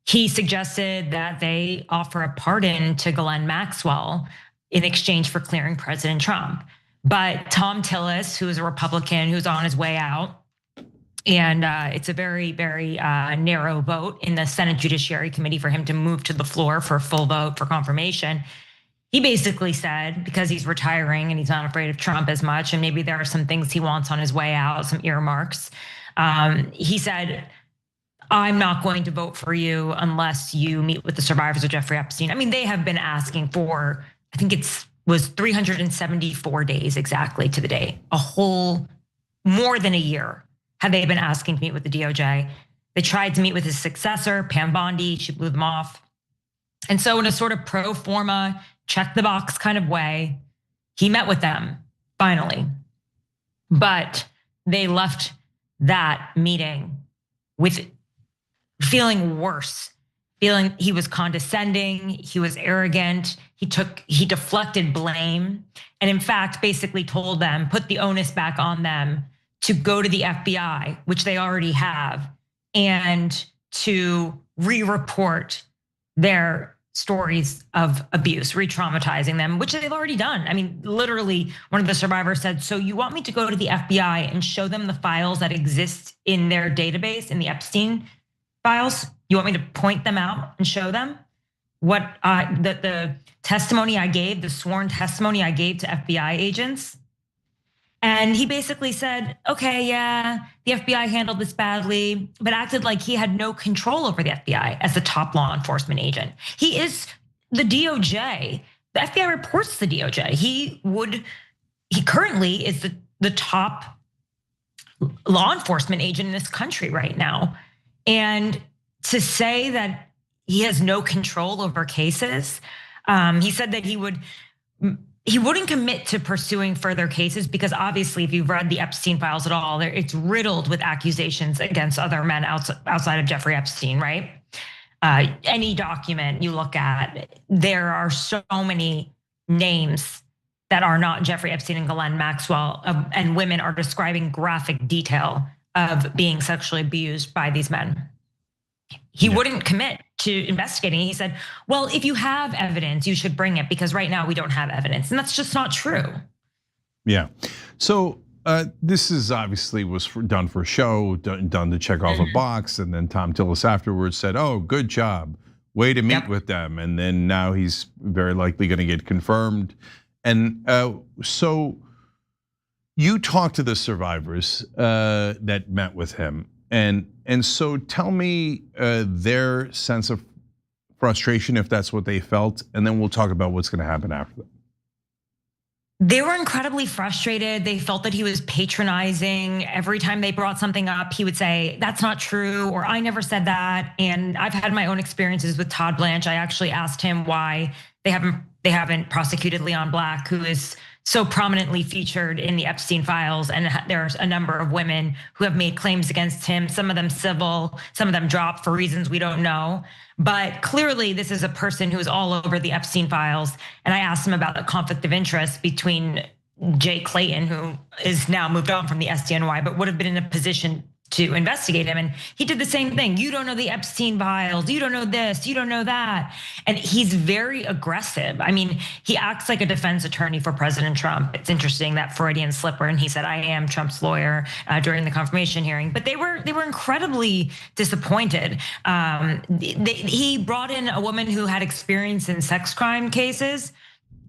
he suggested that they offer a pardon to Ghislaine Maxwell in exchange for clearing President Trump. But Tom Tillis, who is a Republican who's on his way out, and it's a very, very narrow vote in the Senate Judiciary Committee for him to move to the floor for a full vote for confirmation. He basically said, because he's retiring and he's not afraid of Trump as much, and maybe there are some things he wants on his way out, some earmarks. He said, I'm not going to vote for you unless you meet with the survivors of Jeffrey Epstein. I mean, they have been asking for, I think was 374 days exactly to the day, a whole more than a year. Had they been asking to meet with the DOJ. They tried to meet with his successor, Pam Bondi, she blew them off. And so in a sort of pro forma, check the box kind of way, he met with them, finally. But they left that meeting with feeling worse, feeling he was condescending, he was arrogant, he deflected blame, and in fact, basically told them, put the onus back on them to go to the FBI, which they already have, and to re-report their stories of abuse, re-traumatizing them, which they've already done. I mean, literally, one of the survivors said, so you want me to go to the FBI and show them the files that exist in their database, in the Epstein files? You want me to point them out and show them what the testimony I gave, the sworn testimony I gave to FBI agents? And he basically said, okay, yeah, the FBI handled this badly, but acted like he had no control over the FBI as the top law enforcement agent. He is the DOJ. The FBI reports to the DOJ. He currently is the top law enforcement agent in this country right now. And to say that he has no control over cases, he said that he wouldn't commit to pursuing further cases because obviously, if you've read the Epstein files at all, it's riddled with accusations against other men outside of Jeffrey Epstein, right? Any document you look at, there are so many names that are not Jeffrey Epstein and Ghislaine Maxwell, and women are describing graphic detail of being sexually abused by these men. He wouldn't commit to investigating. He said, well, if you have evidence, you should bring it because right now we don't have evidence. And that's just not true. Yeah. So this is obviously was done for show, done to check off a box. And then Tom Tillis afterwards said, oh, good job. Way to meet with them. And then now he's very likely going to get confirmed. And so you talked to the survivors that met with him. And so tell me their sense of frustration, if that's what they felt, and then we'll talk about what's gonna happen after that. They were incredibly frustrated. They felt that he was patronizing. Every time they brought something up, he would say, that's not true, or I never said that. And I've had my own experiences with Todd Blanche. I actually asked him why they haven't prosecuted Leon Black, who is so prominently featured in the Epstein files. And there's a number of women who have made claims against him, some of them civil, some of them dropped for reasons we don't know. But clearly this is a person who is all over the Epstein files. And I asked him about the conflict of interest between Jay Clayton, who is now moved on from the SDNY, but would have been in a position to investigate him. And he did the same thing. You don't know the Epstein files. You don't know this, you don't know that. And he's very aggressive. I mean, he acts like a defense attorney for President Trump. It's interesting, that Freudian slipper. And he said, I am Trump's lawyer during the confirmation hearing. But they were incredibly disappointed. He brought in a woman who had experience in sex crime cases.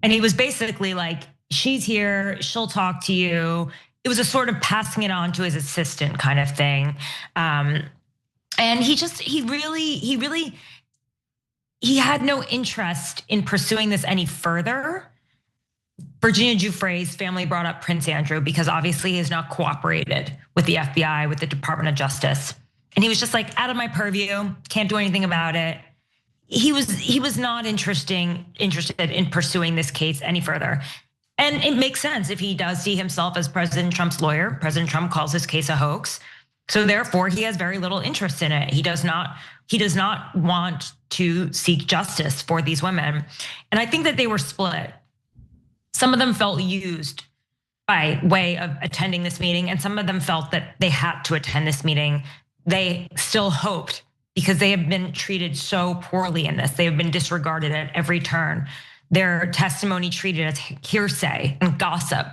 And he was basically like, she's here, she'll talk to you. It was a sort of passing it on to his assistant kind of thing. And he had no interest in pursuing this any further. Virginia Giuffre's family brought up Prince Andrew because obviously he has not cooperated with the FBI, with the Department of Justice. And he was just like, out of my purview, can't do anything about it. He was not interested in pursuing this case any further. And it makes sense if he does see himself as President Trump's lawyer. President Trump calls this case a hoax. So therefore, he has very little interest in it. He does not want to seek justice for these women. And I think that they were split. Some of them felt used by way of attending this meeting, and some of them felt that they had to attend this meeting. They still hoped, because they have been treated so poorly in this. They have been disregarded at every turn. Their testimony treated as hearsay and gossip,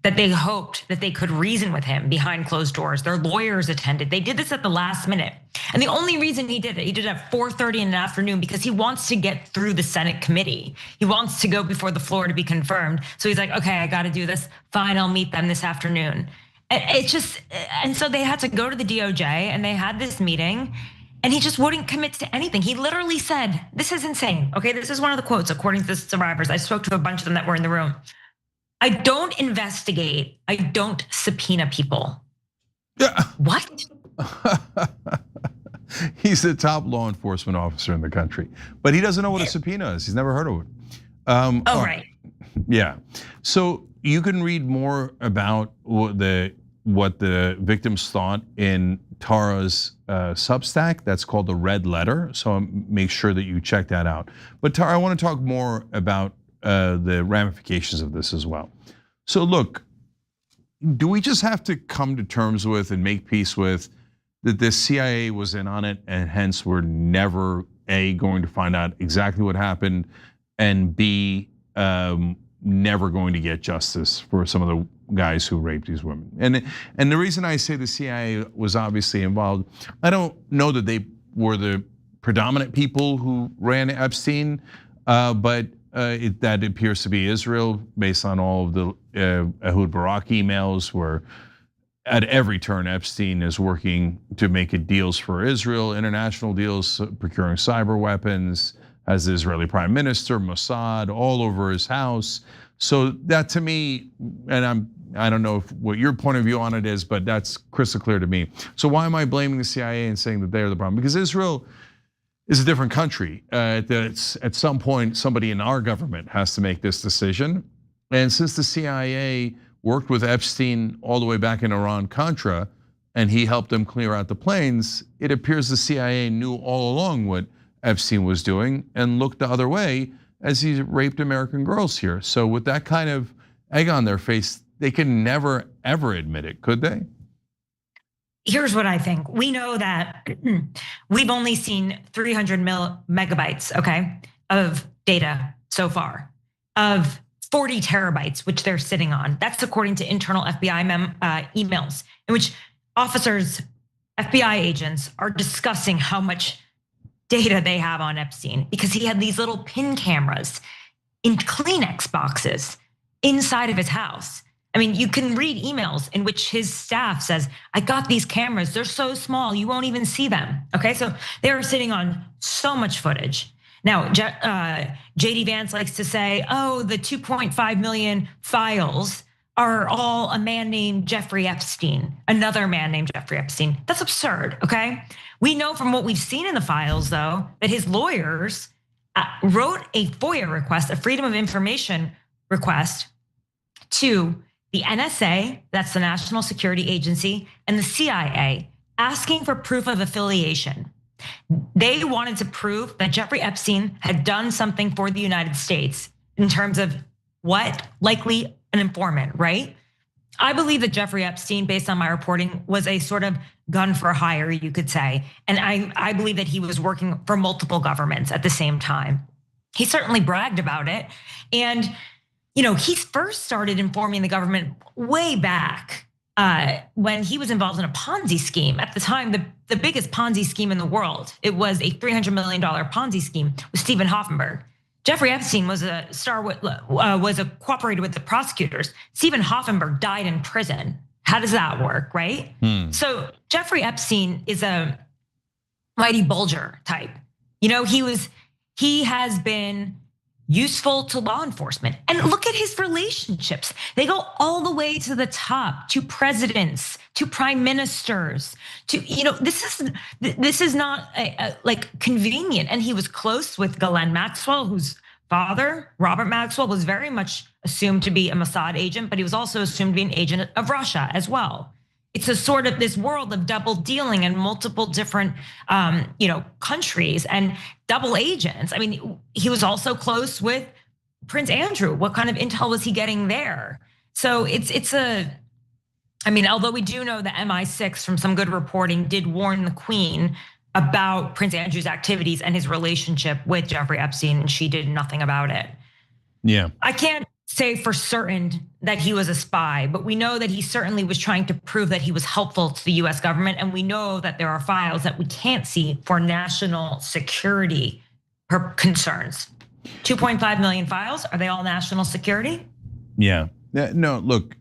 that they hoped that they could reason with him behind closed doors. Their lawyers attended. They did this at the last minute. And the only reason he did it at 4:30 in the afternoon, because he wants to get through the Senate committee. He wants to go before the floor to be confirmed. So he's like, okay, I gotta do this. Fine, I'll meet them this afternoon. And so they had to go to the DOJ and they had this meeting. And he just wouldn't commit to anything. He literally said, this is insane. Okay, this is one of the quotes according to the survivors. I spoke to a bunch of them that were in the room. I don't investigate, I don't subpoena people. Yeah. What? He's the top law enforcement officer in the country, but he doesn't know what a subpoena is. He's never heard of it. Right. Yeah, so you can read more about the what the victims thought in Tara's Substack. That's called the Red Letter. So make sure that you check that out. But Tara, I want to talk more about the ramifications of this as well. So look, do we just have to come to terms with and make peace with that the CIA was in on it, and hence we're never A, going to find out exactly what happened, and B, never going to get justice for some of the guys who raped these women? And the reason I say the CIA was obviously involved, I don't know that they were the predominant people who ran Epstein, but that appears to be Israel based on all of the Ehud Barak emails, where at every turn Epstein is working to make it deals for Israel, international deals, procuring cyber weapons, as the Israeli prime minister, Mossad, all over his house. So that to me, and I don't know what your point of view on it is, but that's crystal clear to me. So why am I blaming the CIA and saying that they're the problem? Because Israel is a different country. At some point, somebody in our government has to make this decision. And since the CIA worked with Epstein all the way back in Iran-Contra, and he helped them clear out the planes, it appears the CIA knew all along what Epstein was doing and looked the other way as he raped American girls here. So with that kind of egg on their face, they can never, ever admit it, could they? Here's what I think. We know that we've only seen 300 megabytes, okay, of data so far, of 40 terabytes, which they're sitting on. That's according to internal FBI emails in which officers, FBI agents are discussing how much data they have on Epstein, because he had these little pin cameras in Kleenex boxes inside of his house. I mean, you can read emails in which his staff says, I got these cameras, they're so small, you won't even see them, okay? So they are sitting on so much footage. Now, JD Vance likes to say, oh, the 2.5 million files are all a man named Jeffrey Epstein, another man named Jeffrey Epstein. That's absurd, okay? We know from what we've seen in the files, though, that his lawyers wrote a FOIA request, a Freedom of Information request, to the NSA, that's the National Security Agency, and the CIA, asking for proof of affiliation. They wanted to prove that Jeffrey Epstein had done something for the United States in terms of what? Likely an informant, right? I believe that Jeffrey Epstein, based on my reporting, was a sort of gun for hire, you could say. And I believe that he was working for multiple governments at the same time. He certainly bragged about it. And he first started informing the government way back when he was involved in a Ponzi scheme. At the time, the biggest Ponzi scheme in the world. It was a $300 million Ponzi scheme with Stephen Hoffenberg. Jeffrey Epstein was cooperated with the prosecutors. Stephen Hoffenberg died in prison. How does that work, right? So Jeffrey Epstein is a Whitey Bulger type. He has been useful to law enforcement. And look at his relationships. They go all the way to the top, to presidents, to prime ministers, to, this is not like convenient. And he was close with Ghislaine Maxwell, whose father, Robert Maxwell, was very much assumed to be a Mossad agent, but he was also assumed to be an agent of Russia as well. It's a sort of this world of double dealing in multiple different, countries and double agents. I mean, he was also close with Prince Andrew. What kind of intel was he getting there? So although we do know that MI6 from some good reporting did warn the Queen about Prince Andrew's activities and his relationship with Jeffrey Epstein, and she did nothing about it. Yeah. I can't say for certain that he was a spy, but we know that he certainly was trying to prove that he was helpful to the US government. And we know that there are files that we can't see for national security concerns. 2.5 million files, are they all national security? Yeah, no, look,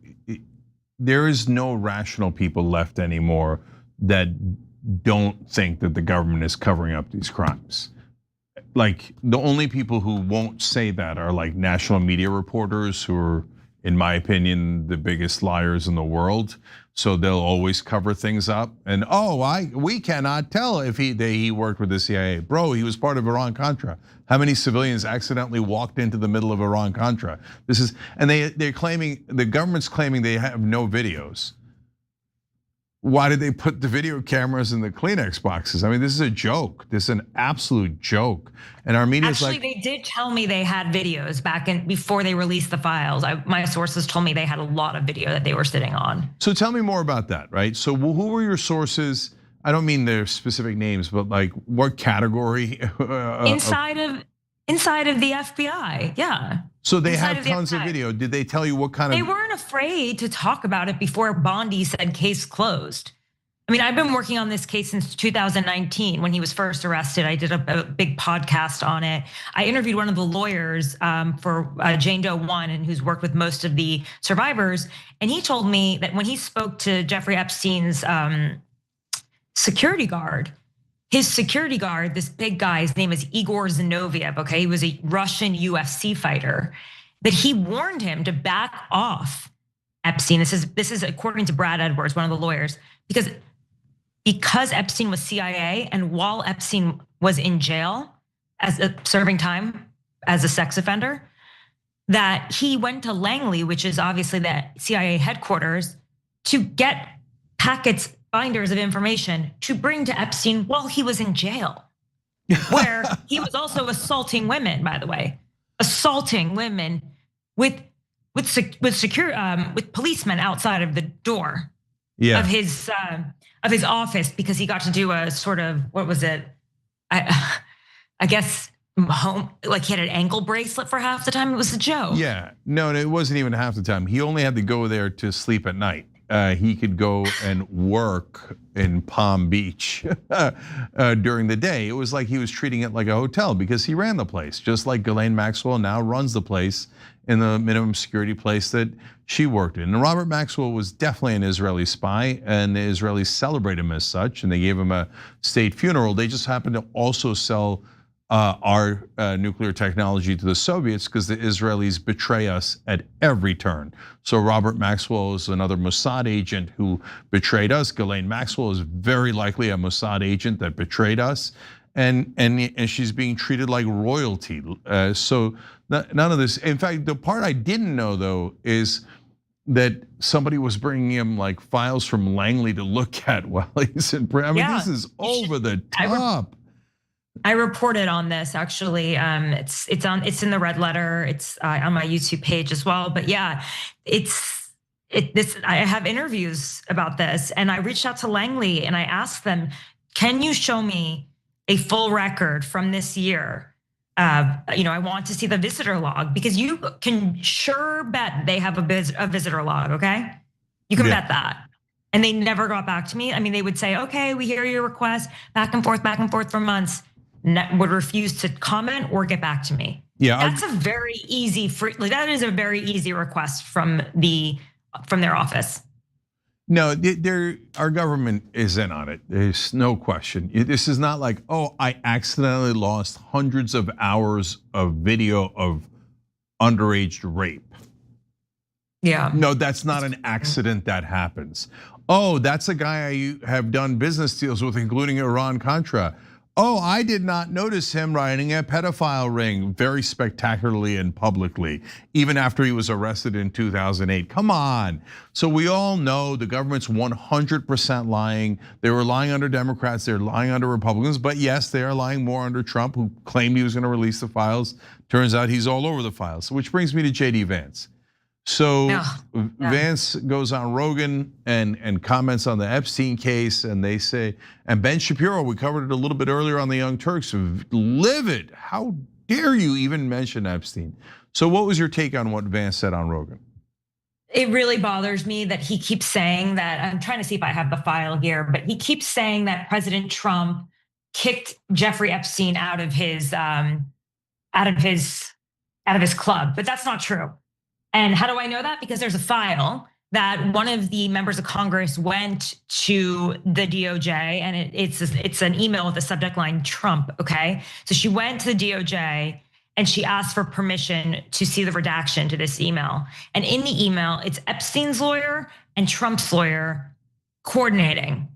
there is no rational people left anymore that don't think that the government is covering up these crimes. Like, the only people who won't say that are like national media reporters who are, in my opinion, the biggest liars in the world. So they'll always cover things up. And we cannot tell if he worked with the CIA. Bro, he was part of Iran-Contra. How many civilians accidentally walked into the middle of Iran-Contra? And they're claiming, the government's claiming they have no videos. why did they put the video cameras in the Kleenex boxes? I mean, this is a joke. This is an absolute joke. And Armenia's Actually, they did tell me they had videos back in before they released the files. My sources told me they had a lot of video that they were sitting on. So tell me more about that, right? So who were your sources? I don't mean their specific names, but like what category? Inside of the FBI, yeah. So they have tons of video. Did they tell you what kind of? They weren't afraid to talk about it before Bondi said case closed. I mean, I've been working on this case since 2019 when he was first arrested. I did a big podcast on it. I interviewed one of the lawyers for Jane Doe 1 and who's worked with most of the survivors. And he told me that when he spoke to Jeffrey Epstein's security guard, his security guard, this big guy, his name is Igor Zinoviev, okay? He was a Russian UFC fighter, that he warned him to back off Epstein. This is according to Brad Edwards, one of the lawyers, because Epstein was CIA and while Epstein was in jail as serving time as a sex offender, that he went to Langley, which is obviously the CIA headquarters, to get packets, binders of information to bring to Epstein while he was in jail, where he was also assaulting women, by the way, assaulting women with policemen outside of the door of his office because he got to do a sort of, what was it? I guess home, like he had an ankle bracelet for half the time. It was a joke. Yeah, no, it wasn't even half the time. He only had to go there to sleep at night. He could go and work in Palm Beach during the day. It was like he was treating it like a hotel because he ran the place, just like Ghislaine Maxwell now runs the place in the minimum security place that she worked in. And Robert Maxwell was definitely an Israeli spy, and the Israelis celebrate him as such, and they gave him a state funeral. They just happened to also sell our nuclear technology to the Soviets because the Israelis betray us at every turn. So Robert Maxwell is another Mossad agent who betrayed us. Ghislaine Maxwell is very likely a Mossad agent that betrayed us. And she's being treated like royalty. So none of this, in fact, the part I didn't know though is that somebody was bringing him like files from Langley to look at while he's in prison. I mean, this is over the top. I reported on this actually. It's in the red letter. It's on my YouTube page as well. But yeah, I have interviews about this, and I reached out to Langley and I asked them, "Can you show me a full record from this year? I want to see the visitor log because you can sure bet they have a visitor log. Okay, you can bet that." And they never got back to me. I mean, they would say, "Okay, we hear your request," back and forth for months. Would refuse to comment or get back to me. Yeah, that's a very easy that is a very easy request from their office. No, our government is in on it. There's no question. This is not like, oh, I accidentally lost hundreds of hours of video of underage rape. Yeah. No, that's not an accident that happens. Oh, that's a guy I have done business deals with, including Iran-Contra. Oh, I did not notice him riding a pedophile ring very spectacularly and publicly, even after he was arrested in 2008. Come on. So we all know the government's 100% lying. They were lying under Democrats, they're lying under Republicans, but yes, they are lying more under Trump, who claimed he was gonna release the files. Turns out he's all over the files, which brings me to JD Vance. So Vance goes on Rogan and comments on the Epstein case, and they say, and Ben Shapiro, we covered it a little bit earlier on the Young Turks, livid. How dare you even mention Epstein? So what was your take on what Vance said on Rogan? It really bothers me that he keeps saying that. I'm trying to see if I have the file here, but he keeps saying that President Trump kicked Jeffrey Epstein out of his club, but that's not true. And how do I know that? Because there's a file that one of the members of Congress went to the DOJ, and it's an email with the subject line Trump, okay? So she went to the DOJ and she asked for permission to see the redaction to this email. And in the email, it's Epstein's lawyer and Trump's lawyer coordinating.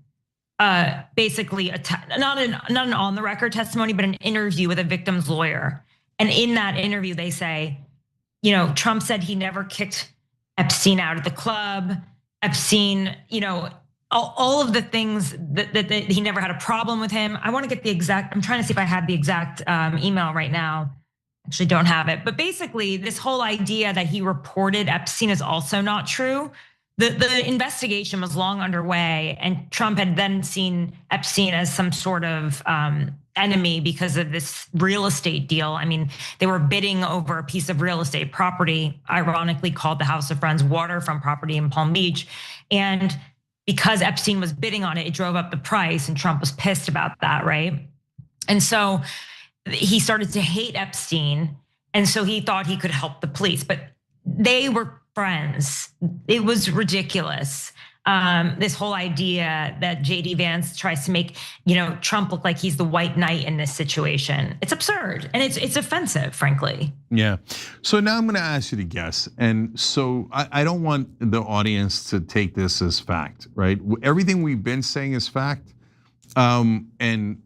Basically, not an on the record testimony, but an interview with a victim's lawyer. And in that interview, they say, Trump said he never kicked Epstein out of the club. Epstein, all of the things that he never had a problem with him. I want to get the exact, I'm trying to see if I have the exact email right now. Actually don't have it, but basically this whole idea that he reported Epstein is also not true. The investigation was long underway, and Trump had then seen Epstein as some sort of enemy because of this real estate deal. I mean, they were bidding over a piece of real estate property, ironically called the House of Friends waterfront property in Palm Beach. And because Epstein was bidding on it, it drove up the price, and Trump was pissed about that, right? And so he started to hate Epstein, and so he thought he could help the police, but they were friends. It was ridiculous. This whole idea that JD Vance tries to make, Trump look like he's the white knight in this situation. It's absurd, and it's offensive, frankly. Yeah. So now I'm going to ask you to guess, and so I don't want the audience to take this as fact, right? Everything we've been saying is fact, and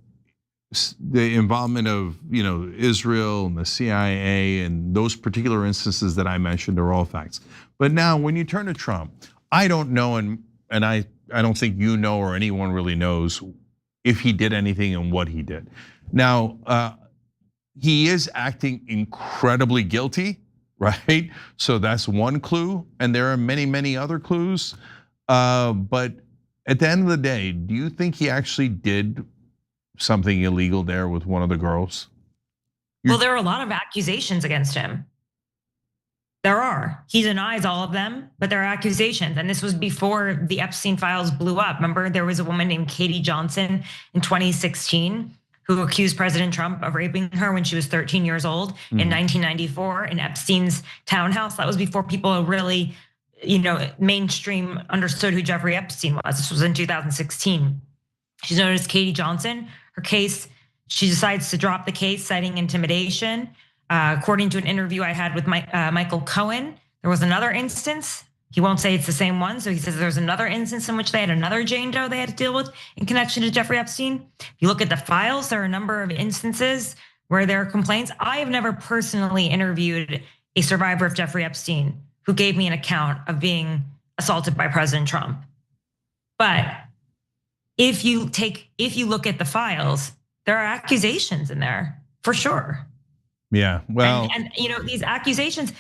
the involvement of Israel and the CIA and those particular instances that I mentioned are all facts. But now when you turn to Trump, I don't know, and I don't think you know or anyone really knows if he did anything and what he did. Now, he is acting incredibly guilty, right? So that's one clue, and there are many, many other clues. But at the end of the day, do you think he actually did something illegal there with one of the girls? Well, there are a lot of accusations against him. There are. He denies all of them, but there are accusations. And this was before the Epstein files blew up. Remember, there was a woman named Katie Johnson in 2016 who accused President Trump of raping her when she was 13 years old in 1994 in Epstein's townhouse. That was before people really, mainstream understood who Jeffrey Epstein was. This was in 2016. She's known as Katie Johnson. Her case, she decides to drop the case, citing intimidation. According to an interview I had with Michael Cohen, there was another instance. He won't say it's the same one, so he says there's another instance in which they had another Jane Doe they had to deal with in connection to Jeffrey Epstein. If you look at the files, there are a number of instances where there are complaints. I have never personally interviewed a survivor of Jeffrey Epstein who gave me an account of being assaulted by President Trump. But if you look at the files, there are accusations in there for sure. Yeah, well, and these accusations,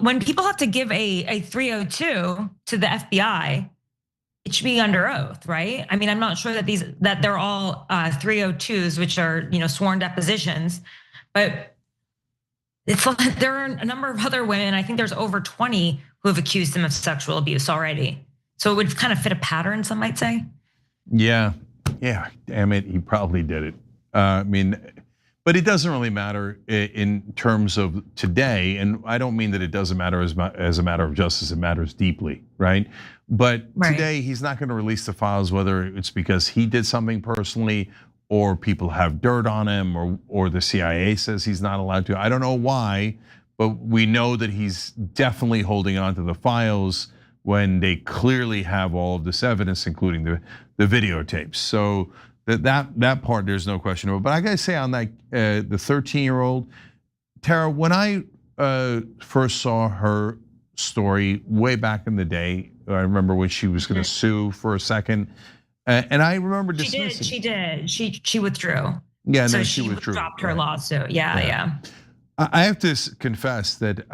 when people have to give a 302 to the FBI, it should be under oath, right? I mean, I'm not sure that they're all 302s, which are sworn depositions, but it's like there are a number of other women. I think there's over 20 who have accused him of sexual abuse already. So it would kind of fit a pattern, some might say. Yeah, damn it, he probably did it. But it doesn't really matter in terms of today, and I don't mean that it doesn't matter as a matter of justice. It matters deeply, right? But today he's not going to release the files, whether it's because he did something personally, or people have dirt on him, or the CIA says he's not allowed to. I don't know why, but we know that he's definitely holding on to the files when they clearly have all of this evidence, including the videotapes. So that part, there's no question about. But I gotta say, on that the 13-year-old, Tara, when I first saw her story way back in the day, I remember when she was going to sue for a second, and I remember dismissing. She did. She withdrew. Yeah, so no, she withdrew. Dropped her lawsuit. Yeah. I have to confess that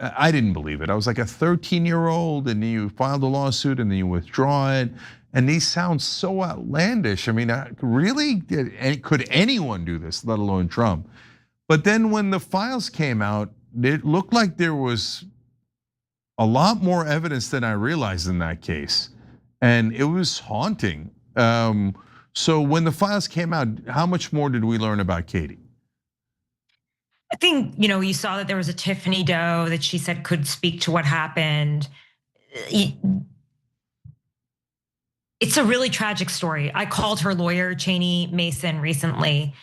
I didn't believe it. I was like, a 13-year-old, and you filed a lawsuit, and then you withdraw it. And these sound so outlandish. I mean, really, could anyone do this, let alone Trump? But then when the files came out, it looked like there was a lot more evidence than I realized in that case. And it was haunting. So when the files came out, how much more did we learn about Katie? I think, you saw that there was a Tiffany Doe that she said could speak to what happened. It's a really tragic story. I called her lawyer, Cheney Mason, recently,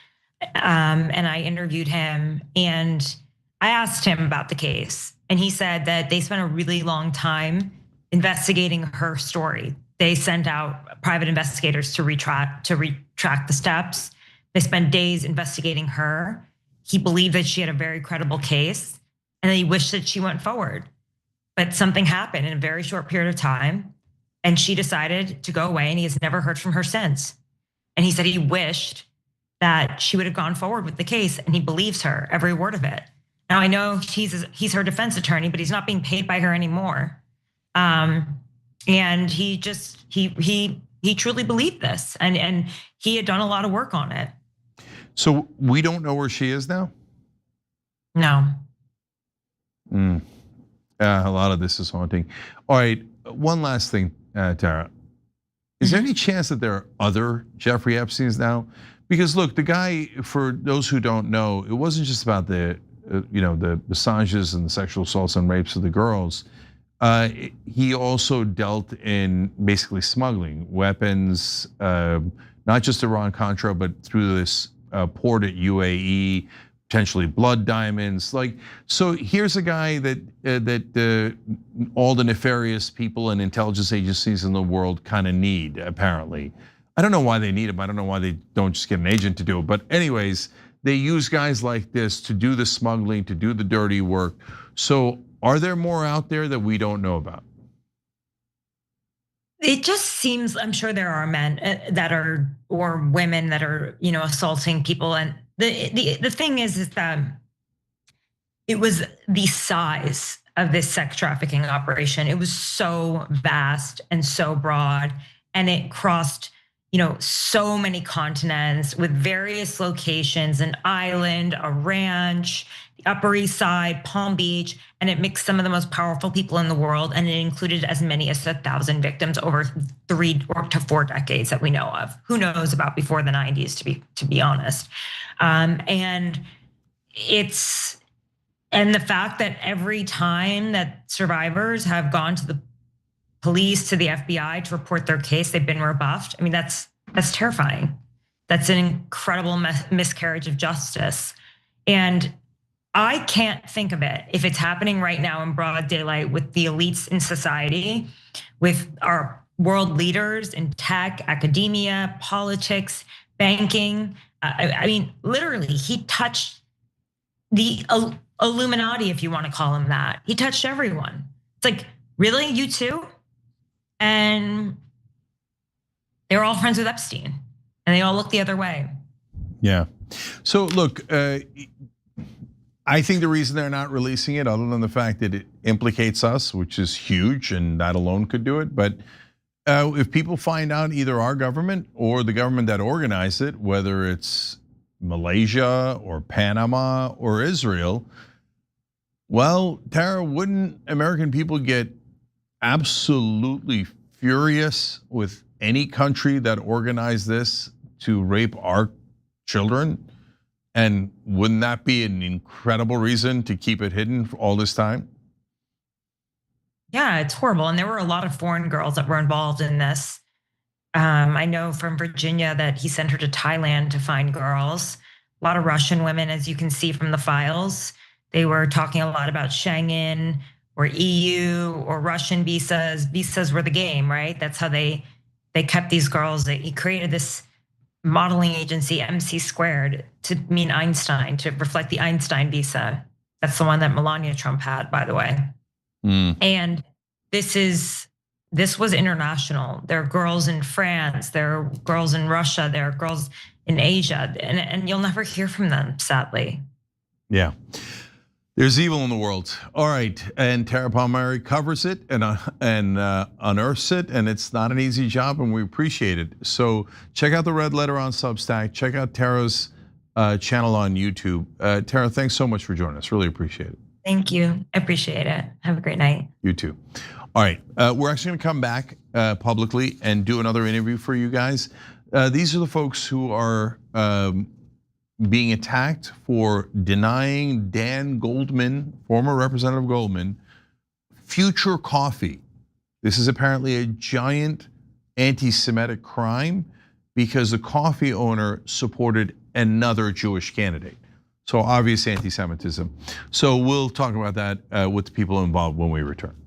and I interviewed him, and I asked him about the case, and he said that they spent a really long time investigating her story. They sent out private investigators to retract the steps. They spent days investigating her. He believed that she had a very credible case, and he wished that she went forward. But something happened in a very short period of time. And she decided to go away, and he has never heard from her since. And he said he wished that she would have gone forward with the case, and he believes her, every word of it. Now, I know he's her defense attorney, but he's not being paid by her anymore. And he truly believed this, and he had done a lot of work on it. So we don't know where she is now? No. A lot of this is haunting. All right, one last thing, Tara. Is there any chance that there are other Jeffrey Epsteins now? Because look, the guy, for those who don't know, it wasn't just about the massages and the sexual assaults and rapes of the girls. He also dealt in basically smuggling weapons, not just Iran-Contra, but through this port at UAE, potentially blood diamonds. So here's a guy that all the nefarious people and intelligence agencies in the world kind of need, apparently. I don't know why they need him. I don't know why they don't just get an agent to do it. But anyways, they use guys like this to do the smuggling, to do the dirty work. So are there more out there that we don't know about? It just seems, I'm sure there are men that are, or women that are, assaulting people. And the thing is that it was the size of this sex trafficking operation. It was so vast and so broad, and it crossed, so many continents with various locations, an island, a ranch, the Upper East Side, Palm Beach, and it mixed some of the most powerful people in the world, and it included as many as 1,000 victims over 3 to 4 decades that we know of. Who knows about before the 90s, to be honest. And the fact that every time that survivors have gone to the police, to the FBI to report their case, they've been rebuffed. I mean, that's terrifying. That's an incredible miscarriage of justice. And I can't think of it if it's happening right now in broad daylight with the elites in society, with our world leaders in tech, academia, politics, banking. I mean, literally, he touched the Illuminati, if you want to call him that. He touched everyone. It's like, really, you too? And they were all friends with Epstein, and they all look the other way. Yeah. So look, I think the reason they're not releasing it, other than the fact that it implicates us, which is huge, and that alone could do it. But if people find out, either our government or the government that organized it, whether it's Malaysia or Panama or Israel, well, Tara, wouldn't American people get absolutely furious with any country that organized this to rape our children? And wouldn't that be an incredible reason to keep it hidden for all this time? Yeah, it's horrible. And there were a lot of foreign girls that were involved in this. I know from Virginia that he sent her to Thailand to find girls. A lot of Russian women, as you can see from the files. They were talking a lot about Schengen or EU or Russian visas. Visas were the game, right? That's how they kept these girls. He created this modeling agency, MC Squared, to mean Einstein, to reflect the Einstein visa. That's the one that Melania Trump had, by the way. And this was international. There are girls in France, there are girls in Russia, there are girls in Asia, and you'll never hear from them, sadly. Yeah. There's evil in the world. All right, and Tara Palmieri covers it and unearths it, and it's not an easy job, and we appreciate it. So check out the Red Letter on Substack. Check out Tara's channel on YouTube. Tara, thanks so much for joining us. Really appreciate it. Thank you. I appreciate it. Have a great night. You too. All right, we're actually gonna come back publicly and do another interview for you guys. These are the folks who are being attacked for denying Dan Goldman, former Representative Goldman, future coffee. This is apparently a giant anti-Semitic crime because the coffee owner supported another Jewish candidate. So obvious anti-Semitism. So we'll talk about that with the people involved when we return.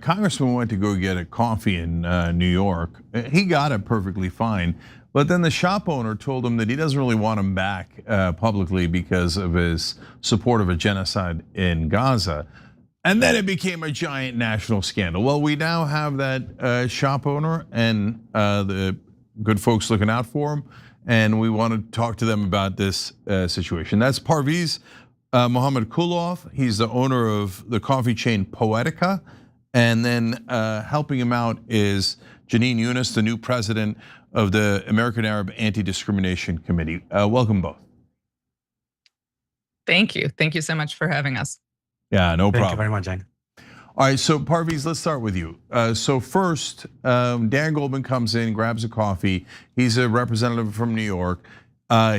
congressman went to go get a coffee in New York. He got it perfectly fine. But then the shop owner told him that he doesn't really want him back publicly because of his support of a genocide in Gaza. And then it became a giant national scandal. Well, we now have that shop owner and the good folks looking out for him. And we want to talk to them about this situation. That's Parviz Mohammed Kulov. He's the owner of the coffee chain Poetica. And then helping him out is Janine Yunus, the new president of the American Arab Anti-Discrimination Committee. Welcome both. Thank you. Thank you so much for having us. Yeah, no problem. Thank you very much, Jane. All right, so Parviz, let's start with you. So first, Dan Goldman comes in, grabs a coffee. He's a representative from New York.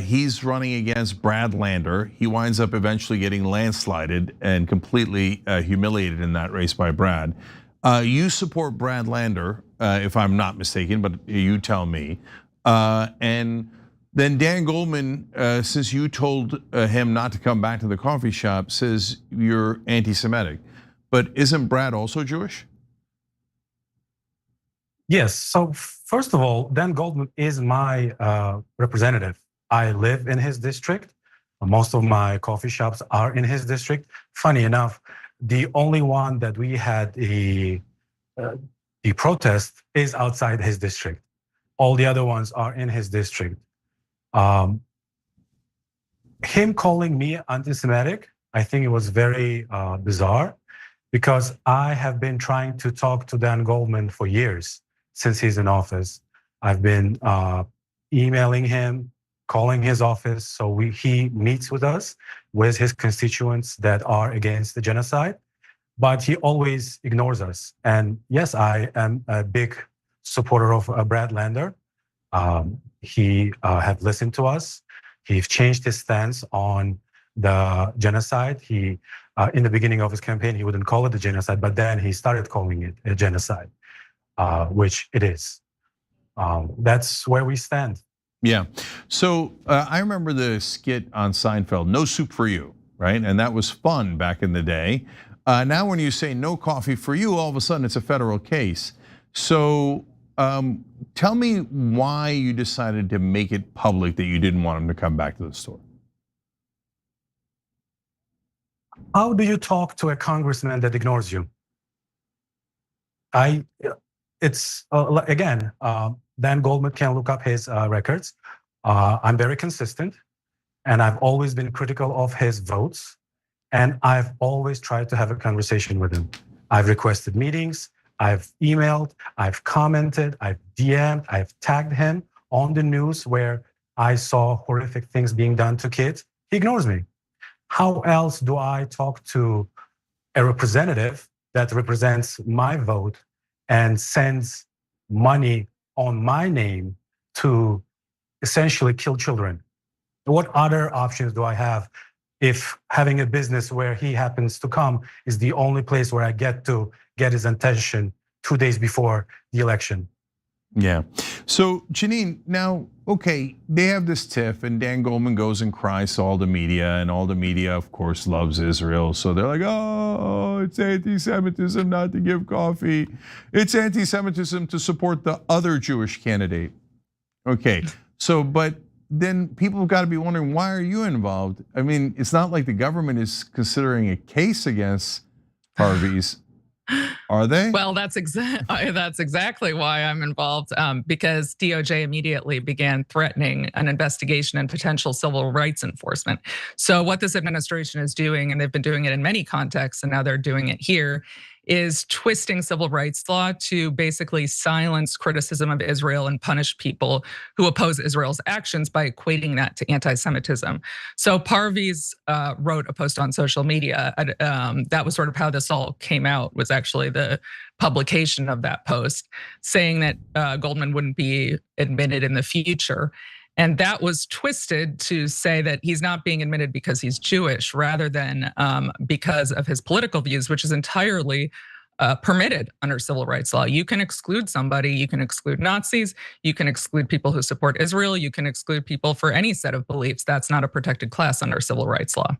He's running against Brad Lander. He winds up eventually getting landslided and completely humiliated in that race by Brad. You support Brad Lander, if I'm not mistaken, but you tell me. And then Dan Goldman, since you told him not to come back to the coffee shop, says you're anti-Semitic. But isn't Brad also Jewish? Yes, so first of all, Dan Goldman is my representative. I live in his district. Most of my coffee shops are in his district. Funny enough, the only one that we had the protest is outside his district. All the other ones are in his district. Him calling me anti-Semitic, I think it was very bizarre, because I have been trying to talk to Dan Goldman for years since he's in office. I've been emailing him, calling his office, so he meets with us, with his constituents that are against the genocide, but he always ignores us. And yes, I am a big supporter of Brad Lander. He have listened to us. He's changed his stance on the genocide. He, in the beginning of his campaign, he wouldn't call it a genocide, but then he started calling it a genocide, which it is. That's where we stand. Yeah, so I remember the skit on Seinfeld, No Soup for You, right? And that was fun back in the day. Now when you say no coffee for you, all of a sudden it's a federal case. So tell me why you decided to make it public that you didn't want him to come back to the store. How do you talk to a congressman that ignores you? Again, Dan Goldman can look up his records. I'm very consistent, and I've always been critical of his votes, and I've always tried to have a conversation with him. I've requested meetings, I've emailed, I've commented, I've DM'd, I've tagged him on the news where I saw horrific things being done to kids. He ignores me. How else do I talk to a representative that represents my vote and sends money on my name to essentially kill children? What other options do I have if having a business where he happens to come is the only place where I get to get his attention 2 days before the election? Yeah, so Janine, now, okay, they have this tiff and Dan Goldman goes and cries to all the media, and all the media, of course, loves Israel. So they're like, oh, it's anti-Semitism not to give coffee. It's anti-Semitism to support the other Jewish candidate. Okay, so, but then people have got to be wondering, why are you involved? I mean, it's not like the government is considering a case against Parviz. Are they? Well, that's exactly why I'm involved, because DOJ immediately began threatening an investigation and potential civil rights enforcement. So what this administration is doing, and they've been doing it in many contexts, and now they're doing it here, is twisting civil rights law to basically silence criticism of Israel and punish people who oppose Israel's actions by equating that to anti-Semitism. So Parviz wrote a post on social media. That was sort of how this all came out, was actually the publication of that post, saying that Goldman wouldn't be admitted in the future. And that was twisted to say that he's not being admitted because he's Jewish, rather than because of his political views, which is entirely permitted under civil rights law. You can exclude somebody, you can exclude Nazis, you can exclude people who support Israel, you can exclude people for any set of beliefs. That's not a protected class under civil rights law.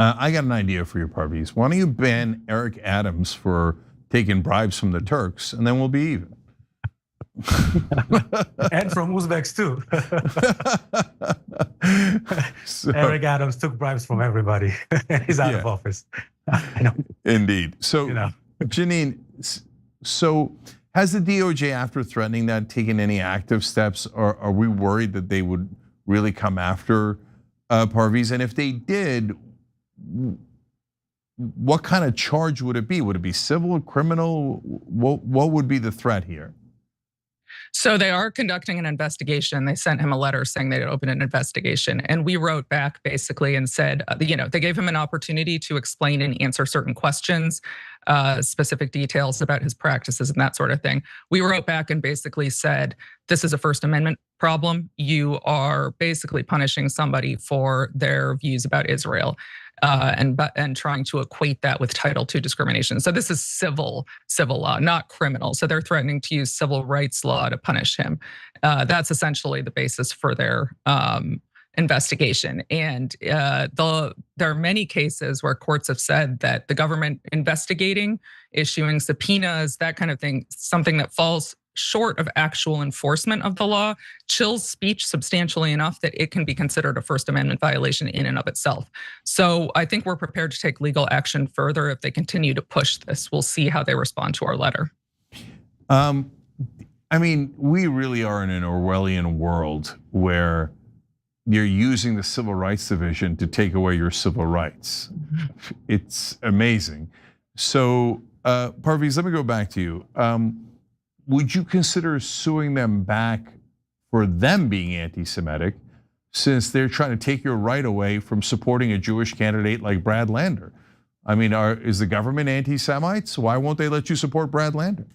I got an idea for your Parviz. Why don't you ban Eric Adams for taking bribes from the Turks, and then we'll be even. And from Uzbeks too. So, Eric Adams took bribes from everybody. He's out of office. I know. Indeed. So, Janine, so has the DOJ, after threatening that, taken any active steps, or are we worried that they would really come after Parviz? And if they did, what kind of charge would it be? Would it be civil, criminal? What would be the threat here? So they are conducting an investigation. They sent him a letter saying they'd open an investigation. And we wrote back basically and said, they gave him an opportunity to explain and answer certain questions, specific details about his practices and that sort of thing. We wrote back and basically said, this is a First Amendment problem. You are basically punishing somebody for their views about Israel. And trying to equate that with Title II discrimination. So this is civil law, not criminal. So they're threatening to use civil rights law to punish him. That's essentially the basis for their investigation. And there are many cases where courts have said that the government investigating, issuing subpoenas, that kind of thing, something that falls short of actual enforcement of the law, chills speech substantially enough that it can be considered a First Amendment violation in and of itself. So I think we're prepared to take legal action further if they continue to push this. We'll see how they respond to our letter. I mean, we really are in an Orwellian world where you're using the Civil Rights Division to take away your civil rights. It's amazing. So, Parviz, let me go back to you. Would you consider suing them back for them being anti-Semitic, since they're trying to take your right away from supporting a Jewish candidate like Brad Lander? I mean, is the government anti-Semites? Why won't they let you support Brad Lander?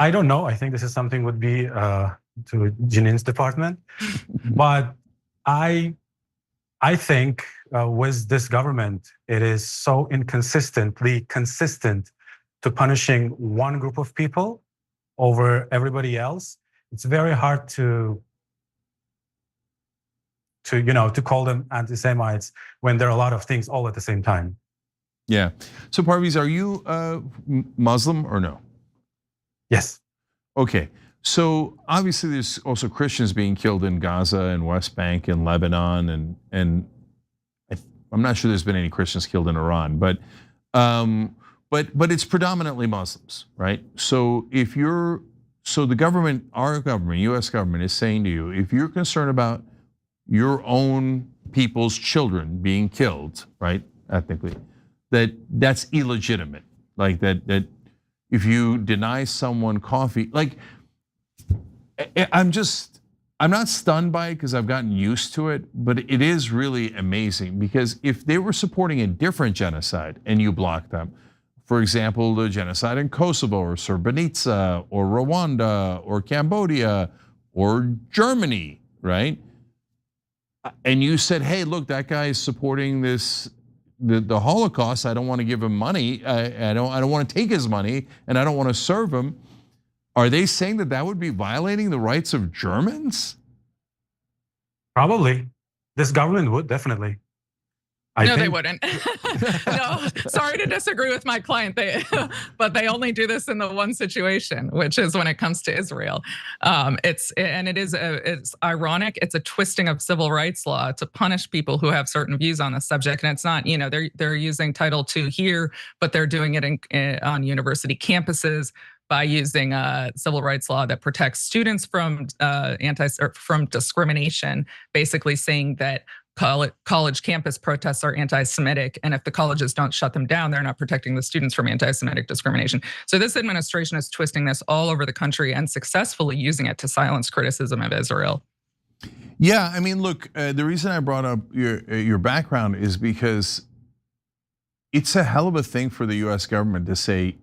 I don't know. I think this is something would be to Janine's department, but I think with this government, it is so inconsistently consistent to punishing one group of people over everybody else. It's very hard to call them anti-Semites when there are a lot of things all at the same time. Yeah. So Parviz, are you Muslim or no? Yes. Okay. So obviously there's also Christians being killed in Gaza and West Bank and Lebanon, and I'm not sure there's been any Christians killed in Iran, but it's predominantly Muslims, right? So the government, our government, US government is saying to you, if you're concerned about your own people's children being killed, right, ethnically, that's illegitimate. Like that if you deny someone coffee, like I'm not stunned by it because I've gotten used to it, but it is really amazing because if they were supporting a different genocide and you block them, for example, the genocide in Kosovo or Srebrenica or Rwanda or Cambodia or Germany, right? And you said, hey, look, that guy is supporting the Holocaust. I don't want to give him money. I don't want to take his money, and I don't want to serve him. Are they saying that would be violating the rights of Germans? Probably. This government would, definitely. They wouldn't. No, sorry to disagree with my client. But they only do this in the one situation, which is when it comes to Israel. It's ironic. It's a twisting of civil rights law to punish people who have certain views on the subject, and it's not. They're using Title II here, but they're doing it on university campuses by using civil rights law that protects students from discrimination, basically saying that college campus protests are anti-Semitic, and if the colleges don't shut them down, they're not protecting the students from anti-Semitic discrimination. So this administration is twisting this all over the country and successfully using it to silence criticism of Israel. Yeah, I mean, look, the reason I brought up your background is because it's a hell of a thing for the US government to say,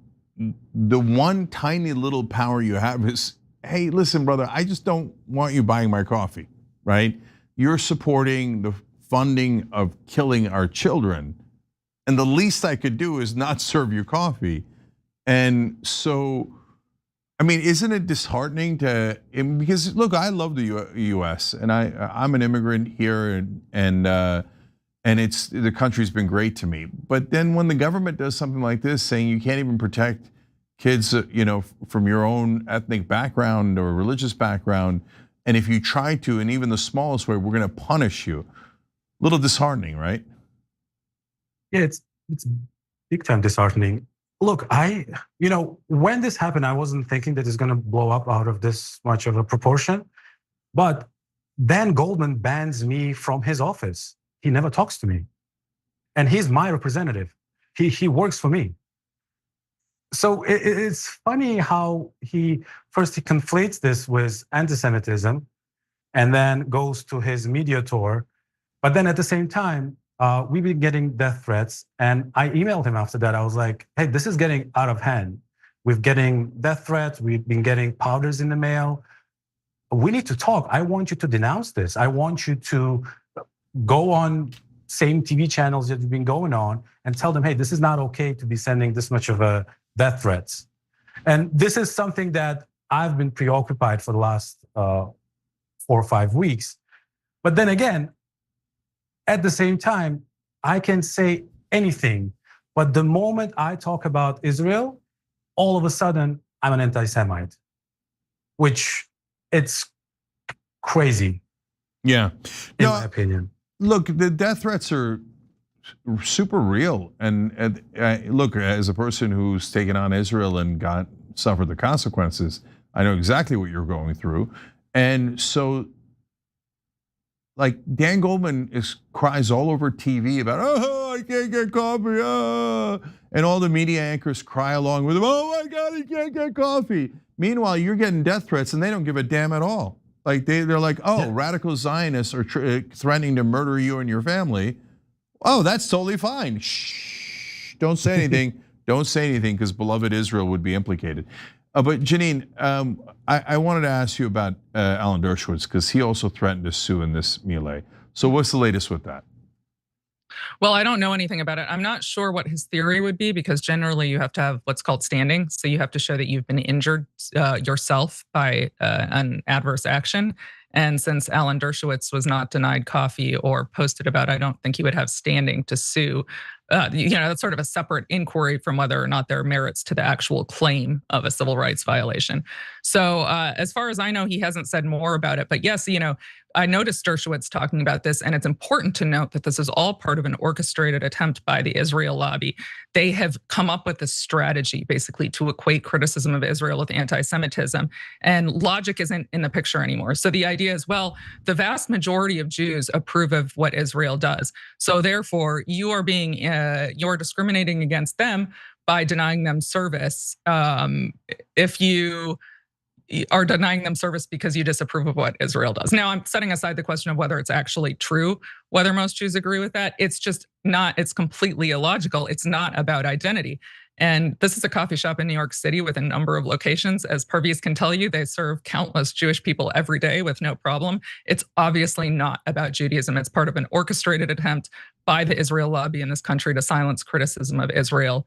the one tiny little power you have is, hey, listen, brother, I just don't want you buying my coffee, right? You're supporting the funding of killing our children, and the least I could do is not serve your coffee. And so, I mean, isn't it disheartening because look, I love the U.S. and I'm an immigrant here and it's the country's been great to me. But then when the government does something like this, saying you can't even protect kids, from your own ethnic background or religious background, and if you try to, in even the smallest way, we're going to punish you. A little disheartening, right? Yeah, it's big time disheartening. Look, when this happened, I wasn't thinking that it's going to blow up out of this much of a proportion. But Dan Goldman bans me from his office. He never talks to me, and he's my representative. He works for me. So it's funny how he conflates this with anti-Semitism, and then goes to his media tour. But then at the same time, we've been getting death threats, and I emailed him after that. I was like, hey, this is getting out of hand. We're getting death threats. We've been getting powders in the mail. We need to talk. I want you to denounce this. I want you to go on same TV channels that you've been going on and tell them, hey, this is not okay to be sending this much of a death threats. And this is something that I've been preoccupied for the last 4 or 5 weeks. But then again, at the same time, I can say anything, but the moment I talk about Israel, all of a sudden I'm an anti-Semite, which it's crazy. Yeah, in my opinion. Look, the death threats are super real, and look, as a person who's taken on Israel and suffered the consequences, I know exactly what you're going through, and so. Like Dan Goldman cries all over TV about, oh, I can't get coffee, and all the media anchors cry along with him, oh my God, he can't get coffee. Meanwhile, you're getting death threats and they don't give a damn at all. Like they're like, oh, radical Zionists are threatening to murder you and your family. Oh, that's totally fine. Shh, don't say anything. Don't say anything because beloved Israel would be implicated. But Janine, I wanted to ask you about Alan Dershowitz because he also threatened to sue in this melee. So what's the latest with that? Well, I don't know anything about it. I'm not sure what his theory would be because generally you have to have what's called standing. So you have to show that you've been injured yourself by an adverse action. And since Alan Dershowitz was not denied coffee or posted about, I don't think he would have standing to sue. That's sort of a separate inquiry from whether or not there are merits to the actual claim of a civil rights violation. So as far as I know, he hasn't said more about it. But yes, I noticed Dershowitz talking about this, and it's important to note that this is all part of an orchestrated attempt by the Israel lobby. They have come up with this strategy basically to equate criticism of Israel with anti-Semitism, and logic isn't in the picture anymore. So the idea is, well, the vast majority of Jews approve of what Israel does. So therefore, you're discriminating against them by denying them service. If you are denying them service because you disapprove of what Israel does. Now, I'm setting aside the question of whether it's actually true, whether most Jews agree with that. It's just not, it's completely illogical. It's not about identity. And this is a coffee shop in New York City with a number of locations. As Parviz can tell you, they serve countless Jewish people every day with no problem. It's obviously not about Judaism. It's part of an orchestrated attempt by the Israel lobby in this country to silence criticism of Israel.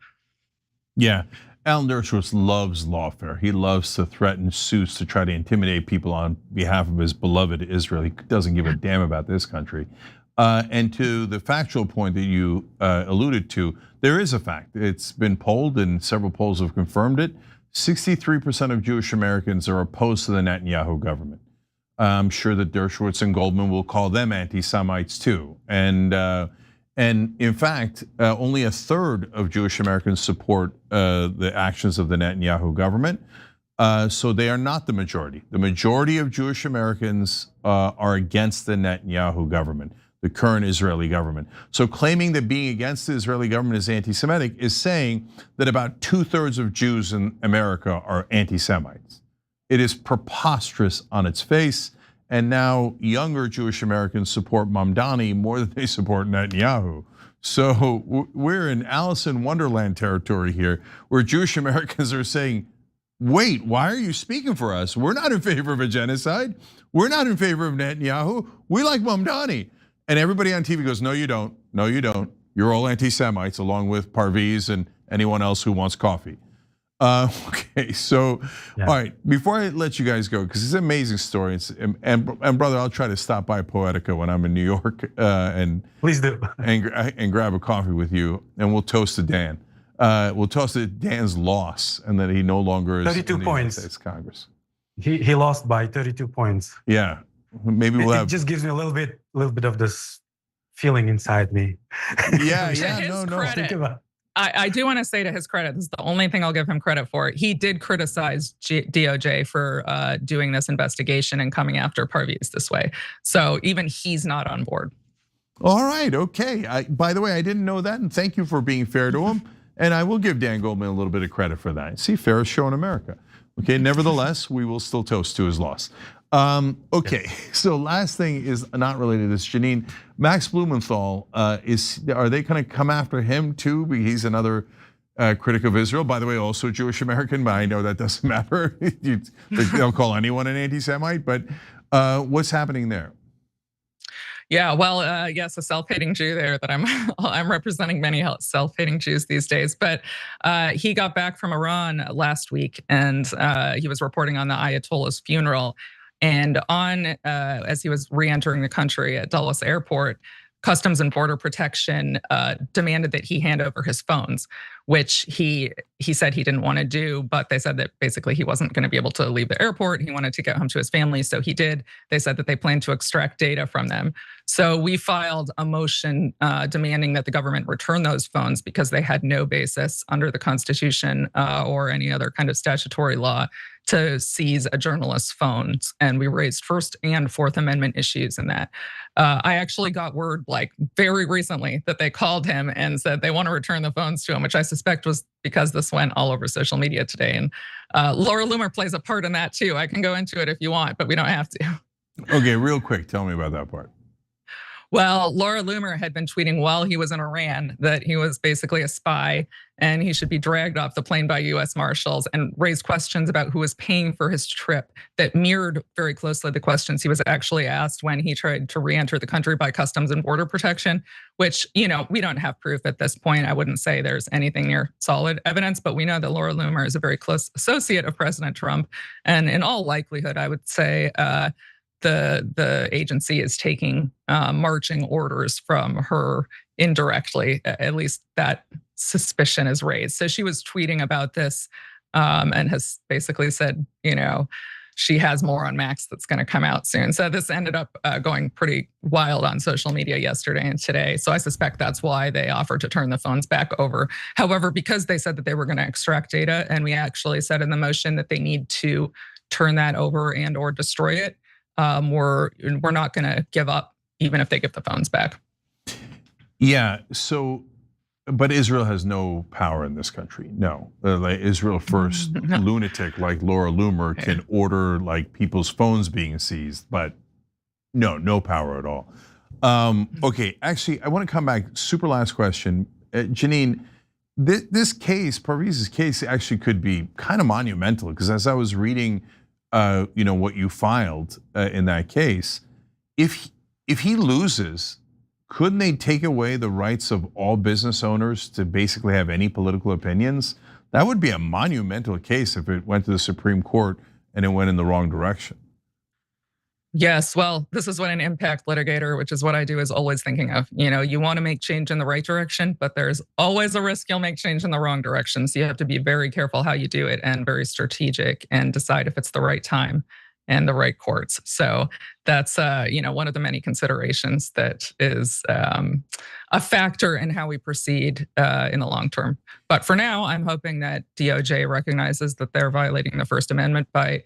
Yeah. Alan Dershowitz loves lawfare. He loves to threaten suits to try to intimidate people on behalf of his beloved Israel. He doesn't give a damn about this country. And to the factual point that you alluded to, there is a fact. It's been polled and several polls have confirmed it. 63% of Jewish Americans are opposed to the Netanyahu government. I'm sure that Dershowitz and Goldman will call them anti-Semites too. And in fact, only a third of Jewish Americans support the actions of the Netanyahu government. So they are not the majority. The majority of Jewish Americans are against the Netanyahu government, the current Israeli government. So claiming that being against the Israeli government is anti-Semitic is saying that about 2/3 of Jews in America are anti-Semites. It is preposterous on its face. And now younger Jewish Americans support Mamdani more than they support Netanyahu. So we're in Alice in Wonderland territory here, where Jewish Americans are saying, wait, why are you speaking for us? We're not in favor of a genocide. We're not in favor of Netanyahu. We like Mamdani. And everybody on TV goes, no, you don't. No, you don't. You're all anti-Semites along with Parviz and anyone else who wants coffee. Okay, so all right. Before I let you guys go, because it's an amazing story, and brother, I'll try to stop by Poetica when I'm in New York, and please do, and grab a coffee with you, and we'll toast to Dan. We'll toast to Dan's loss, and that he no longer is 32 in the points. United States Congress. He lost by 32 points. Yeah, maybe we'll have. It just gives me a little bit of this feeling inside me. Yeah, no. I do want to say to his credit, this is the only thing I'll give him credit for. He did criticize DOJ for doing this investigation and coming after Parviz this way. So even he's not on board. All right, okay. By the way, I didn't know that, and thank you for being fair to him. And I will give Dan Goldman a little bit of credit for that. See, fairest show in America. Okay, nevertheless, we will still toast to his loss. Okay, so last thing is not related to this. Janine, Max Blumenthal, are they gonna come after him too? Because he's another critic of Israel. By the way, also Jewish American, but I know that doesn't matter. They'll call anyone an anti-Semite, but what's happening there? Yeah, well, yes, a self-hating Jew there that I'm representing many self-hating Jews these days. But he got back from Iran last week, and he was reporting on the Ayatollah's funeral. And as he was re-entering the country at Dulles Airport, Customs and Border Protection demanded that he hand over his phones, which he said he didn't want to do, but they said that basically he wasn't going to be able to leave the airport. He wanted to get home to his family, so he did. They said that they planned to extract data from them. So we filed a motion demanding that the government return those phones because they had no basis under the Constitution or any other kind of statutory law to seize a journalist's phones. And we raised First and Fourth Amendment issues in that. I actually got word like very recently that they called him and said they want to return the phones to him, which I suspect was because this went all over social media today. And Laura Loomer plays a part in that too. I can go into it if you want, but we don't have to. Okay, real quick, tell me about that part. Well, Laura Loomer had been tweeting while he was in Iran that he was basically a spy and he should be dragged off the plane by US Marshals, and raised questions about who was paying for his trip that mirrored very closely the questions he was actually asked when he tried to re-enter the country by Customs and Border Protection, which, we don't have proof at this point. I wouldn't say there's anything near solid evidence, but we know that Laura Loomer is a very close associate of President Trump. And in all likelihood, I would say, the agency is taking marching orders from her indirectly. At least that suspicion is raised. So she was tweeting about this and has basically said, she has more on Max that's going to come out soon. So this ended up going pretty wild on social media yesterday and today. So I suspect that's why they offered to turn the phones back over. However, because they said that they were going to extract data, and we actually said in the motion that they need to turn that over and or destroy it, we're not going to give up even if they give the phones back. Yeah, so, but Israel has no power in this country. No, like Israel First lunatic like Laura Loomer can order like people's phones being seized, but no power at all. Okay, actually, I want to come back. Super last question, Janine. This case, Parviz's case, actually could be kind of monumental because as I was reading, what you filed in that case, if he loses, couldn't they take away the rights of all business owners to basically have any political opinions? That would be a monumental case if it went to the Supreme Court and it went in the wrong direction. Yes, well, this is what an impact litigator, which is what I do, is always thinking of. You want to make change in the right direction, but there's always a risk you'll make change in the wrong direction. So you have to be very careful how you do it and very strategic and decide if it's the right time and the right courts. So that's one of the many considerations that is a factor in how we proceed in the long term. But for now, I'm hoping that DOJ recognizes that they're violating the First Amendment by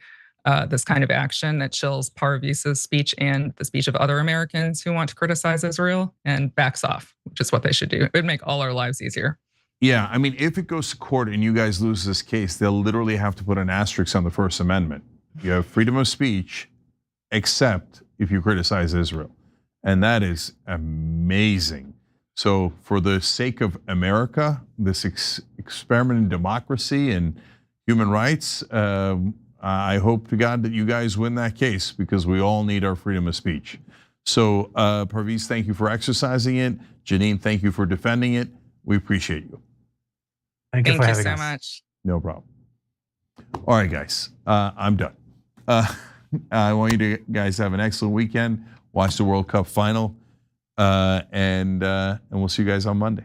this kind of action that chills Parviz's speech and the speech of other Americans who want to criticize Israel, and backs off, which is what they should do. It would make all our lives easier. Yeah, I mean, if it goes to court and you guys lose this case, they'll literally have to put an asterisk on the First Amendment. You have freedom of speech, except if you criticize Israel. And that is amazing. So for the sake of America, this experiment in democracy and human rights, I hope to God that you guys win that case because we all need our freedom of speech. So Parviz, thank you for exercising it. Janine, thank you for defending it. We appreciate you. Thank you for having so us. much. No problem. All right, guys, I'm done. I want you to guys have an excellent weekend. Watch the World Cup final, and we'll see you guys on Monday.